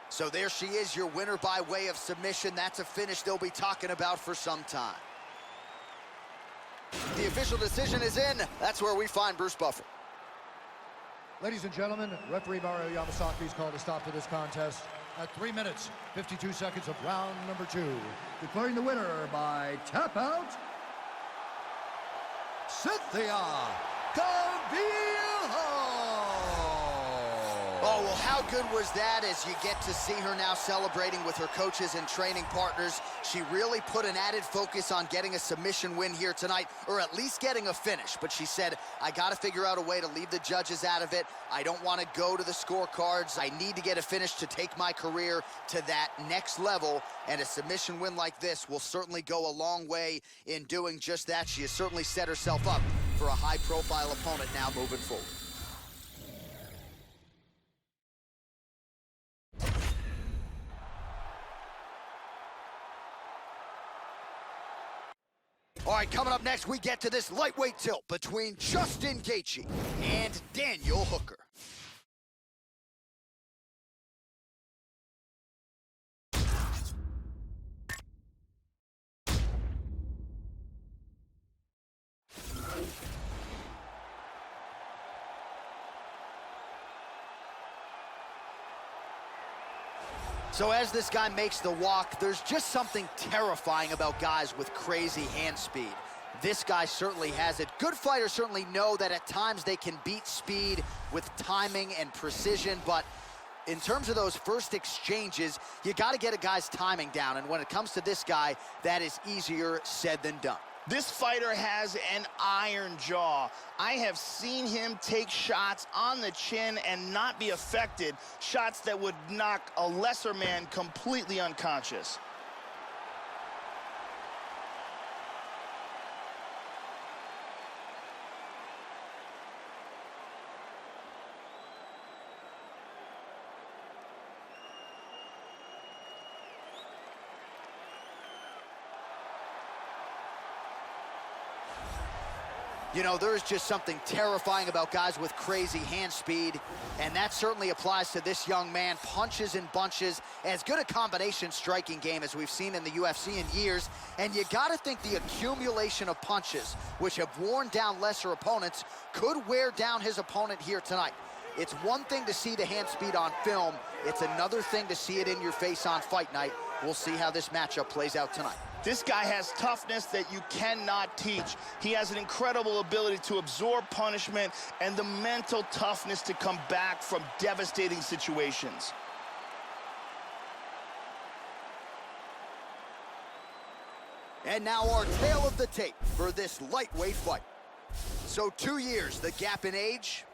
A: So there she is, your winner by way of submission. That's a finish they'll be talking about for some time. The official decision is in. That's where we find Bruce Buffer.
C: Ladies and gentlemen, referee Mario Yamasaki's called a stop to this contest at 3 minutes, 52 seconds of round number 2. Declaring the winner by tap out, Cynthia Calvillo.
A: Oh, well, how good was that as you get to see her now celebrating with her coaches and training partners. She really put an added focus on getting a submission win here tonight, or at least getting a finish. But she said, I got to figure out a way to leave the judges out of it. I don't want to go to the scorecards. I need to get a finish to take my career to that next level. And a submission win like this will certainly go a long way in doing just that. She has certainly set herself up for a high-profile opponent now moving forward. All right, coming up next, we get to this lightweight tilt between Justin Gaethje and Daniel Hooker. So as this guy makes the walk, there's just something terrifying about guys with crazy hand speed. This guy certainly has it. Good fighters certainly know that at times they can beat speed with timing and precision, but in terms of those first exchanges, you got to get a guy's timing down, and when it comes to this guy, that is easier said than done.
B: This fighter has an iron jaw. I have seen him take shots on the chin and not be affected, shots that would knock a lesser man completely unconscious.
A: You know, there is just something terrifying about guys with crazy hand speed, and that certainly applies to this young man. Punches and bunches, as good a combination striking game as we've seen in the UFC in years, and you gotta think the accumulation of punches, which have worn down lesser opponents, could wear down his opponent here tonight. It's one thing to see the hand speed on film. It's another thing to see it in your face on fight night. We'll see how this matchup plays out tonight.
B: This guy has toughness that you cannot teach. He has an incredible ability to absorb punishment and the mental toughness to come back from devastating situations.
A: And now our tale of the tape for this lightweight fight. So 2 years, the gap in age,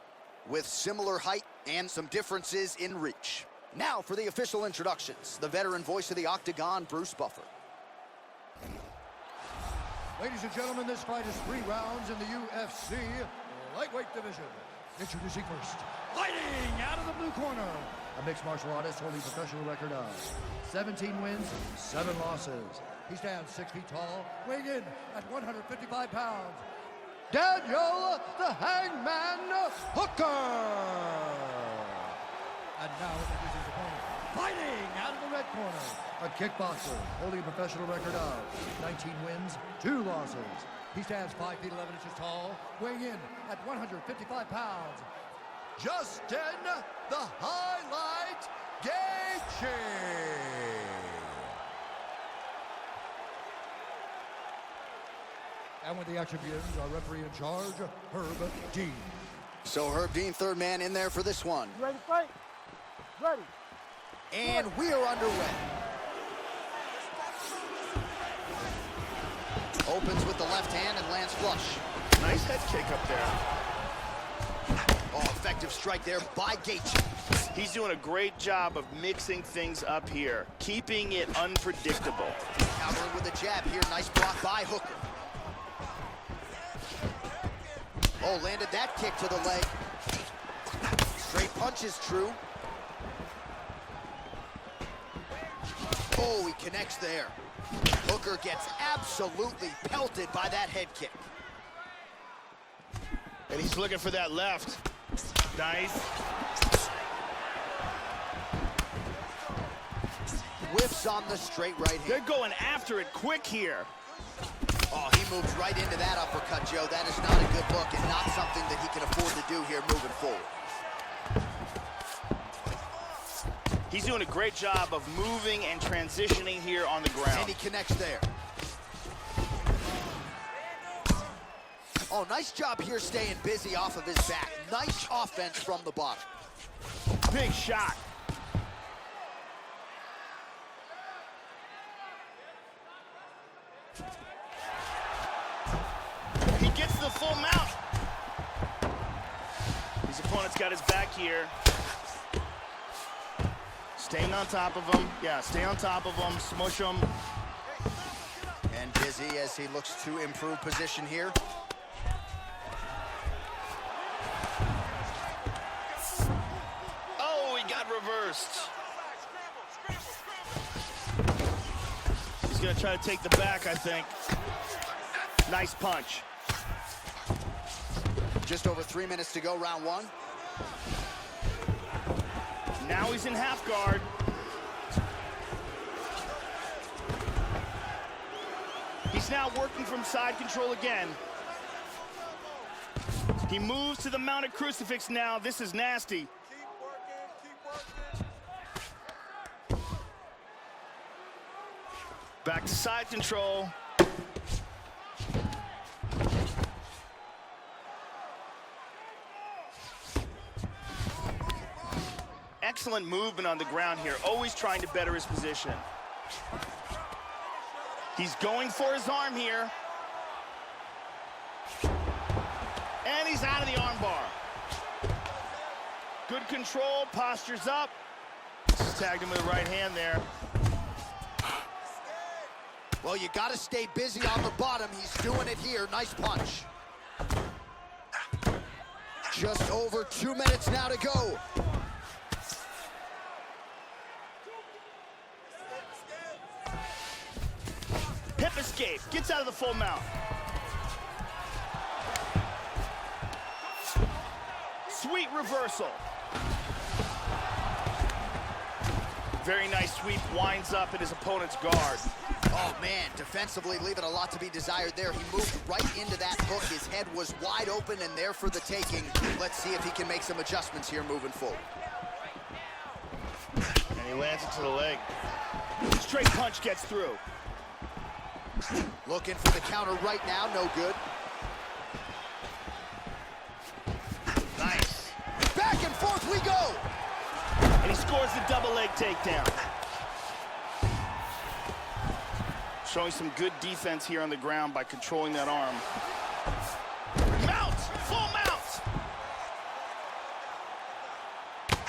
A: with similar height and some differences in reach. Now for the official introductions, the veteran voice of the Octagon, Bruce Buffer.
C: Ladies and gentlemen, this fight is 3 rounds in the UFC lightweight division. Introducing first, fighting out of the blue corner, a mixed martial artist holding a professional record of 17 wins, 7 losses. He stands 6 feet tall, weighing in at 155 pounds. Daniel the Hangman Hooker. And now introducing his opponent, fighting out of the red corner, a kickboxer holding a professional record of 19 wins, 2 losses. He stands 5 feet 11 inches tall, weighing in at 155 pounds. Justin the Highlight Gaethje. And when the action begins, our referee in charge, Herb Dean.
A: So Herb Dean, third man in there for this one.
E: You ready to fight? Ready.
A: And we are underway. Opens with the left hand and lands flush.
B: Nice head kick up there.
A: Oh, effective strike there by Gaethje.
B: He's doing a great job of mixing things up here, keeping it unpredictable.
A: Countering with a jab here, nice block by Hooker. Oh, landed that kick to the leg. Straight punch is true. Oh, he connects there. Hooker gets absolutely pelted by that head kick.
B: And he's looking for that left. Nice.
A: Whiffs on the straight right hand.
B: They're going after it quick here.
A: Oh, he moves right into that uppercut, Joe. That is not a good look and not something that he can afford to do here moving forward.
B: He's doing a great job of moving and transitioning here on the ground.
A: And he connects there. Oh, nice job here staying busy off of his back. Nice offense from the bottom.
B: Big shot. He gets the full mount. His opponent's got his back here. Staying on top of him. Yeah, stay on top of him, smush him.
A: And busy as he looks to improve position here.
B: Oh, he got reversed. He's gonna try to take the back, I think. Nice punch.
A: Just over 3 minutes to go, round 1.
B: Now he's in half guard. He's now working from side control again. He moves to the mounted crucifix now. This is nasty.
D: Keep working, keep working.
B: Back to side control. Excellent movement on the ground here, always trying to better his position. He's going for his arm here. And he's out of the armbar. Good control, postures up. Just tagged him with the right hand there.
A: Well, you got to stay busy on the bottom. He's doing it here. Nice punch. Just over 2 minutes now to go.
B: Hip escape, gets out of the full mount. Sweet reversal. Very nice sweep, winds up at his opponent's guard.
A: Oh, man, defensively leaving a lot to be desired there. He moved right into that hook. His head was wide open and there for the taking. Let's see if he can make some adjustments here moving forward.
B: And he lands it to the leg. Straight punch gets through.
A: Looking for the counter right now, no good.
B: Nice.
A: Back and forth we go.
B: And he scores the double leg takedown. Showing some good defense here on the ground by controlling that arm. Mount! Full mount!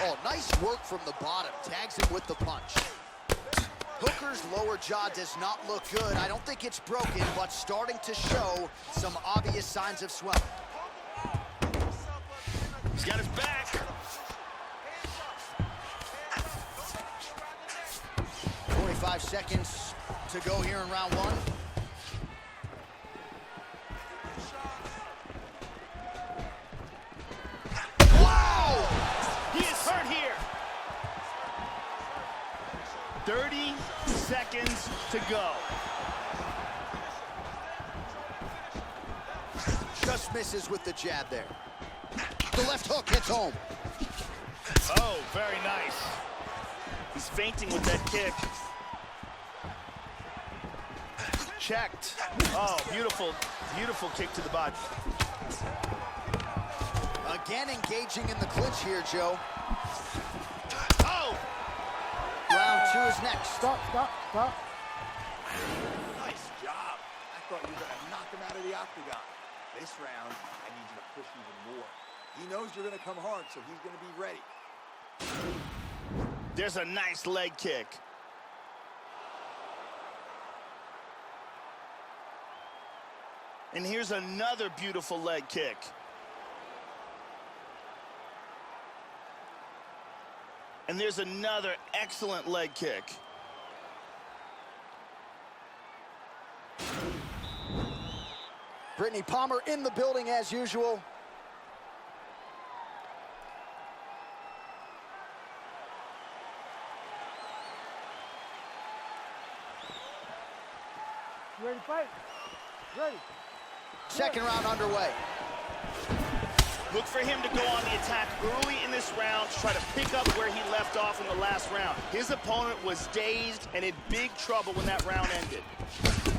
A: Oh, nice work from the bottom. Tags him with the punch. Hooker's lower jaw does not look good. I don't think it's broken, but starting to show some obvious signs of swelling.
B: He's got his back.
A: .5 seconds to go here in round one.
B: Wow! He is hurt here. 30 seconds to go.
A: Just misses with the jab there. The left hook hits home.
B: Oh, very nice. He's feinting with that kick. Checked. Oh, beautiful, beautiful kick to the body.
A: Again engaging in the clinch here, Joe.
B: Oh!
A: Round two is next.
C: Stop.
G: Nice job. I thought you were going to knock him out of the octagon. This round, I need you to push even more. He knows you're going to come hard, so he's going to be ready.
B: There's a nice leg kick. And here's another beautiful leg kick. And there's another excellent leg kick.
A: Brittany Palmer in the building as usual.
E: Ready to fight? Ready.
A: Second round underway.
B: Look for him to go on the attack early in this round to try to pick up where he left off in the last round. His opponent was dazed and in big trouble when that round ended.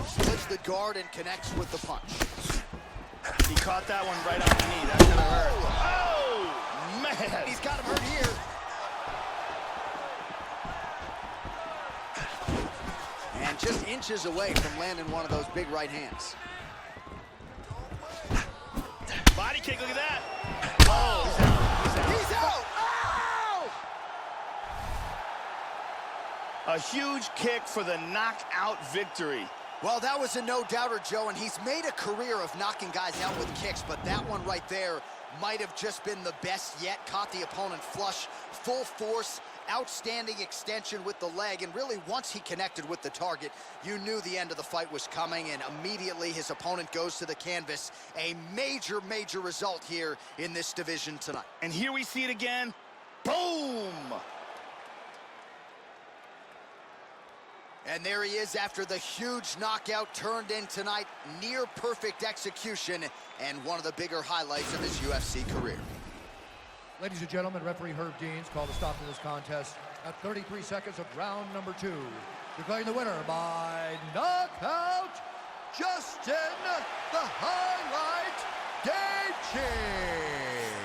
A: Splits the guard and connects with the punch.
B: He caught that one right on the knee. That's gonna hurt. Oh, man.
A: He's got him hurt here. And just inches away from landing one of those big right hands.
B: Body kick, look at that.
A: Oh, he's out. Oh!
B: A huge kick for the knockout victory.
A: Well, that was a no-doubter, Joe, and he's made a career of knocking guys out with kicks, but that one right there might have just been the best yet. Caught the opponent flush, full force, outstanding extension with the leg, and really once he connected with the target, you knew the end of the fight was coming, and immediately his opponent goes to the canvas. A major, major result here in this division tonight.
B: And here we see it again. Boom!
A: And there he is after the huge knockout turned in tonight. Near perfect execution and one of the bigger highlights of his UFC career.
C: Ladies and gentlemen, referee Herb Deans called a stop to this contest at 33 seconds of round number 2. Declaring the winner by knockout, Justin the Highlight Gaethje.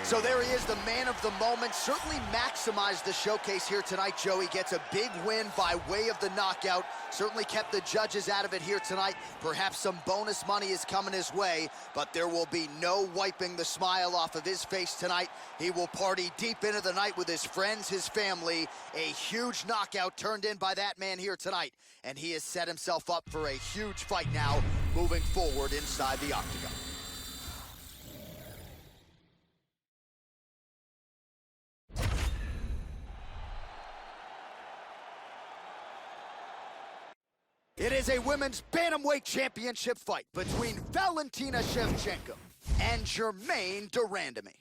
A: So there he is, the man of the moment. Certainly maximized the showcase here tonight, Joe. He gets a big win by way of the knockout. Certainly kept the judges out of it here tonight. Perhaps some bonus money is coming his way, but there will be no wiping the smile off of his face tonight. He will party deep into the night with his friends, his family. A huge knockout turned in by that man here tonight, and he has set himself up for a huge fight now moving forward inside the octagon. It is a women's bantamweight championship fight between Valentina Shevchenko and Germaine de Randamie.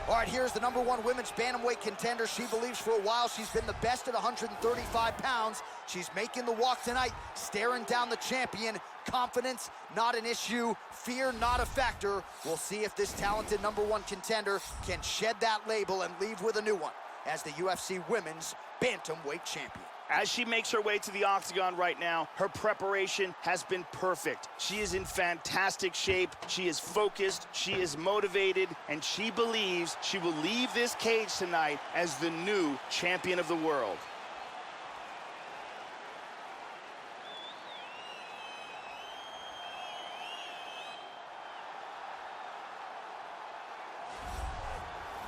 A: All right, here's the #1 women's bantamweight contender. She believes for a while she's been the best at 135 pounds. She's making the walk tonight, staring down the champion. Confidence, not an issue. Fear, not a factor. We'll see if this talented #1 contender can shed that label and leave with a new one as the UFC women's bantamweight champion.
B: As she makes her way to the octagon right now, her preparation has been perfect. She is in fantastic shape, she is focused, she is motivated, and she believes she will leave this cage tonight as the new champion of the world.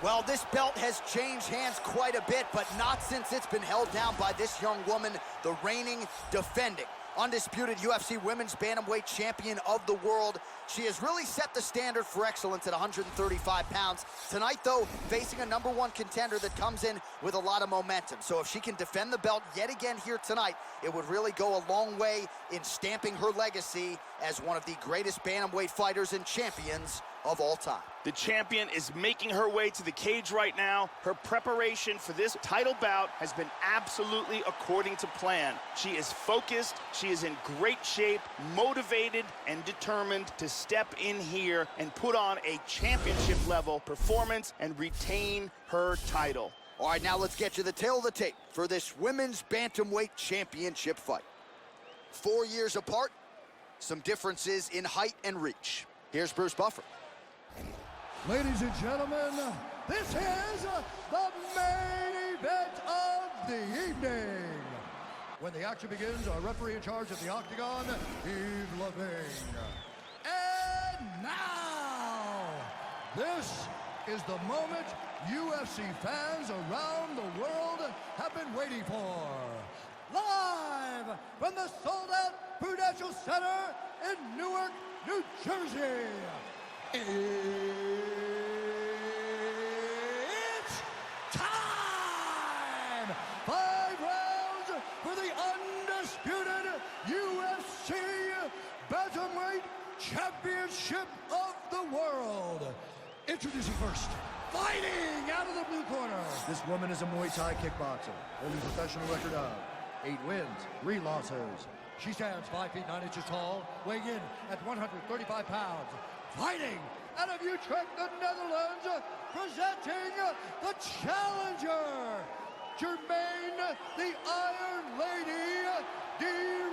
A: Well, this belt has changed hands quite a bit, but not since it's been held down by this young woman, the reigning, defending, undisputed UFC women's bantamweight champion of the world. She has really set the standard for excellence at 135 pounds. Tonight, though, facing a #1 contender that comes in with a lot of momentum. So if she can defend the belt yet again here tonight, it would really go a long way in stamping her legacy as one of the greatest bantamweight fighters and champions of all time.
B: The champion is making her way to the cage right now. Her preparation for this title bout has been absolutely according to plan. She is focused, she is in great shape, motivated, and determined to step in here and put on a championship-level performance and retain her title.
A: All right, now let's get you the tail of the tape for this women's bantamweight championship fight. 4 years apart, some differences in height and reach. Here's Bruce Buffer.
C: Ladies and gentlemen, this is the main event of the evening. When the action begins, our referee in charge of the octagon, Yves Lavigne. And now, this is the moment UFC fans around the world have been waiting for. Live from the sold-out Prudential Center in Newark, New Jersey. It's time! 5 rounds for the undisputed UFC Bantamweight Championship of the world. Introducing first, fighting out of the blue corner. This woman is a Muay Thai kickboxer, holding a professional record of 8 wins, 3 losses. She stands 5 feet 9 inches tall, weighing in at 135 pounds. Fighting out of Utrecht, the Netherlands, presenting the challenger, Germaine, the Iron Lady, Randamie.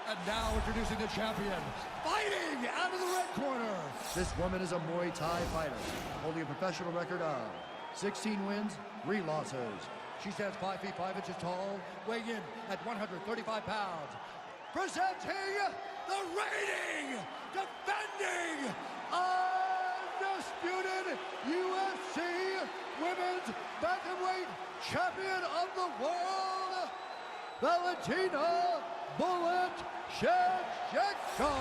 C: And now introducing the champion, fighting out of the red corner. This woman is a Muay Thai fighter, holding a professional record of 16 wins, 3 losses. She stands 5 feet 5 inches tall, weighing in at 135 pounds. Presenting the reigning, defending, undisputed UFC Women's Bantamweight Champion of the World, Valentina "Bullet" Shevchenko.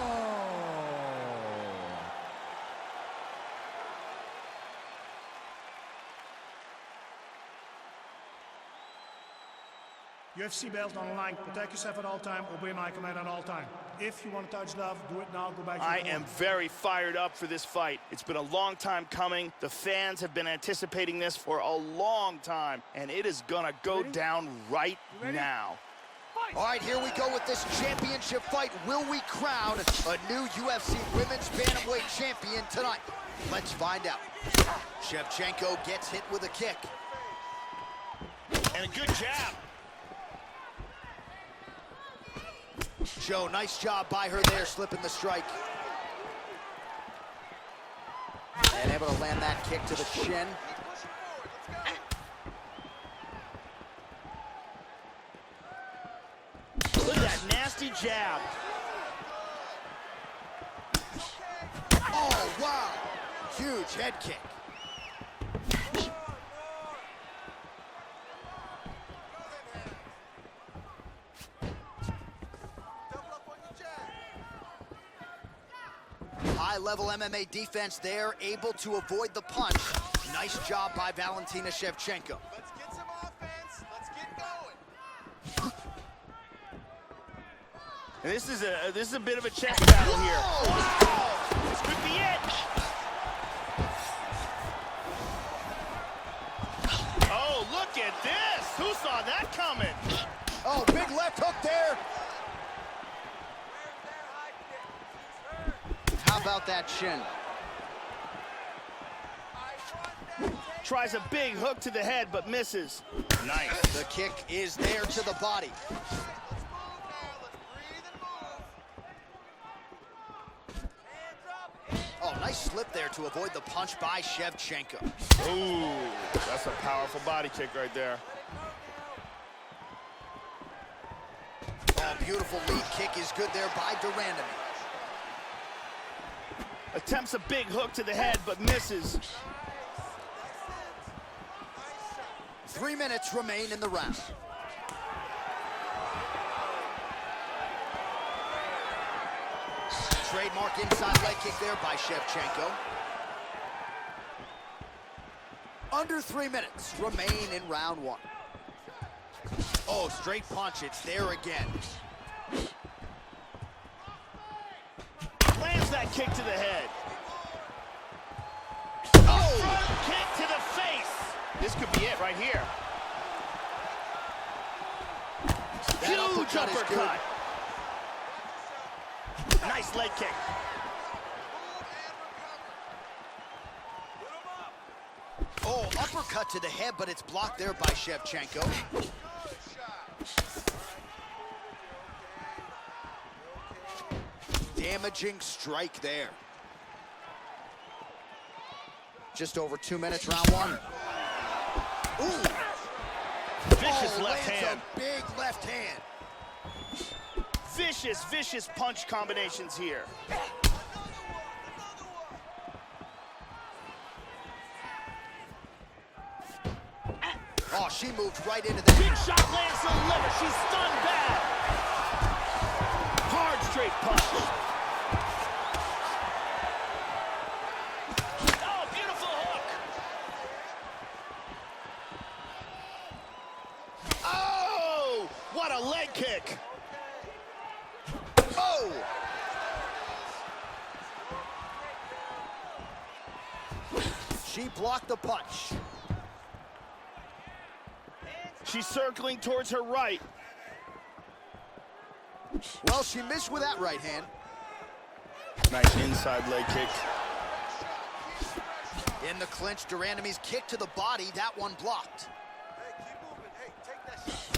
I: UFC belt on the line. Protect yourself at all time. Obey my command at all time. If you want to touch love, do it now. Go back to
B: I
I: your
B: am very fired up for this fight. It's been a long time coming. The fans have been anticipating this for a long time, and it is gonna go down right now.
A: All right, here we go with this championship fight. Will we crown a new UFC Women's Bantamweight champion tonight? Let's find out. Shevchenko gets hit with a kick.
B: And a good jab.
A: Joe, nice job by her there, slipping the strike. And able to land that kick to the shin.
B: Look at that nasty jab.
A: Oh, wow. Huge head kick. High-level MMA defense there, able to avoid the punch. Nice job by Valentina Shevchenko.
D: Let's get some offense. Let's get going.
B: And this is a bit of a chess battle here.
A: Wow!
B: This could
A: How about that shin?
B: Tries a big hook to the head, but misses. Nice.
A: The kick is there to the body. Oh, nice slip there to avoid the punch by Shevchenko.
B: Ooh, that's a powerful body kick right there.
A: Oh, beautiful lead kick is good there by Randamie.
B: Attempts a big hook to the head, but misses.
A: 3 minutes remain in the round. Trademark inside leg kick there by Shevchenko. Under 3 minutes remain in round one. Oh, straight punch, it's there again.
B: Lands that kick to the head.
A: Oh!
B: Front kick to the face. This could be it right here.
A: That
B: Huge
A: uppercut is good.
B: uppercut. Nice leg kick.
A: Oh, uppercut to the head, but it's blocked there by Shevchenko. Damaging strike there. Just over 2 minutes, round one. Ooh!
B: Vicious left
A: lands
B: hand.
A: a big left hand.
B: Vicious, vicious punch combinations here.
A: Oh, she moved right into the
B: Big shot lands the liver. She's stunned bad. Hard straight punch. Oh, beautiful hook. Oh, what a leg kick.
A: Oh! She blocked the punch.
B: She's circling towards her right.
A: Well, she missed with that right hand.
B: Nice inside leg kick.
A: In the clinch, Randamie's kick to the body, that one blocked.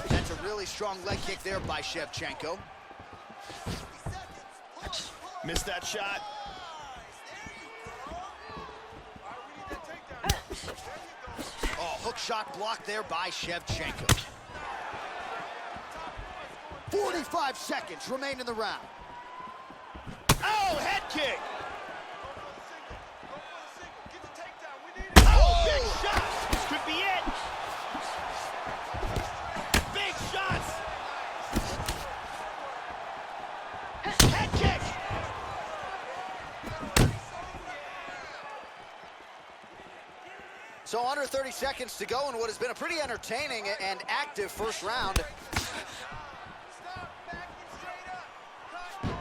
A: That's a really strong leg kick there by Shevchenko.
B: Missed that shot.
A: Oh, hook shot blocked there by Shevchenko. 45 seconds remain in the round.
B: Oh, head kick. Oh, big shot. This could be it. Big shots. Head kick.
A: So under 30 seconds to go in what has been a pretty entertaining and active first round.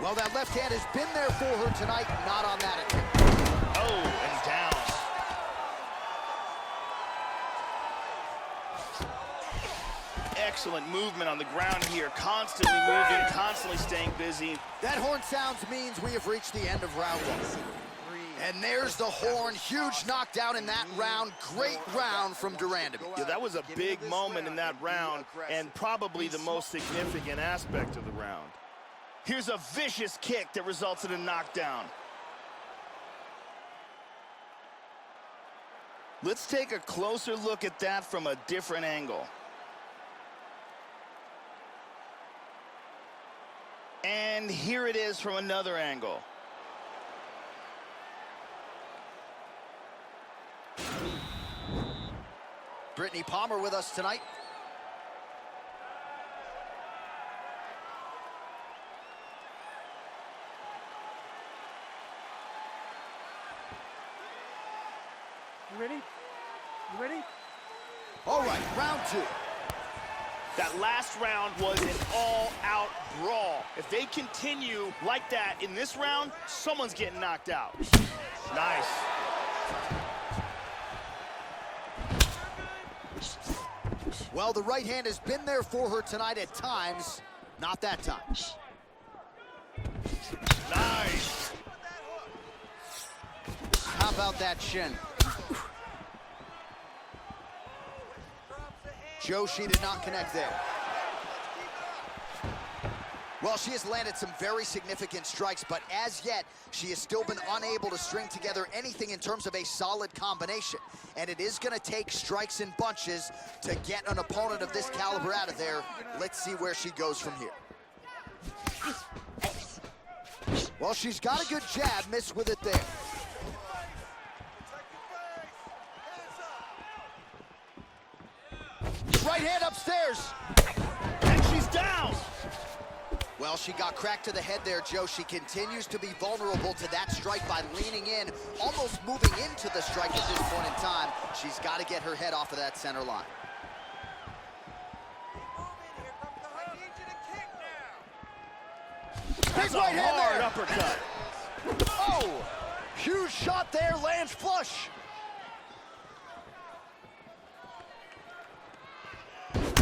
A: Well, that left hand has been there for her tonight, not on that attempt.
B: Oh, and down. Excellent movement on the ground here. Constantly moving, constantly staying busy.
A: That horn sounds means we have reached the end of round one. And there's the horn. Huge knockdown in that round. Great round from Randamie.
B: Yeah, that was a big moment in that round and probably the most significant aspect of the round. Here's a vicious kick that results in a knockdown. Let's take a closer look at that from a different angle. And here it is from another angle.
A: Brittany Palmer with us tonight.
E: You ready? You ready?
A: All right, round two.
B: That last round was an all-out brawl. If they continue like that in this round, someone's getting knocked out. Nice.
A: Well, the right hand has been there for her tonight at times. Not that time.
B: Nice.
A: about that shin. Joe, she did not connect there. Well, she has landed some very significant strikes, but as yet, she has still been unable to string together anything in terms of a solid combination. And it is gonna take strikes in bunches to get an opponent of this caliber out of there. Let's see where she goes from here. Well, she's got a good jab, missed with it there. Right hand upstairs.
B: And she's down.
A: Well, she got cracked to the head there, Joe. She continues to be vulnerable to that strike by leaning in, almost moving into the strike at this point in time. She's got to get her head off of that center line.
B: That's
A: Big right hand
B: hard
A: there.
B: uppercut.
A: Oh, huge shot there, lands flush.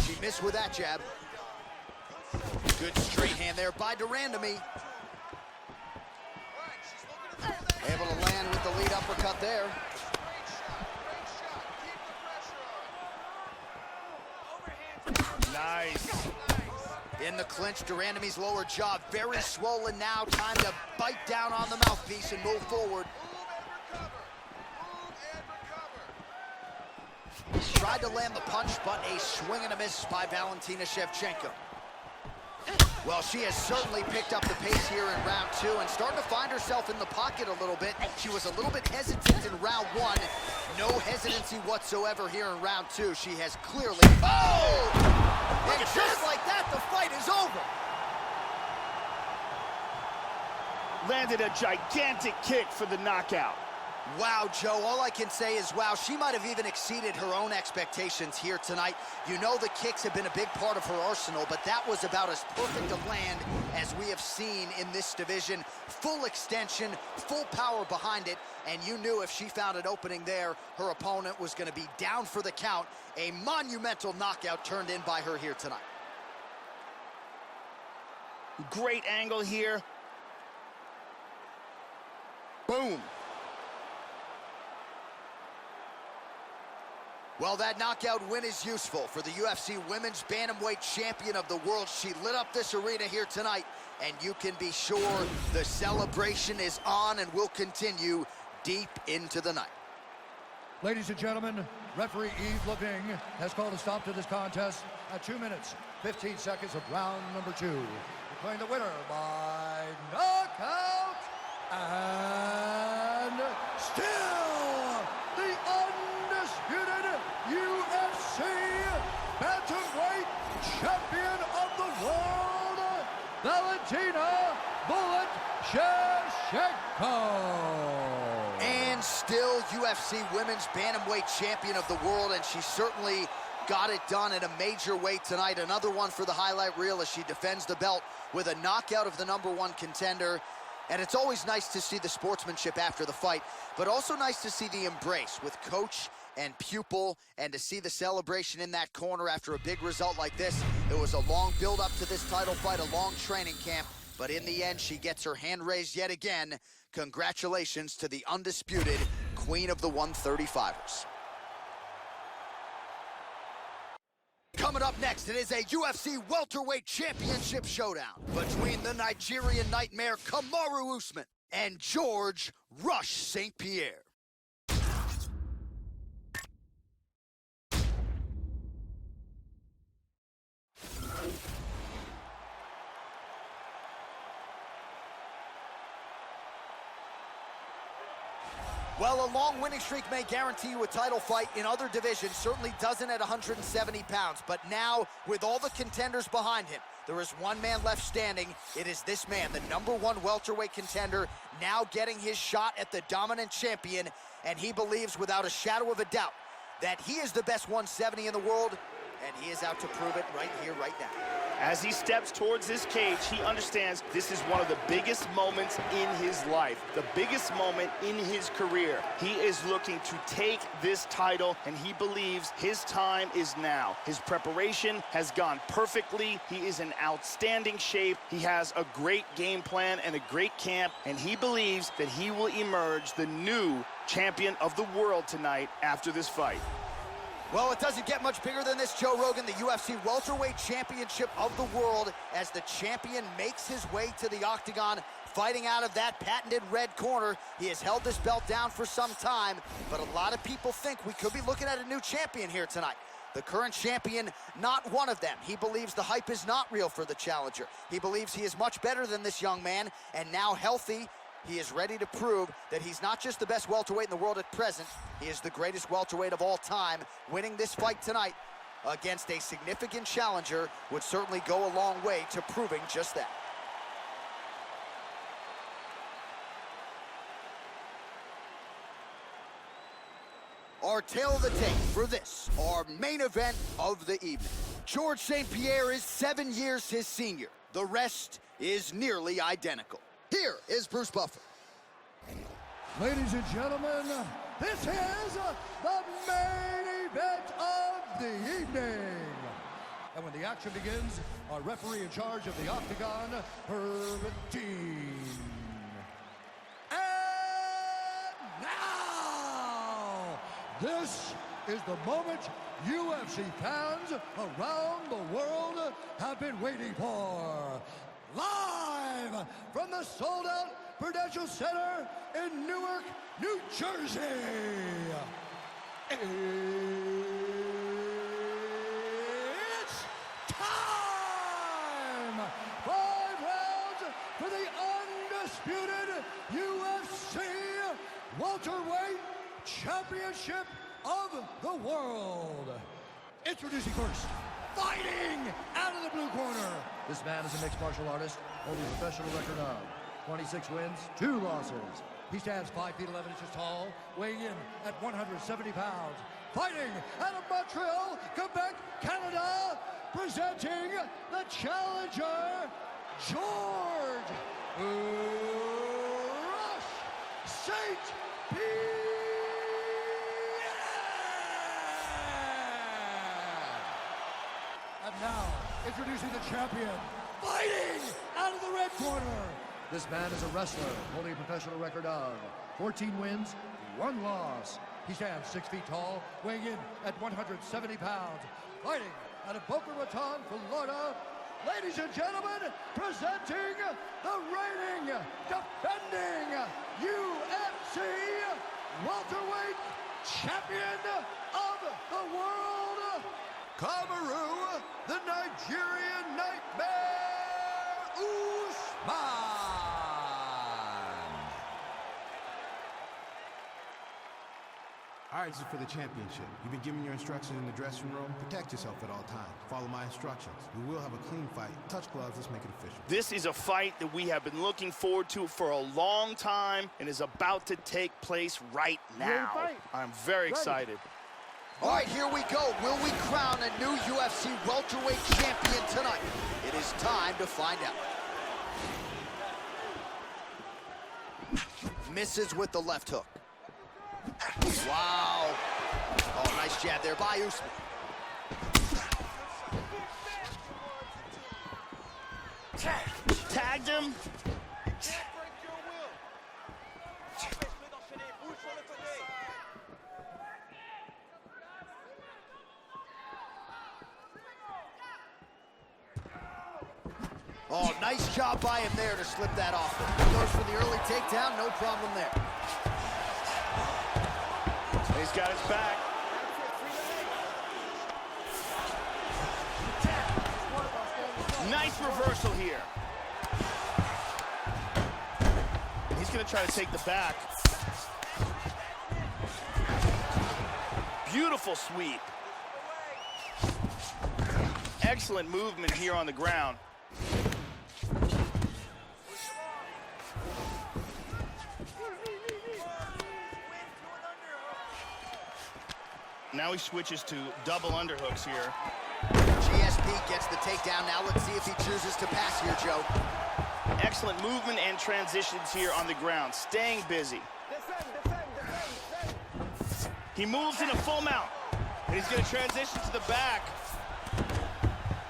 A: She missed with that jab. Good straight hand there by Randamie. Able to land with the lead uppercut there.
B: Nice.
A: In the clinch, Randamie's lower jaw very swollen now. Time to bite down on the mouthpiece and move forward. Tried to land the punch, but a swing and a miss by Valentina Shevchenko. Well, she has certainly picked up the pace here in round 2 and starting to find herself in the pocket a little bit. She was a little bit hesitant in round 1. No hesitancy whatsoever here in round 2. She has clearly... Oh! And just like that, the fight is over.
B: Landed a gigantic kick for the knockout.
A: Wow, Joe, all I can say is, wow, she might have even exceeded her own expectations here tonight. You know the kicks have been a big part of her arsenal, but that was about as perfect a land as we have seen in this division. Full extension, full power behind it, and you knew if she found an opening there, her opponent was going to be down for the count. A monumental knockout turned in by her here tonight.
B: Great angle here.
A: Boom. Well, that knockout win is useful for the UFC Women's Bantamweight Champion of the World. She lit up this arena here tonight, and you can be sure the celebration is on and will continue deep into the night.
C: Ladies and gentlemen, referee Yves Leving has called a stop to this contest at 2 minutes, 15 seconds of round number 2. Declaring the winner by knockout and still the undisputed UFC Bantamweight Champion of the World, Valentina "Bullet" Shevchenko.
A: And still UFC Women's Bantamweight Champion of the World, and she certainly got it done in a major way tonight. Another one for the highlight reel as she defends the belt with a knockout of the #1 contender. And it's always nice to see the sportsmanship after the fight, but also nice to see the embrace with coach and pupil, and to see the celebration in that corner after a big result like this. It was a long build-up to this title fight, a long training camp, but in the end, she gets her hand raised yet again. Congratulations to the undisputed Queen of the 135ers. Coming up next, it is a UFC welterweight championship showdown between the Nigerian nightmare Kamaru Usman and George "Rush" St-Pierre. Well, a long winning streak may guarantee you a title fight in other divisions, certainly doesn't at 170 pounds. But now, with all the contenders behind him, there is one man left standing. It is this man, the #1 welterweight contender, now getting his shot at the dominant champion. And he believes without a shadow of a doubt that he is the best 170 in the world, and he is out to prove it right here, right now.
B: As he steps towards this cage, he understands this is one of the biggest moments in his life, the biggest moment in his career. He is looking to take this title, and he believes his time is now. His preparation has gone perfectly. He is in outstanding shape. He has a great game plan and a great camp, and he believes that he will emerge the new champion of the world tonight after this fight.
A: Well, it doesn't get much bigger than this, Joe Rogan, the UFC Welterweight Championship of the world, as the champion makes his way to the octagon, fighting out of that patented red corner. He has held this belt down for some time, but a lot of people think we could be looking at a new champion here tonight. The current champion, not one of them. He believes the hype is not real for the challenger. He believes he is much better than this young man, and now healthy, he is ready to prove that he's not just the best welterweight in the world at present, he is the greatest welterweight of all time. Winning this fight tonight against a significant challenger would certainly go a long way to proving just that. Our tale of the tape for this, our main event of the evening. George St-Pierre is 7 years his senior. The rest is nearly identical. Here is Bruce Buffer.
C: Ladies and gentlemen, this is the main event of the evening. And when the action begins, our referee in charge of the octagon, Herb Dean. And now, this is the moment UFC fans around the world have been waiting for. Live from the sold-out Prudential Center in Newark, New Jersey. It's time! 5 rounds for the undisputed UFC Welterweight Championship of the world. Introducing first, fighting out of the blue corner. This man is a mixed martial artist, holding a professional record of 26 wins, 2 losses. He stands 5 feet 11 inches tall, weighing in at 170 pounds. Fighting out of Montreal, Quebec, Canada, presenting the challenger, George Rush St-Pierre. And now, introducing the champion, fighting out of the red corner. This man is a wrestler, holding a professional record of 14 wins, 1 loss. He stands 6 feet tall, weighing in at 170 pounds. Fighting out of Boca Raton, Florida. Ladies and gentlemen, presenting the reigning, defending UFC welterweight champion of the world, Kamaru, the Nigerian Nightmare, Usman.
J: All right, this is for the championship. You've been given your instructions in the dressing room. Protect yourself at all times. Follow my instructions. We will have a clean fight. Touch gloves, let's make it official.
B: This is a fight that we have been looking forward to for a long time and is about to take place right now. I'm very excited.
A: All right, here we go. Will we crown a new UFC welterweight champion tonight? It is time to find out. Misses with the left hook. Wow. Oh, nice jab there by Usman.
B: Tagged him.
A: Oh, nice job by him there to slip that off. Goes for the early takedown, no problem there.
B: He's got his back. Nice reversal here. He's going to try to take the back. Beautiful sweep. Excellent movement here on the ground. Now he switches to double underhooks here.
A: feet, gets the takedown. Now let's see if he chooses to pass here, Joe.
B: Excellent movement and transitions here on the ground, staying busy. He moves in a full mount, and he's going to transition to the back.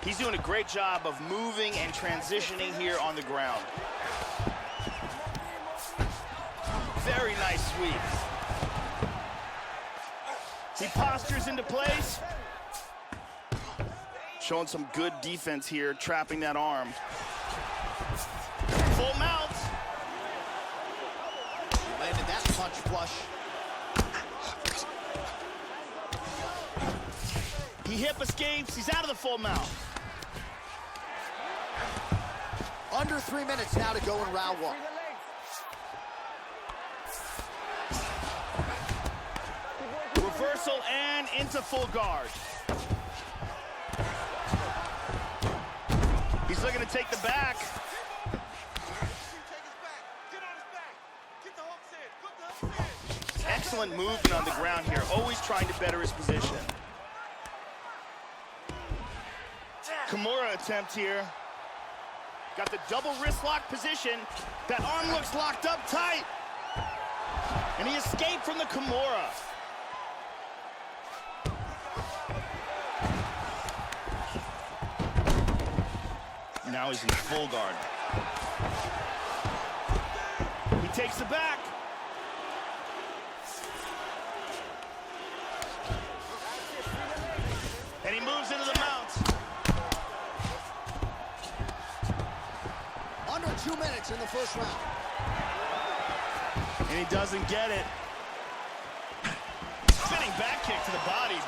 B: He's doing a great job of moving and transitioning here on the ground. Very nice sweep. He postures into place. Showing some good defense here, trapping that arm. Full mount.
A: Landed that punch flush.
B: He hip escapes. He's out of the full mount.
A: Under 3 minutes now to go in round one.
B: Reversal and into full guard. He's looking to take the back. Excellent movement on the ground here, always trying to better his position. Kimura attempt here. Got the double wrist lock position. That arm looks locked up tight. And he escaped from the Kimura. Now he's in full guard. He takes the back. And he moves into the mount.
A: Under 2 minutes in the first round.
B: And he doesn't get it. Spinning back kick to the body.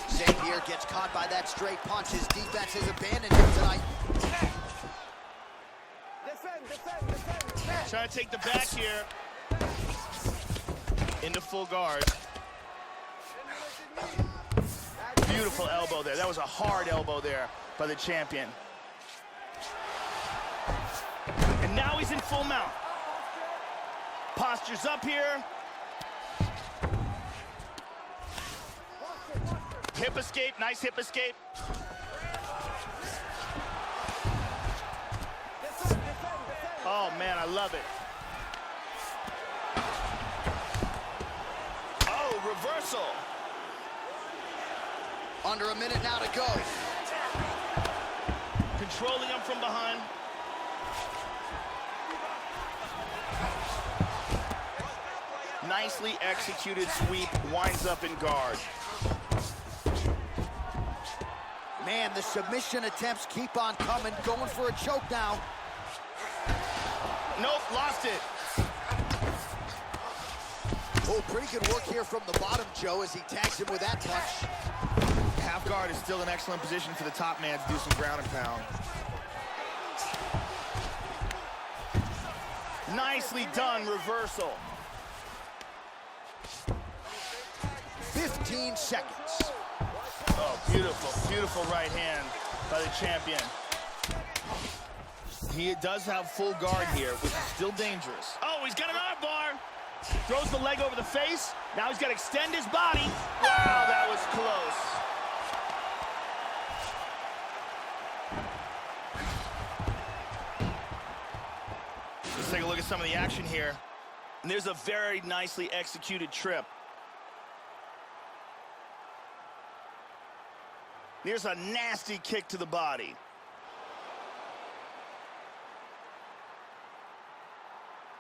A: St-Pierre gets caught by that straight punch. His defense has abandoned him tonight.
B: Trying to take the back here. Into full guard. Beautiful elbow there. That was a hard elbow there by the champion. And now he's in full mount. Postures up here. Hip escape, nice hip escape. Oh man, I love it. Oh, reversal.
A: Under a minute now to go.
B: Controlling him from behind. Nicely executed sweep, winds up in guard.
A: Man, the submission attempts keep on coming. Going for a choke now.
B: Nope, lost it.
A: Oh, pretty good work here from the bottom, Joe, as he tags him with that punch.
H: Half guard is still an excellent position for the top man to do some ground and pound.
B: Nicely done, reversal.
A: 15 seconds.
B: Oh, beautiful, beautiful right hand by the champion.
H: He does have full guard here, which is still dangerous.
B: Oh, he's got an arm bar. Throws the leg over the face. Now he's got to extend his body. Wow, that was close.
H: Let's take a look at some of the action here.
B: And there's a very nicely executed trip. There's a nasty kick to the body.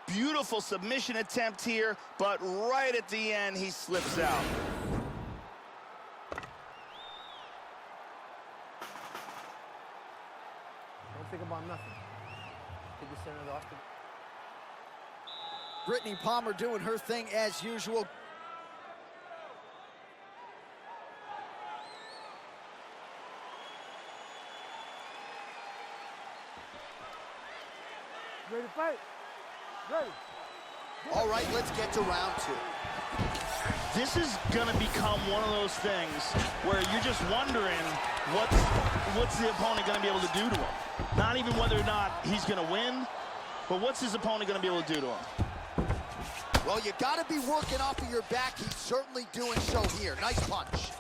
B: Beautiful submission attempt here, but right at the end, he slips out.
E: Don't think about nothing. Take the center of the octagon.
A: Brittany Palmer doing her thing as usual.
E: Ready to fight? Ready.
A: All right, let's get to round two.
B: This is gonna become one of those things where you're just wondering what's the opponent gonna be able to do to him. Not even whether or not he's gonna win, but what's his opponent gonna be able to do to him?
A: Well, you gotta be working off of your back. He's certainly doing so here. Nice punch.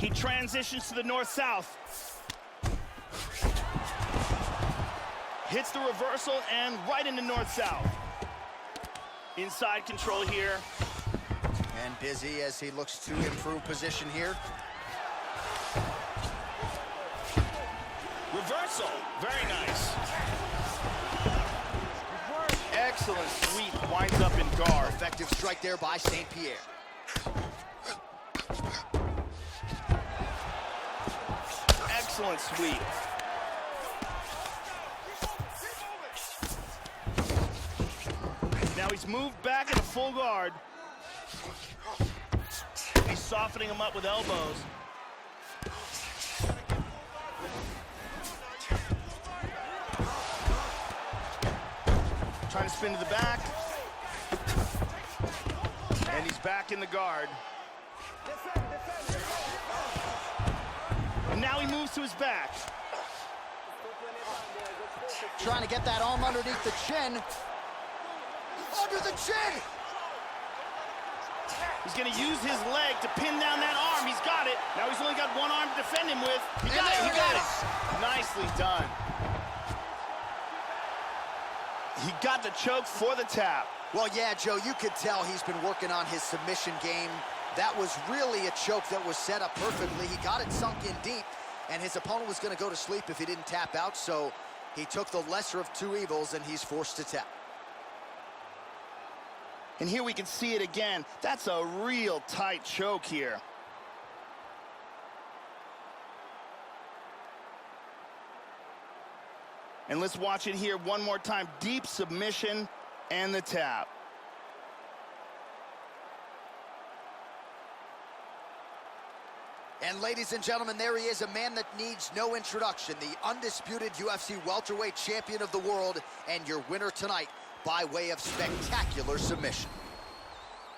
B: He transitions to the north-south. Hits the reversal and right into north-south. Inside control here.
A: And busy as he looks to improve position here.
B: Reversal, very nice. Excellent sweep, winds up in guard.
A: Effective strike there by St-Pierre.
B: Excellent sweep. Now he's moved back into full guard. He's softening him up with elbows. Trying to spin to the back. And he's back in the guard. And now he moves to his back.
A: Trying to get that arm underneath the chin. Under the chin!
B: He's gonna use his leg to pin down that arm. He's got it. Now he's only got one arm to defend him with. He got it. Nicely done. He got the choke for the tap.
A: Well, yeah, Joe, you could tell he's been working on his submission game. That was really a choke that was set up perfectly. He got it sunk in deep, and his opponent was going to go to sleep if he didn't tap out, so he took the lesser of two evils, and he's forced to tap.
B: And here we can see it again. That's a real tight choke here. And let's watch it here one more time. Deep submission and the tap.
A: And ladies and gentlemen, there he is, a man that needs no introduction, the undisputed UFC welterweight champion of the world, and your winner tonight by way of spectacular submission.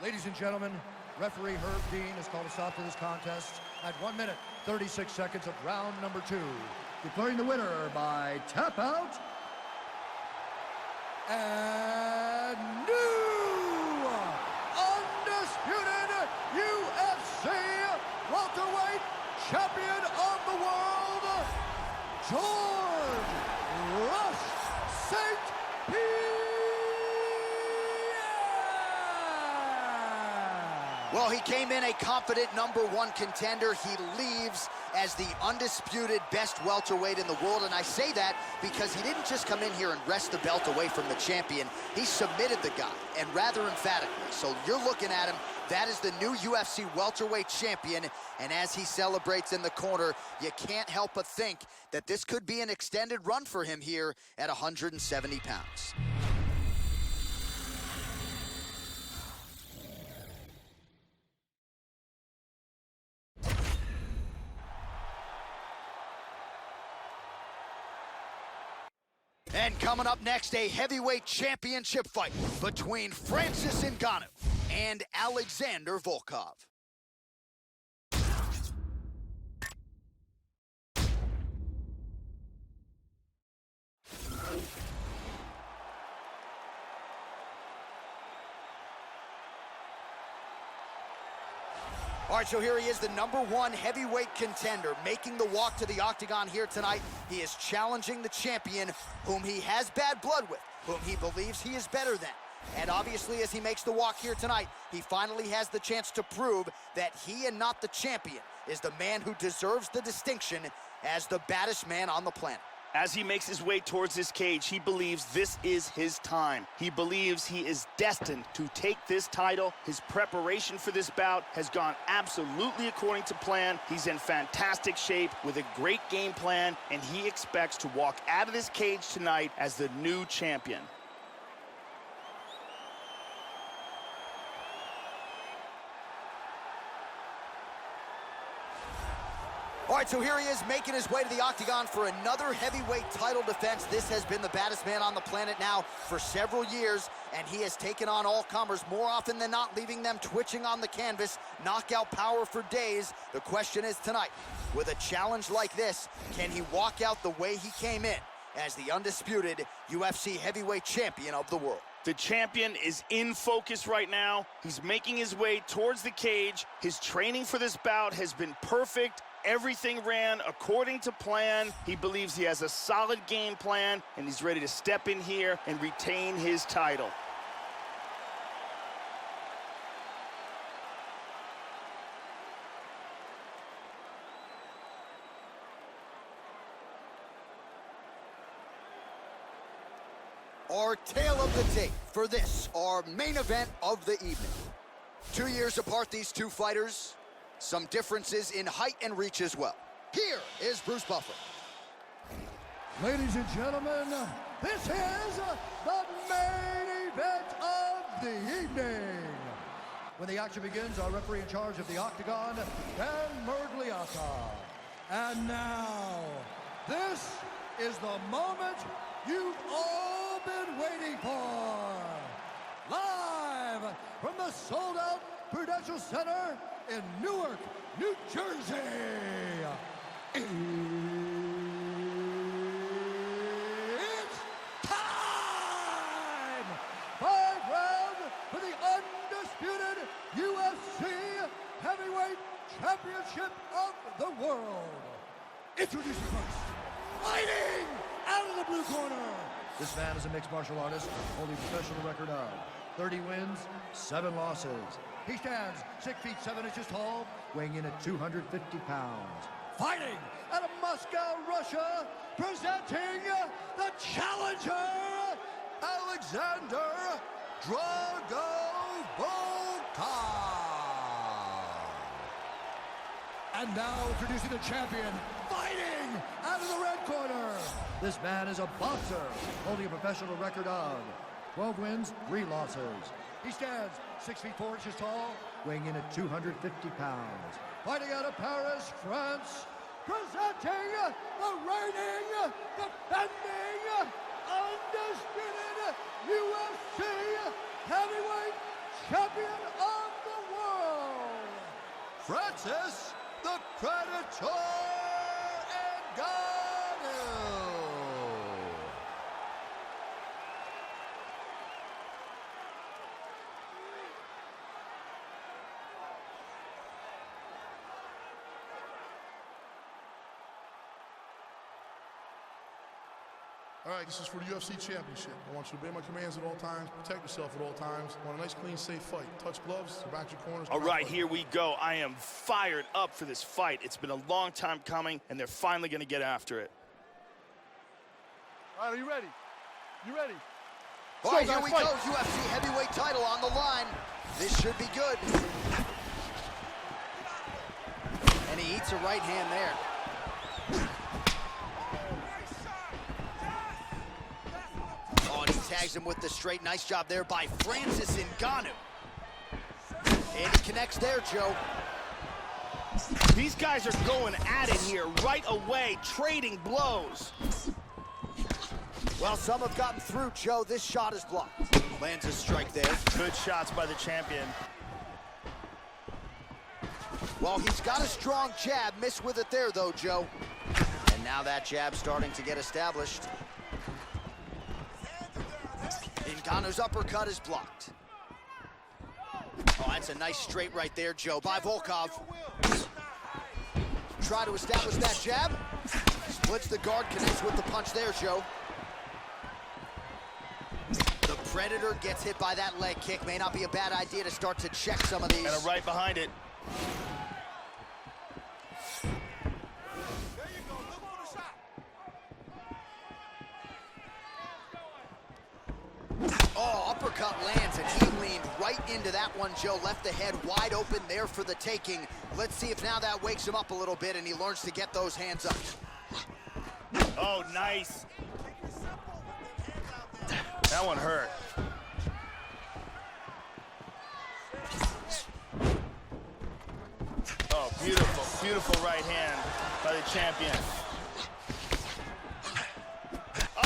C: Ladies and gentlemen, referee Herb Dean has called a stop to this contest at 1 minute, 36 seconds of round number 2. Declaring the winner by tap out, and new undisputed UFC welterweight champion of the world, George Rush St-Pierre.
A: Well, he came in a confident #1 contender. He leaves as the undisputed best welterweight in the world, and I say that because he didn't just come in here and wrest the belt away from the champion. He submitted the guy, and rather emphatically. So you're looking at him, that is the new UFC welterweight champion, and as he celebrates in the corner, you can't help but think that this could be an extended run for him here at 170 pounds. And coming up next, a heavyweight championship fight between Francis Ngannou and Alexander Volkov. All right, so here he is, the #1 heavyweight contender, making the walk to the octagon here tonight. He is challenging the champion, whom he has bad blood with, whom he believes he is better than. And obviously, as he makes the walk here tonight, he finally has the chance to prove that he and not the champion is the man who deserves the distinction as the baddest man on the planet.
B: As he makes his way towards this cage, he believes this is his time. He believes he is destined to take this title. His preparation for this bout has gone absolutely according to plan. He's in fantastic shape with a great game plan, and he expects to walk out of this cage tonight as the new champion.
A: All right, so here he is making his way to the octagon for another heavyweight title defense. This has been the baddest man on the planet now for several years, and he has taken on all comers more often than not, leaving them twitching on the canvas, knockout power for days. The question is tonight, with a challenge like this, can he walk out the way he came in as the undisputed UFC heavyweight champion of the world?
B: The champion is in focus right now. He's making his way towards the cage. His training for this bout has been perfect. Everything ran according to plan. He believes he has a solid game plan, and he's ready to step in here and retain his title.
A: Our tale of the tape for this, our main event of the evening. 2 years apart, these two fighters. Some differences in height and reach as well. Here is Bruce Buffer.
C: Ladies and gentlemen, this is the main event of the evening. When the action begins, our referee in charge of the octagon, Dan Murgliata. And now, this is the moment you've all been waiting for. Live from the sold-out Prudential Center in Newark, New Jersey. It's time! 5 rounds for the undisputed UFC Heavyweight Championship of the world. Introducing first, fighting out of the blue corner. This man is a mixed martial artist, holding a professional record of 30 wins, 7 losses. He stands 6 feet 7 inches tall, weighing in at 250 pounds. Fighting out of Moscow, Russia, presenting the challenger, Alexander Drago Volkov. And now introducing the champion, fighting out of the red corner. This man is a boxer, holding a professional record of 12 wins, 3 losses. He stands 6 feet 4 inches tall, weighing in at 250 pounds. Fighting out of Paris, France, presenting the reigning, defending, undisputed UFC Heavyweight Champion of the world, Francis the Predator Ngannou.
K: All right, this is for the UFC Championship. I want you to obey my commands at all times, protect yourself at all times. I want a nice, clean, safe fight. Touch gloves, back your corners.
B: All right, here we go. I am fired up for this fight. It's been a long time coming, and they're finally going to get after it.
E: All right, are you ready? You ready?
A: All right, here we go. UFC heavyweight title on the line. This should be good. And he eats a right hand there. Oh, and he tags him with the straight. Nice job there by Francis Ngannou. And he connects there, Joe.
B: These guys are going at it here right away, trading blows.
A: Well, some have gotten through, Joe. This shot is blocked. Lands a strike there.
B: Good shots by the champion.
A: Well, he's got a strong jab. Missed with it there, though, Joe. And now that jab starting to get established. Ngannou's uppercut is blocked. Oh, that's a nice straight right there, Joe, by Volkov. Try to establish that jab. Splits the guard, connects with the punch there, Joe. The Predator gets hit by that leg kick. May not be a bad idea to start to check some of these.
B: And a right behind it.
A: Oh, uppercut lands, and he leaned right into that one, Joe. Left the head wide open there for the taking. Let's see if now that wakes him up a little bit and he learns to get those hands up.
B: Oh, nice. That one hurt. Oh, beautiful, beautiful right hand by the champion.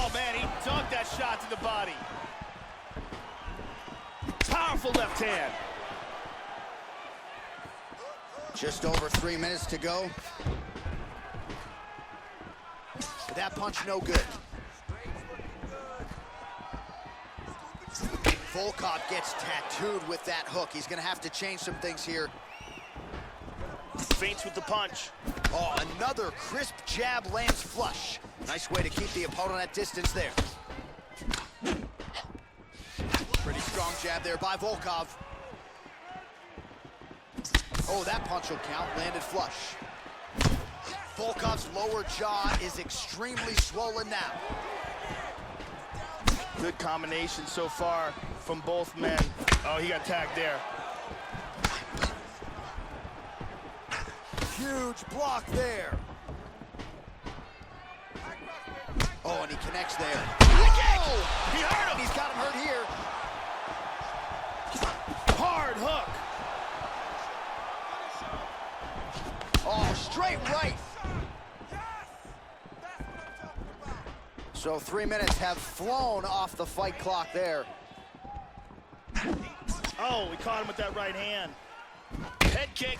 B: Oh, man, he dunked that shot to the body. Powerful left hand.
A: Just over 3 minutes to go. That punch no good. Volkov gets tattooed with that hook. He's gonna have to change some things here.
B: Feints with the punch.
A: Oh, another crisp jab lands flush. Nice way to keep the opponent at distance there. Pretty strong jab there by Volkov. Oh, that punch will count, landed flush. Volkov's lower jaw is extremely swollen now.
B: Good combination so far from both men. Oh, he got tagged there.
A: Huge block there. Oh, and he connects there.
B: Oh! He hurt him!
A: He's got him hurt here.
B: Hard hook.
A: Oh, straight right. So 3 minutes have flown off the fight clock there.
B: Oh, we caught him with that right hand. Head kick.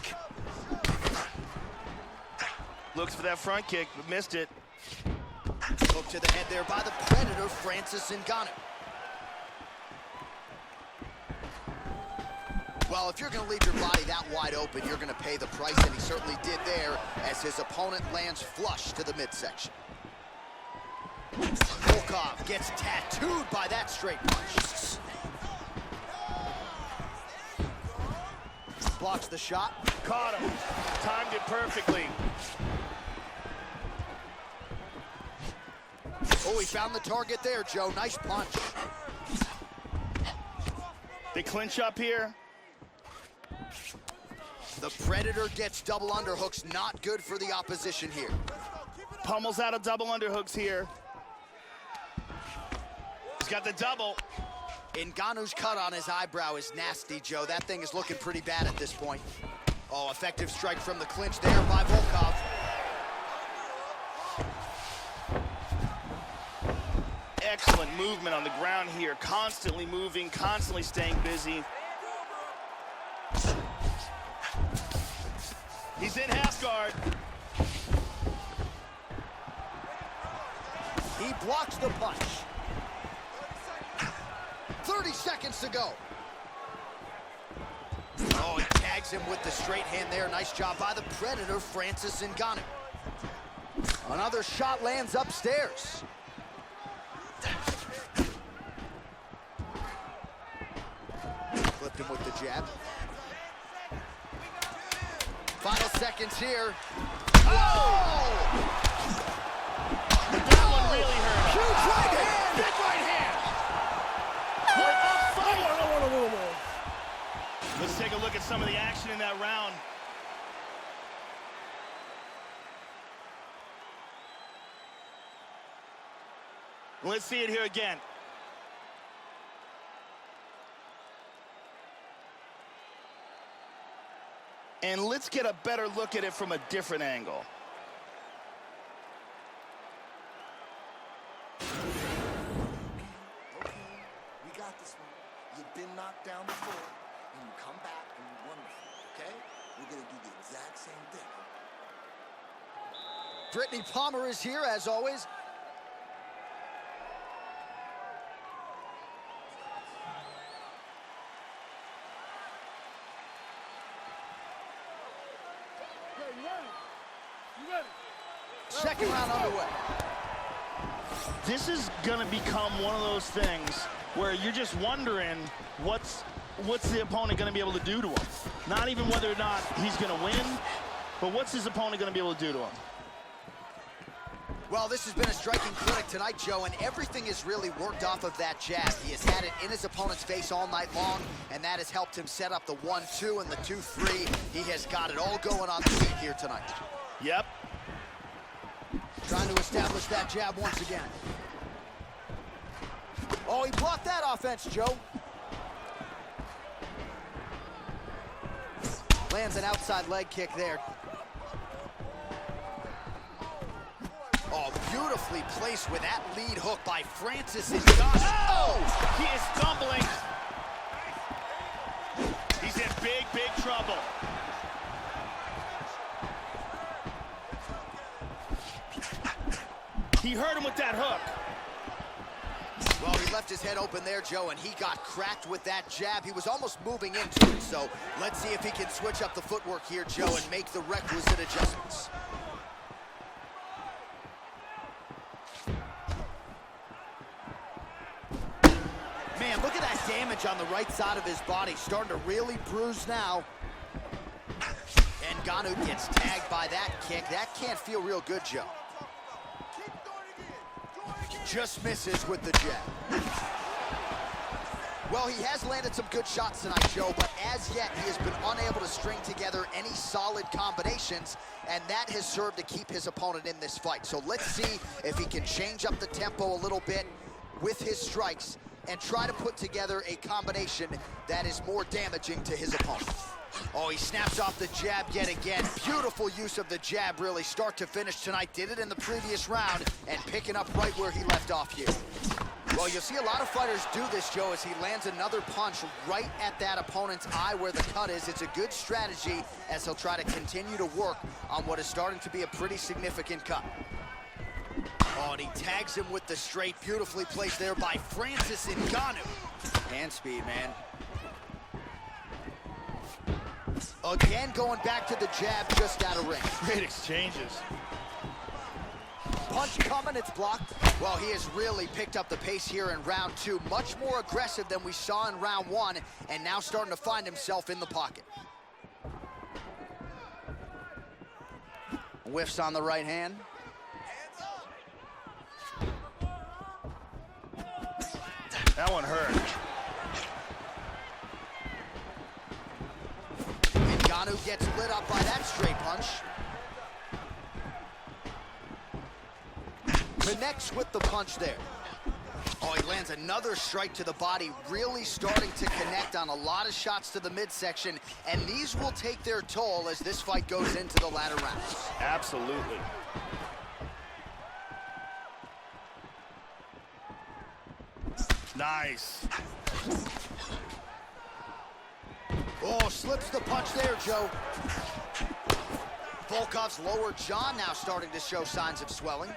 B: Looks for that front kick, but missed it.
A: Hook to the head there by the Predator, Francis Ngannou. Well, if you're going to leave your body that wide open, you're going to pay the price, and he certainly did there as his opponent lands flush to the midsection. Volkov gets tattooed by that straight punch. Blocks the shot.
B: Caught him. Timed it perfectly.
A: Oh, he found the target there, Joe. Nice punch.
B: They clinch up here.
A: The Predator gets double underhooks. Not good for the opposition here.
B: Pummels out of double underhooks here. He's got the double.
A: Ngannou's cut on his eyebrow is nasty, Joe. That thing is looking pretty bad at this point. Oh, effective strike from the clinch there by Volkov.
B: Excellent movement on the ground here. Constantly moving, constantly staying busy. He's in half guard.
A: He blocks the punch. 30 seconds to go. Oh, he tags him with the straight hand there. Nice job by the Predator, Francis Ngannou. Another shot lands upstairs. Flipped him with the jab. Final seconds here. Oh!
B: That one really hurt.
A: Huge right hand!
B: Big right hand! Let's take a look at some of the action in that round. Let's see it here again. And let's get a better look at it from a different angle.
L: Okay, we got this one. You've been knocked down before, and you come back and you're wonderful, okay? We're gonna do the exact same thing.
A: Brittany Palmer is here, as always. Second round underway.
B: This is going to become one of those things where you're just wondering what's the opponent going to be able to do to him. Not even whether or not he's going to win, but what's his opponent going to be able to do to him.
A: Well, this has been a striking clinic tonight, Joe, and everything is really worked off of that jab. He has had it in his opponent's face all night long, and that has helped him set up the 1-2 and the 2-3. He has got it all going on the feet here tonight.
B: Yep.
A: Trying to establish that jab once again. Oh, he blocked that offense, Joe. Lands an outside leg kick there. Oh, beautifully placed with that lead hook by Francis Ngannou.
B: Oh! He is stumbling. He's in big, big trouble. He hurt him with that hook.
A: Well, he left his head open there, Joe, and he got cracked with that jab. He was almost moving into it, so let's see if he can switch up the footwork here, Joe, and make the requisite adjustments. Man, look at that damage on the right side of his body. Starting to really bruise now. And Ngannou gets tagged by that kick. That can't feel real good, Joe. Just misses with the jab. Well, he has landed some good shots tonight, Joe, but as yet, he has been unable to string together any solid combinations, and that has served to keep his opponent in this fight. So let's see if he can change up the tempo a little bit with his strikes and try to put together a combination that is more damaging to his opponent. Oh, he snaps off the jab yet again. Beautiful use of the jab, really, start to finish tonight. Did it in the previous round and picking up right where he left off here. Well, you'll see a lot of fighters do this, Joe, as he lands another punch right at that opponent's eye where the cut is. It's a good strategy as he'll try to continue to work on what is starting to be a pretty significant cut. Oh, and he tags him with the straight. Beautifully placed there by Francis Ngannou. Hand speed, man. Again, going back to the jab just out of range.
B: Great exchanges.
A: Punch coming, it's blocked. Well, he has really picked up the pace here in round two. Much more aggressive than we saw in round one, and now starting to find himself in the pocket. Whiffs on the right hand.
B: That one hurt.
A: Ngannou gets lit up by that straight punch. Connects with the punch there. Oh, he lands another strike to the body, really starting to connect on a lot of shots to the midsection, and these will take their toll as this fight goes into the latter rounds.
B: Absolutely. Nice.
A: Oh, slips the punch there, Joe. Volkov's lower jaw now starting to show signs of swelling.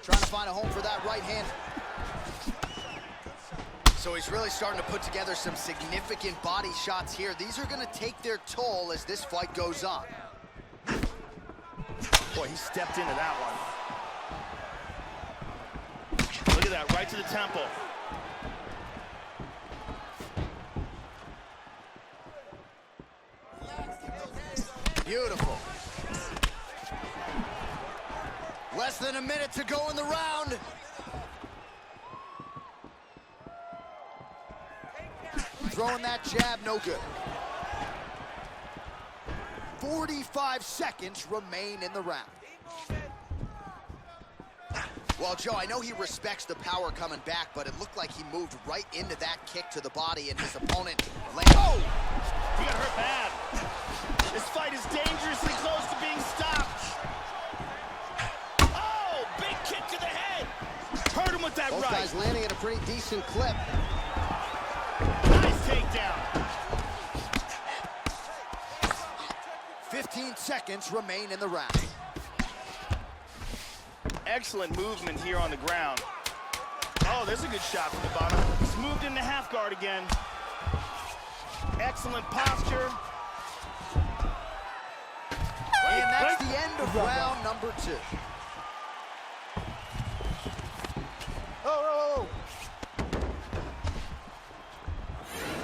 A: Trying to find a home for that right hand. So he's really starting to put together some significant body shots here. These are going to take their toll as this fight goes on.
B: Boy, he stepped into that one. Look at that, right to the temple.
A: Beautiful. Less than a minute to go in the round. Throwing that jab, no good. 45 seconds remain in the round. Well, Joe, I know he respects the power coming back, but it looked like he moved right into that kick to the body, and his opponent landed.
B: Oh! He got hurt bad. This fight is dangerously close to being stopped. Oh, big kick to the head. Hurt him with that
A: Both
B: right.
A: guys landing at a pretty decent clip.
B: Nice takedown.
A: 15 seconds remain in the round.
B: Excellent movement here on the ground. Oh, there's a good shot from the bottom. He's moved into half guard again. Excellent posture.
A: And that's the end of round number 2.
G: Oh!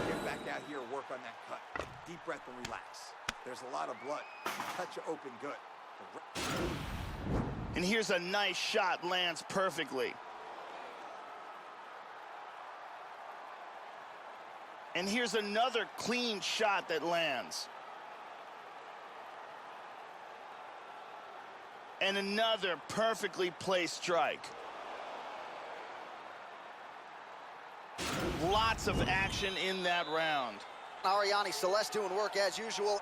G: Get back out here and work on that cut. Deep breath and relax. There's a lot of blood. Cut you open good.
B: And here's a nice shot, lands perfectly. And here's another clean shot that lands. And another perfectly placed strike. Lots of action in that round.
A: Ariane Celeste doing work as usual.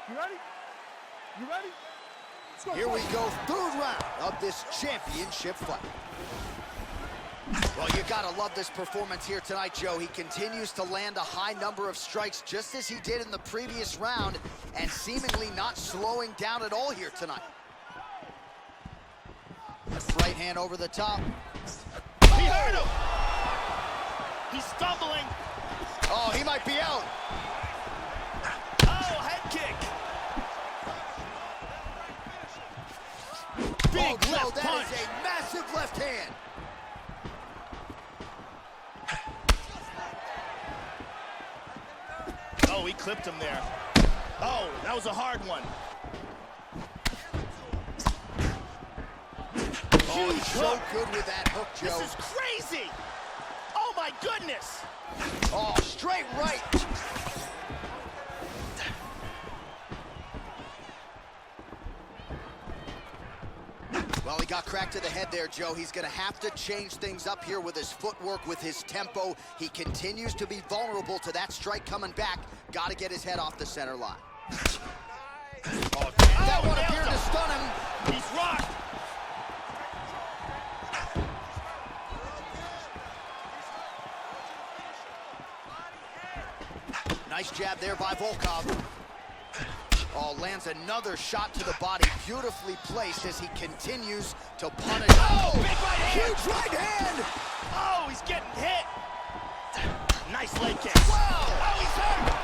E: You ready? You ready?
A: Here we go, third round of this championship fight. Well, you gotta love this performance here tonight, Joe. He continues to land a high number of strikes just as he did in the previous round and seemingly not slowing down at all here tonight. Right hand over the top.
B: He hurt him! He's stumbling.
A: Oh, he might be out.
B: Oh, head kick. Big left
A: that
B: punch.
A: is a massive left hand.
B: Oh, he clipped him there. Oh, that was a hard one.
A: Oh, he's so good with that hook, Joe.
B: This is crazy. Oh, my goodness.
A: Oh, straight right. Well, he got cracked to the head there, Joe. He's going to have to change things up here with his footwork, with his tempo. He continues to be vulnerable to that strike coming back. Got to get his head off the center line.
B: Oh,
A: that one appeared to stun him.
B: He's rocked.
A: Nice jab there by Volkov. Oh, lands another shot to the body, beautifully placed as he continues to punish.
B: Oh, big right hand!
A: Huge right hand!
B: Oh, he's getting hit. Nice leg kick.
A: Wow!
B: Oh, he's hurt!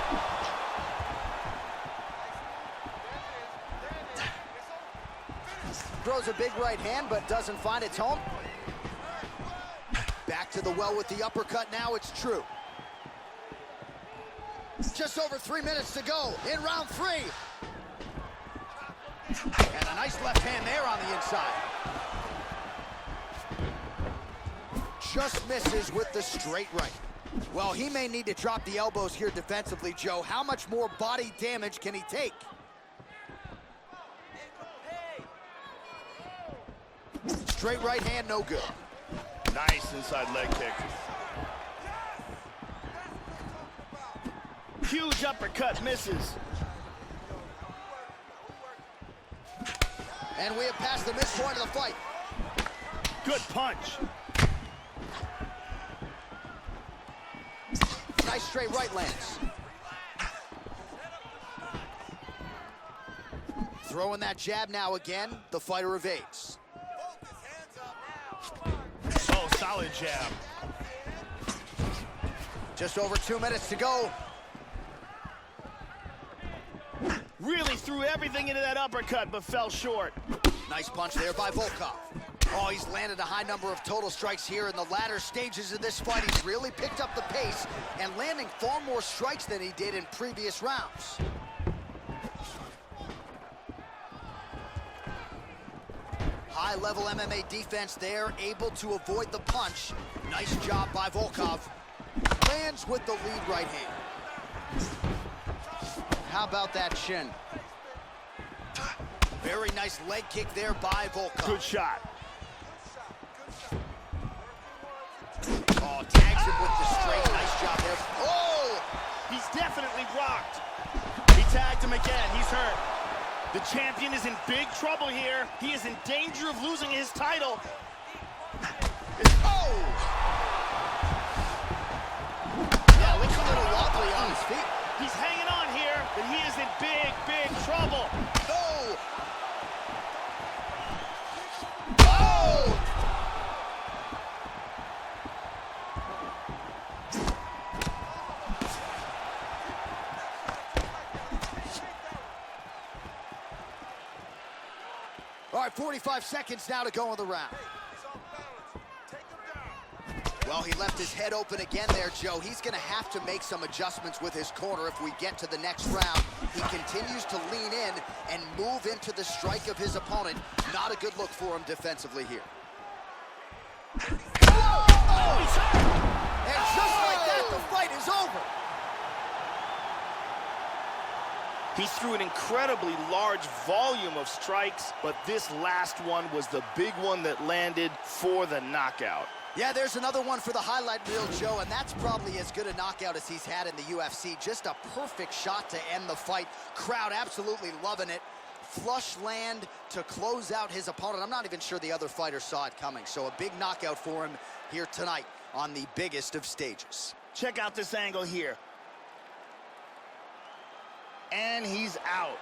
A: Throws a big right hand, but doesn't find its home. Back to the well with the uppercut now, it's true. Just over 3 minutes to go in round 3. And a nice left hand there on the inside. Just misses with the straight right. Well, he may need to drop the elbows here defensively, Joe. How much more body damage can he take? Straight right hand, no good.
B: Nice inside leg kick. Huge uppercut misses.
A: And we have passed the midpoint of the fight.
B: Good punch.
A: Nice straight right lands. Throwing that jab now again. The fighter evades.
B: Oh, solid jab.
A: Just over 2 minutes to go.
B: Really threw everything into that uppercut, but fell short.
A: Nice punch there by Volkov. Oh, he's landed a high number of total strikes here in the latter stages of this fight. He's really picked up the pace and landing far more strikes than he did in previous rounds. High-level MMA defense there, able to avoid the punch. Nice job by Volkov. Lands with the lead right hand. How about that shin? Very nice leg kick there by Volkov.
B: Good shot.
A: Oh, tags him with the straight. Nice job there. Oh!
B: He's definitely rocked. He tagged him again. He's hurt. The champion is in big trouble here. He is in danger of losing his title.
A: Oh! Yeah, looks a little wobbly on his feet.
B: He's hanging on here, but he is in big, big trouble.
A: Oh! Oh! All right, 45 seconds now to go in the round. Well, he left his head open again there, Joe. He's going to have to make some adjustments with his corner if we get to the next round. He continues to lean in and move into the strike of his opponent. Not a good look for him defensively here. Oh! And just like that, the fight is over.
B: He threw an incredibly large volume of strikes, but this last one was the big one that landed for the knockout.
A: Yeah, there's another one for the highlight reel, Joe, and that's probably as good a knockout as he's had in the UFC. Just a perfect shot to end the fight. Crowd absolutely loving it. flush land to close out his opponent. I'm not even sure the other fighter saw it coming. So a big knockout for him here tonight on the biggest of stages.
B: Check out this angle here. And he's out.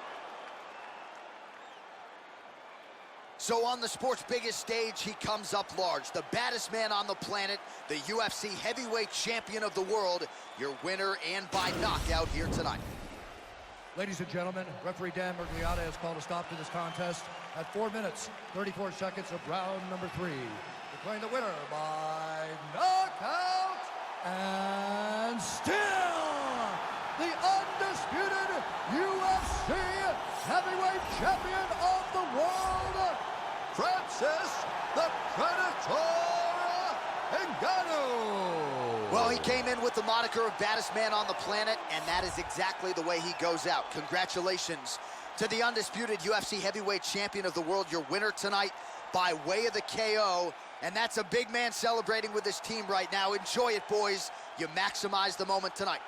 A: So on the sport's biggest stage, he comes up large. The baddest man on the planet, the UFC heavyweight champion of the world, your winner and by knockout here tonight.
C: Ladies and gentlemen, referee Dan Murgliata has called a stop to this contest at 4 minutes, 34 seconds of round number 3. Declaring the winner by knockout and still the undisputed UFC heavyweight champion of the world, Francis the Predator Ngannou.
A: Well, he came in with the moniker of baddest man on the planet, and that is exactly the way he goes out. Congratulations to the undisputed UFC heavyweight champion of the world, your winner tonight by way of the KO. And that's a big man celebrating with his team right now. Enjoy it, boys. You maximize the moment tonight.